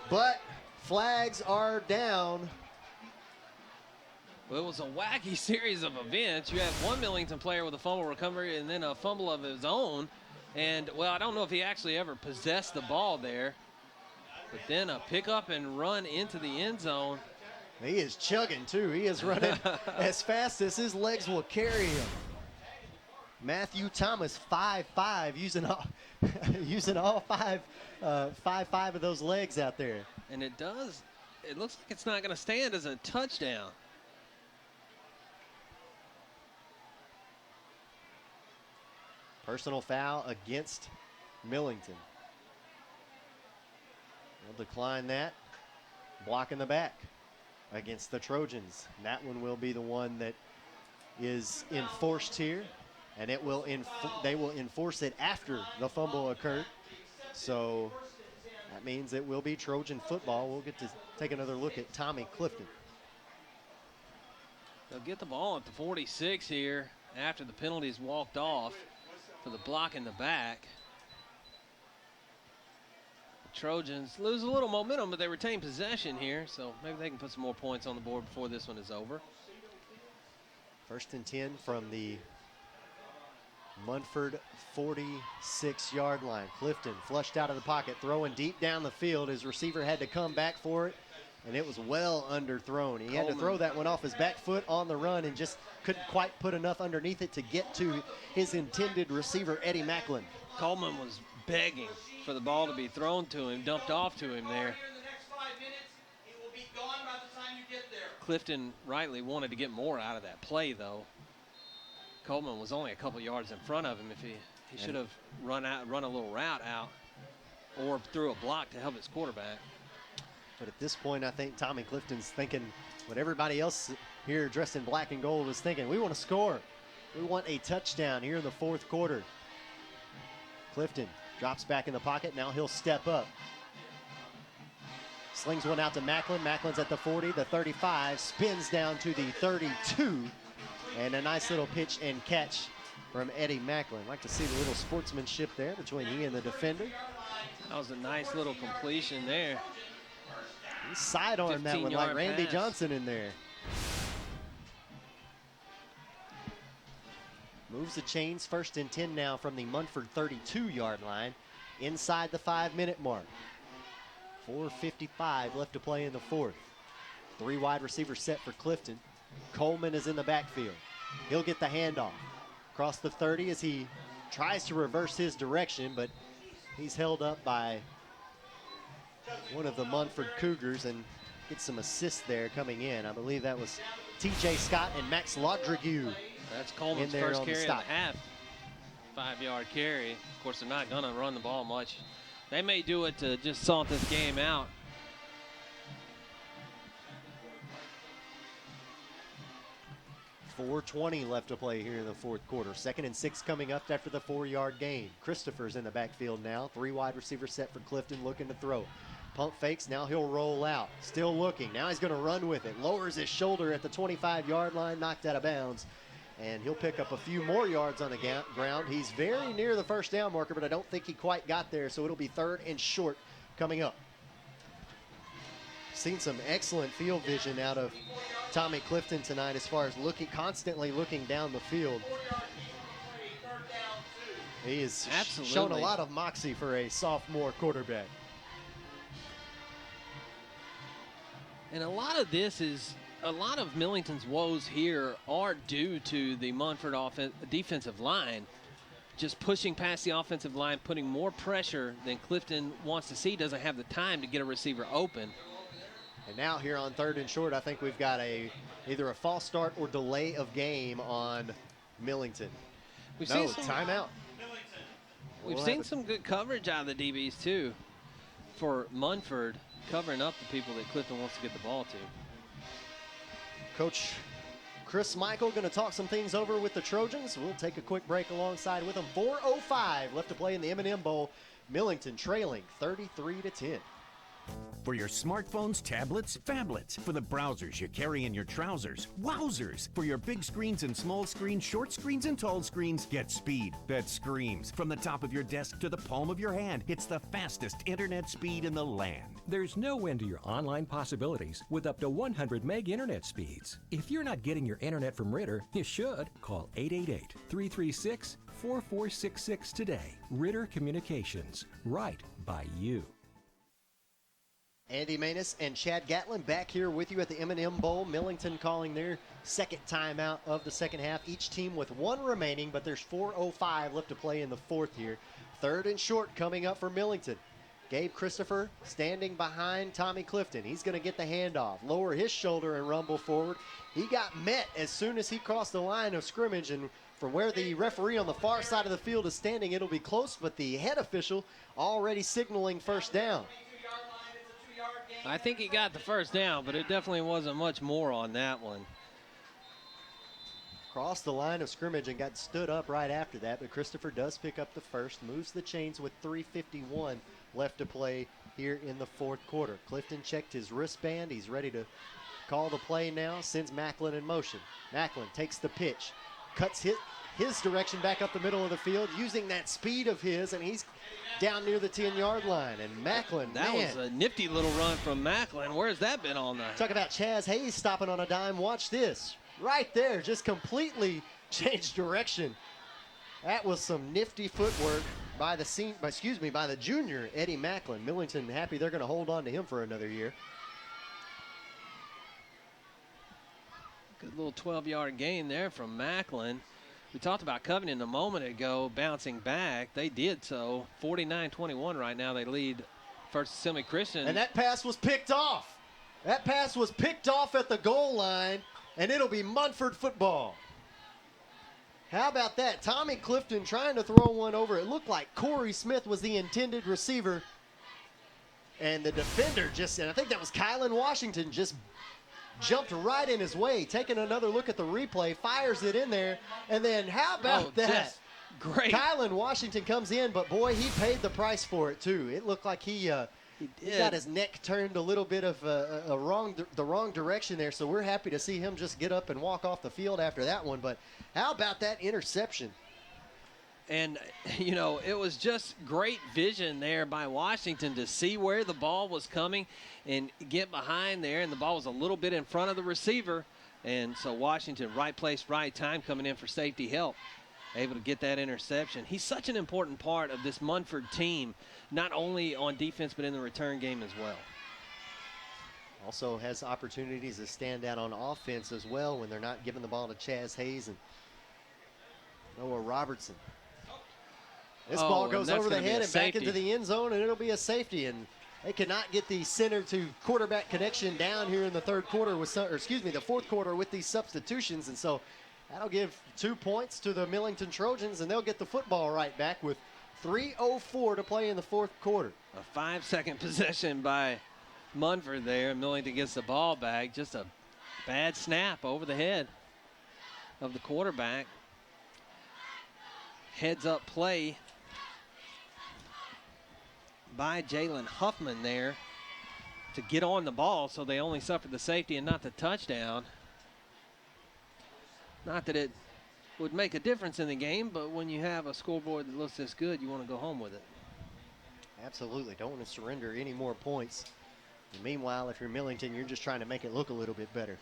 But flags are down. Well, it was a wacky series of events. You had one Millington player with a fumble recovery and then a fumble of his own. And, well, I don't know if he actually ever possessed the ball there. But then a pickup and run into the end zone. He is chugging, too. He is running as fast as his legs will carry him. Matthew Thomas, 5'5", using all five of those legs out there. And it looks like it's not going to stand as a touchdown. Personal foul against Millington. We'll decline that. Block in the back against the Trojans. That one will be the one that is enforced here, and it will they will enforce it after the fumble occurred. So that means it will be Trojan football. We'll get to take another look at Tommy Clifton. They'll get the ball at the 46 here after the penalties walked off for the block in the back. The Trojans lose a little momentum, but they retain possession here, so maybe they can put some more points on the board before this one is over. 1st and 10 from the Munford 46-yard line. Clifton flushed out of the pocket, throwing deep down the field. His receiver had to come back for it, and it was well underthrown. He had to throw that one off his back foot on the run and just couldn't quite put enough underneath it to get to his intended receiver, Eddie Macklin. Coleman was begging for the ball to be thrown to him, dumped off to him there. Clifton rightly wanted to get more out of that play, though. Coleman was only a couple yards in front of him. If he should have run a little route out or threw a block to help his quarterback. But at this point, I think Tommy Clifton's thinking what everybody else here dressed in black and gold was thinking. We want to score. We want a touchdown here in the 4th quarter. Clifton drops back in the pocket. Now he'll step up. Slings one out to Macklin. Macklin's at the 40, the 35, spins down to the 32. And a nice little pitch and catch from Eddie Macklin. Like to see the little sportsmanship there between he and the defender. That was a nice little completion there. He sidearmed that one like Randy Johnson in there. Moves the chains. 1st and 10 now from the Munford 32-yard line inside the 5-minute mark. 4:55 left to play in the 4th. 3 wide receivers set for Clifton. Coleman is in the backfield. He'll get the handoff across the 30 as he tries to reverse his direction, but he's held up by one of the Munford Cougars and gets some assists there coming in. I believe that was TJ Scott and Max Laudrigue. That's Coleman's first carry of the half. 5-yard carry. Of course, they're not going to run the ball much. They may do it to just salt this game out. .420 left to play here in the 4th quarter. 2nd and 6 coming up after the 4-yard gain. Christopher's in the backfield now. 3 wide receivers set for Clifton, looking to throw. Pump fakes, now he'll roll out. Still looking, now he's gonna run with it. Lowers his shoulder at the 25-yard line, knocked out of bounds. And he'll pick up a few more yards on the ground. He's very near the 1st down marker, but I don't think he quite got there, so it'll be 3rd and short coming up. Seen some excellent field vision out of Tommy Clifton tonight as far as constantly looking down the field. He has shown a lot of moxie for a sophomore quarterback. And a lot of Millington's woes here are due to the Munford defensive line just pushing past the offensive line, putting more pressure than Clifton wants to see. Doesn't have the time to get a receiver open. And now here on 3rd and short, I think we've got either a false start or delay of game on Millington. Timeout. We've seen some good coverage out of the DBs too for Munford, covering up the people that Clifton wants to get the ball to. Coach Chris Michael going to talk some things over with the Trojans. We'll take a quick break alongside with them. 4:05 left to play in the M&M Bowl. Millington trailing 33-10. For your smartphones, tablets, phablets. For the browsers you carry in your trousers. Wowzers! For your big screens and small screens, short screens and tall screens, get speed that screams. From the top of your desk to the palm of your hand, it's the fastest internet speed in the land. There's no end to your online possibilities with up to 100 meg internet speeds. If you're not getting your internet from Ritter, you should. Call 888-336-4466 today. Ritter Communications. Right by you. Andy Manus and Chad Gatlin back here with you at the M&M Bowl. Millington calling their second timeout of the second half. Each team with one remaining, but there's 4:05 left to play in the fourth here. Third and short coming up for Millington. Gabe Christopher standing behind Tommy Clifton. He's going to get the handoff, lower his shoulder and rumble forward. He got met as soon as he crossed the line of scrimmage, and from where the referee on the far side of the field is standing, it'll be close, but the head official already signaling first down. I think he got the first down, but it definitely wasn't much more on that one. Crossed the line of scrimmage and got stood up right after that, but Christopher does pick up the first, moves the chains with 3:51 left to play here in the fourth quarter. Clifton checked his wristband. He's ready to call the play now, sends Macklin in motion. Macklin takes the pitch, cuts his direction back up the middle of the field, using that speed of his, and he's down near the 10-yard line. And Macklin, that was a nifty little run from Macklin. Where's that been all night? Talk about Chaz Hayes stopping on a dime. Watch this. Right there, just completely changed direction. That was some nifty footwork by the junior, Eddie Macklin. Millington happy they're going to hold on to him for another year. Good little 12-yard gain there from Macklin. We talked about Covington a moment ago bouncing back. They did so. 49-21 right now. They lead First Assembly Christian. And that pass was picked off. That pass was picked off at the goal line, and it'll be Munford football. How about that? Tommy Clifton trying to throw one over. It looked like Corey Smith was the intended receiver. And the defender and I think that was Kylan Washington, just jumped right in his way. Taking another look at the replay, fires it in there, and then how about that? Great. Kylan Washington comes in, but boy, he paid the price for it too. It looked like he got his neck turned a little bit of the wrong direction there, so we're happy to see him just get up and walk off the field after that one. But how about that interception? And, you know, it was just great vision there by Washington to see where the ball was coming and get behind there. And the ball was a little bit in front of the receiver. And so Washington, right place, right time, coming in for safety help, able to get that interception. He's such an important part of this Munford team, not only on defense but in the return game as well. Also has opportunities to stand out on offense as well when they're not giving the ball to Chaz Hayes and Noah Robertson. This ball goes over the head and back into the end zone, and it'll be a safety. And they cannot get the center to quarterback connection down here in the the fourth quarter with these substitutions. And so that'll give 2 points to the Millington Trojans, and they'll get the football right back with 3:04 to play in the fourth quarter. A 5-second possession by Munford there. Millington gets the ball back. Just a bad snap over the head of the quarterback. Heads up play by Jalen Huffman there to get on the ball, so they only suffered the safety and not the touchdown. Not that it would make a difference in the game, but when you have a scoreboard that looks this good, you want to go home with it. Absolutely. Don't want to surrender any more points. And meanwhile, if you're Millington, you're just trying to make it look a little bit better.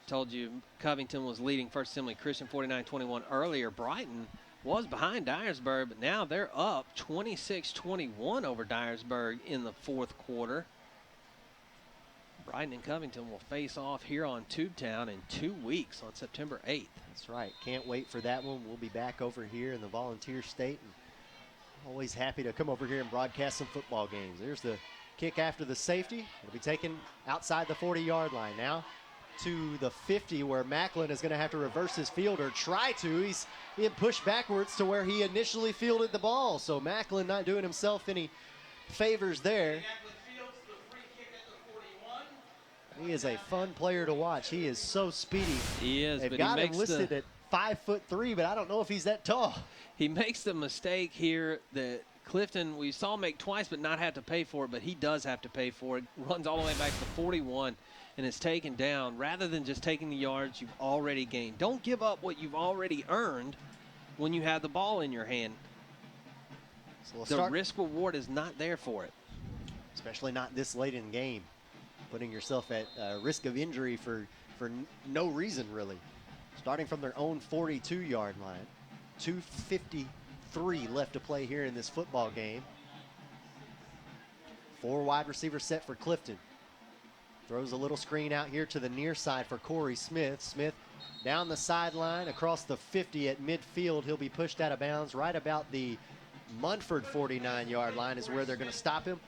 Told you Covington was leading First Assembly Christian 49-21 earlier. Brighton was behind Dyersburg, but now they're up 26-21 over Dyersburg in the fourth quarter. Brighton and Covington will face off here on Tubetown in 2 weeks on September 8th. That's right. Can't wait for that one. We'll be back over here in the Volunteer State. And always happy to come over here and broadcast some football games. There's the kick after the safety. It'll be taken outside the 40-yard line now to the 50, where Macklin is going to have to reverse his field, or try to. He's being pushed backwards to where he initially fielded the ball. So Macklin not doing himself any favors there. He is a fun player to watch. He is so speedy. He is. They've but got he him makes listed at 5'3", but I don't know if he's that tall. He makes the mistake here that Clifton, we saw make twice but not have to pay for it, but he does have to pay for it. Runs all the way back to 41 and is taken down rather than just taking the yards you've already gained. Don't give up what you've already earned when you have the ball in your hand. So the risk reward is not there for it. Especially not this late in the game. Putting yourself at risk of injury for no reason, really. Starting from their own 42-yard line. 2:53 left to play here in this football game. 4 wide receivers set for Clifton. Throws a little screen out here to the near side for Corey Smith. Smith down the sideline across the 50 at midfield. He'll be pushed out of bounds right about the Munford 49-yard line is where they're going to stop him.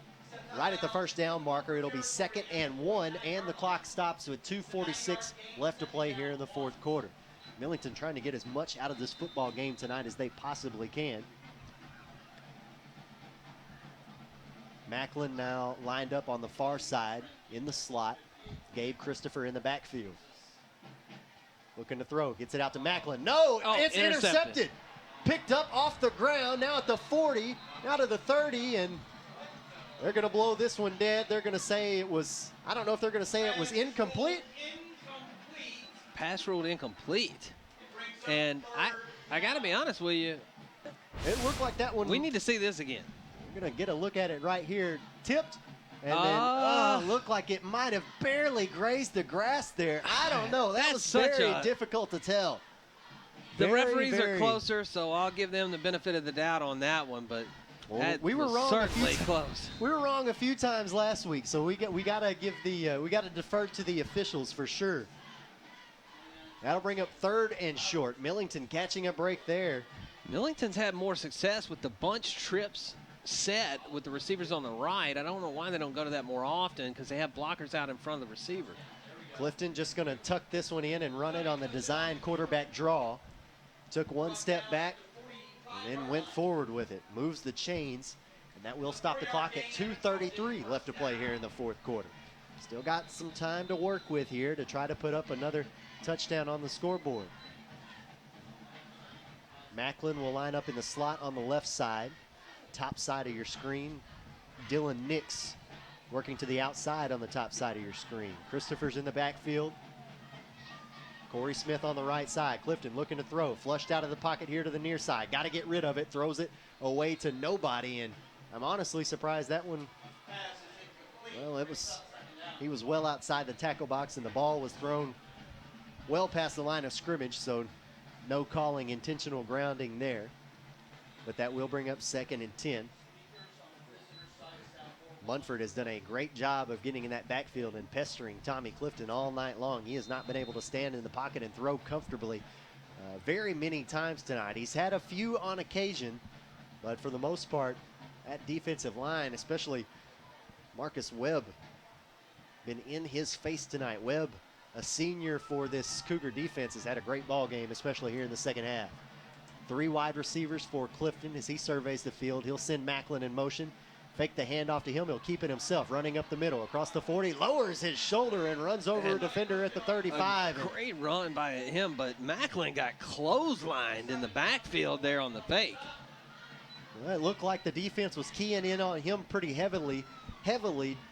Right at the first down marker, it'll be 2nd and 1, and the clock stops with 2:46 left to play here in the 4th quarter. Millington trying to get as much out of this football game tonight as they possibly can. Macklin now lined up on the far side in the slot. Gabe Christopher in the backfield. Looking to throw, gets it out to Macklin. No, it's intercepted. Picked up off the ground, now at the 40, out of the 30, and they're going to blow this one dead. They're going to say it was, I don't know if they're going to say it was incomplete. Pass ruled incomplete. And I got to be honest with you. It looked like that one. We need to see this again. We're going to get a look at it right here. Tipped. And then looked like it might have barely grazed the grass there. I don't know. That was very difficult to tell. The referees are closer, so I'll give them the benefit of the doubt on that one. But we were wrong. Certainly close. We were wrong a few times last week, so we gotta give the we gotta defer to the officials for sure. That'll bring up 3rd and short. Millington catching a break there. Millington's had more success with the bunch trips set with the receivers on the right. I don't know why they don't go to that more often because they have blockers out in front of the receiver. Clifton just going to tuck this one in and run it on the design quarterback draw. Took one step back and then went forward with it. Moves the chains, and that will stop the clock at 2:33 left to play here in the 4th quarter. Still got some time to work with here to try to put up another touchdown on the scoreboard. Macklin will line up in the slot on the left side. Top side of your screen. Dylan Nix working to the outside on the top side of your screen. Christopher's in the backfield. Corey Smith on the right side. Clifton looking to throw. Flushed out of the pocket here to the near side. Got to get rid of it. Throws it away to nobody. And I'm honestly surprised that one, well, he was well outside the tackle box and the ball was thrown well past the line of scrimmage. So no calling intentional grounding there. But that will bring up 2nd and 10. Munford has done a great job of getting in that backfield and pestering Tommy Clifton all night long. He has not been able to stand in the pocket and throw comfortably very many times tonight. He's had a few on occasion, but for the most part, that defensive line, especially Marcus Webb, been in his face tonight. Webb, a senior for this Cougar defense, has had a great ball game, especially here in the 2nd half. 3 wide receivers for Clifton as he surveys the field. He'll send Macklin in motion. Fake the handoff to him. He'll keep it himself. Running up the middle across the 40. Lowers his shoulder and runs over a defender at the 35. A great run by him, but Macklin got clotheslined in the backfield there on the fake. Well, it looked like the defense was keying in on him pretty heavily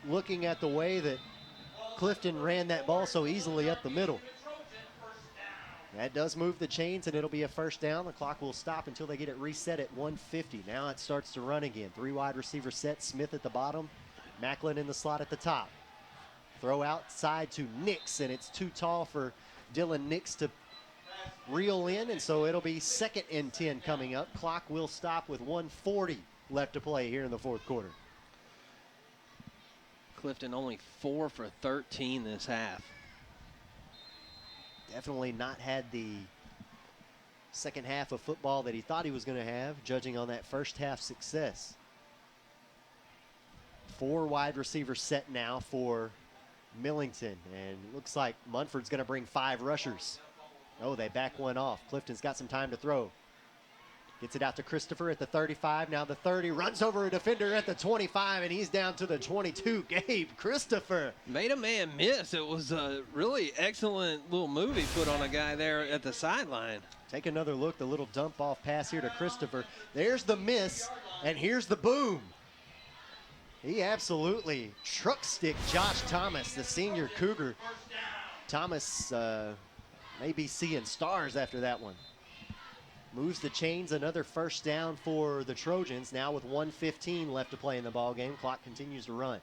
looking at the way that Clifton ran that ball so easily up the middle. That does move the chains, and it'll be a 1st down. The clock will stop until they get it reset at 1:50. Now it starts to run again. 3 wide receiver set. Smith at the bottom. Macklin in the slot at the top. Throw outside to Nix, and it's too tall for Dylan Nix to reel in, and so it'll be 2nd and 10 coming up. Clock will stop with 1:40 left to play here in the 4th quarter. Clifton only 4 for 13 this half. Definitely not had the 2nd half of football that he thought he was going to have, judging on that 1st half success. 4 wide receivers set now for Millington, and looks like Munford's going to bring 5 rushers. Oh, they back one off. Clifton's got some time to throw. Gets it out to Christopher at the 35, now the 30, runs over a defender at the 25, and he's down to the 22. Gabe Christopher. Made a man miss. It was a really excellent little move he put on a guy there at the sideline. Take another look, the little dump off pass here to Christopher. There's the miss, and here's the boom. He absolutely truck stick Josh Thomas, the senior Cougar. Thomas may be seeing stars after that one. Moves the chains, another first down for the Trojans, now with 1:15 left to play in the ball game. Clock continues to run.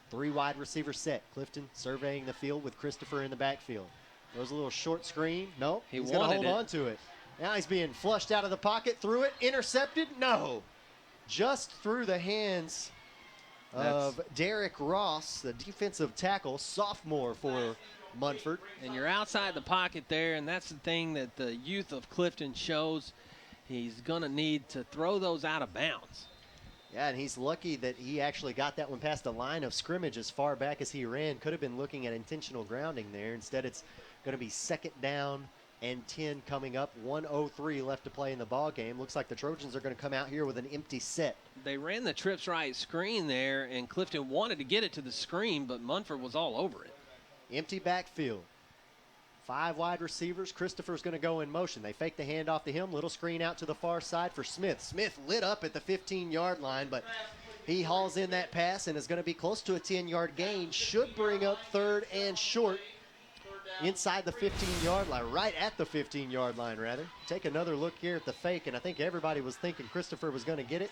3 wide receivers set. Clifton surveying the field with Christopher in the backfield. Throws a little short screen. Nope, he's going to hold on to it. Now he's being flushed out of the pocket, threw it, intercepted. No, just through the hands of Derek Ross, the defensive tackle, sophomore for Munford. And you're outside the pocket there, and that's the thing that the youth of Clifton shows. He's going to need to throw those out of bounds. Yeah, and he's lucky that he actually got that one past the line of scrimmage as far back as he ran. Could have been looking at intentional grounding there. Instead, it's going to be 2nd down and 10 coming up. 1:03 left to play in the ball game. Looks like the Trojans are going to come out here with an empty set. They ran the trips right screen there, and Clifton wanted to get it to the screen, but Munford was all over it. Empty backfield. 5 wide receivers. Christopher's going to go in motion. They fake the handoff to him. Little screen out to the far side for Smith. Smith lit up at the 15-yard line, but he hauls in that pass and is going to be close to a 10-yard gain. Should bring up 3rd and short inside the 15-yard line, right at the 15-yard line, rather. Take another look here at the fake, and I think everybody was thinking Christopher was going to get it.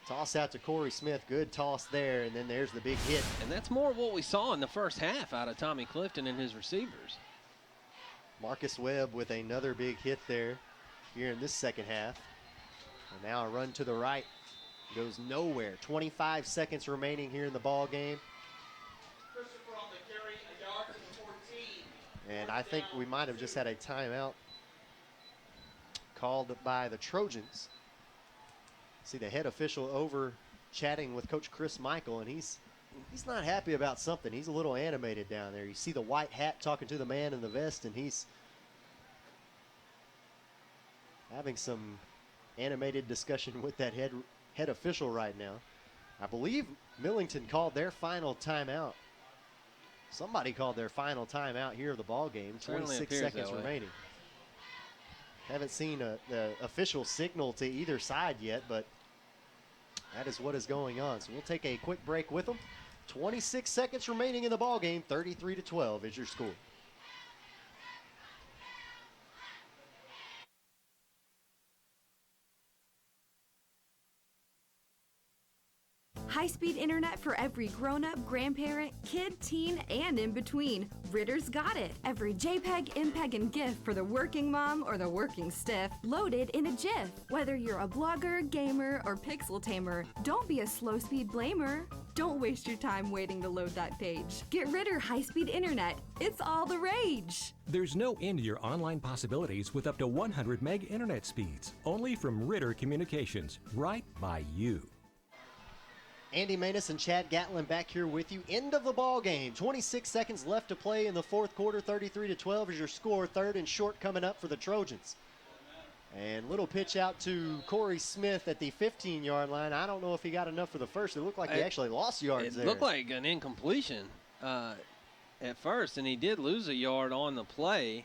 Toss out to Corey Smith. Good toss there, and then there's the big hit. And that's more of what we saw in the first half out of Tommy Clifton and his receivers. Marcus Webb with another big hit there here in this second half. And now a run to the right. Goes nowhere. 25 seconds remaining here in the ball game. Christopher on the carry, a yard to the 14. And I think we might have just had a timeout called by the Trojans. See the head official over chatting with Coach Chris Michael, and he's not happy about something. He's a little animated down there. You see the white hat talking to the man in the vest, and he's having some animated discussion with that head official right now. I believe Millington called their final timeout. Somebody called their final timeout here of the ball game. 26 seconds remaining. Haven't seen the official signal to either side yet, but that is what is going on. So we'll take a quick break with them. 26 seconds remaining in the ball game. 33-12 is your score. High-speed internet for every grown-up, grandparent, kid, teen, and in between. Ritter's got it. Every JPEG, MPEG, and GIF for the working mom or the working stiff, loaded in a GIF. Whether you're a blogger, gamer, or pixel tamer, don't be a slow-speed blamer. Don't waste your time waiting to load that page. Get Ritter high-speed internet. It's all the rage. There's no end to your online possibilities with up to 100 meg internet speeds. Only from Ritter Communications, right by you. Andy Maness and Chad Gatlin back here with you. End of the ball game. 26 seconds left to play in the fourth quarter. 33-12 is your score. 3rd and short coming up for the Trojans. And little pitch out to Corey Smith at the 15-yard line. I don't know if he got enough for the first. It looked like he actually lost yards there. It looked like an incompletion at first, and he did lose a yard on the play.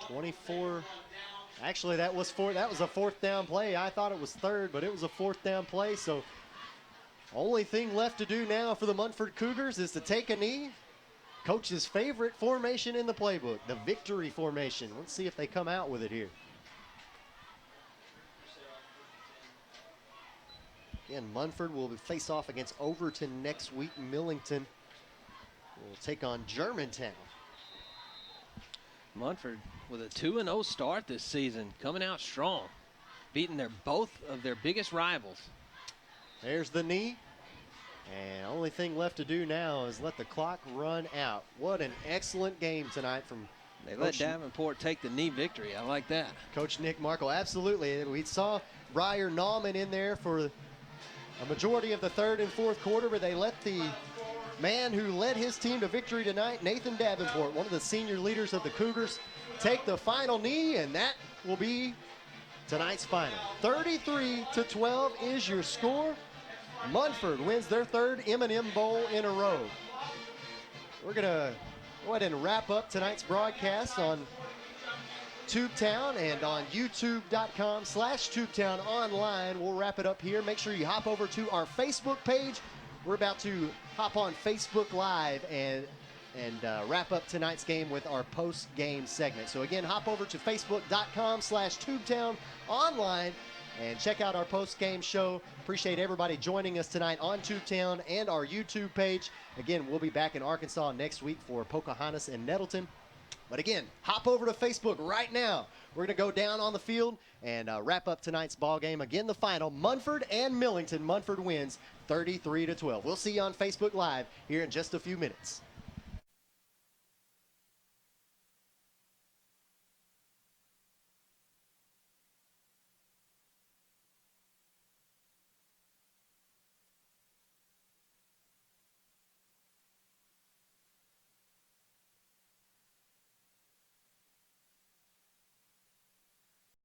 24. Actually, that was a 4th down play. I thought it was 3rd, but it was a 4th down play. So only thing left to do now for the Munford Cougars is to take a knee. Coach's favorite formation in the playbook, the victory formation. Let's see if they come out with it here. Again, Munford will face off against Overton next week. Millington will take on Germantown. Munford with a 2-0 start this season, coming out strong, beating both of their biggest rivals. There's the knee. And only thing left to do now is let the clock run out. What an excellent game tonight from They let Davenport take the knee victory. I like that. Coach Nick Markle, absolutely. We saw Briar Nauman in there for a majority of the 3rd and 4th quarter, but they let the man who led his team to victory tonight, Nathan Davenport, one of the senior leaders of the Cougars, take the final knee, and that will be tonight's final. 33-12 is your score. Munford wins their third M&M Bowl in a row. We're going to go ahead and wrap up tonight's broadcast on Tubetown and on youtube.com/Tubetown online. We'll wrap it up here. Make sure you hop over to our Facebook page. We're about to hop on Facebook Live and wrap up tonight's game with our post-game segment. So again, hop over to facebook.com/Tubetown online and check out our post-game show. Appreciate everybody joining us tonight on Tubetown and our YouTube page. Again, we'll be back in Arkansas next week for Pocahontas and Nettleton. But again, hop over to Facebook right now. We're going to go down on the field and wrap up tonight's ball game. Again, the final, Munford and Millington. Munford wins 33-12. We'll see you on Facebook Live here in just a few minutes.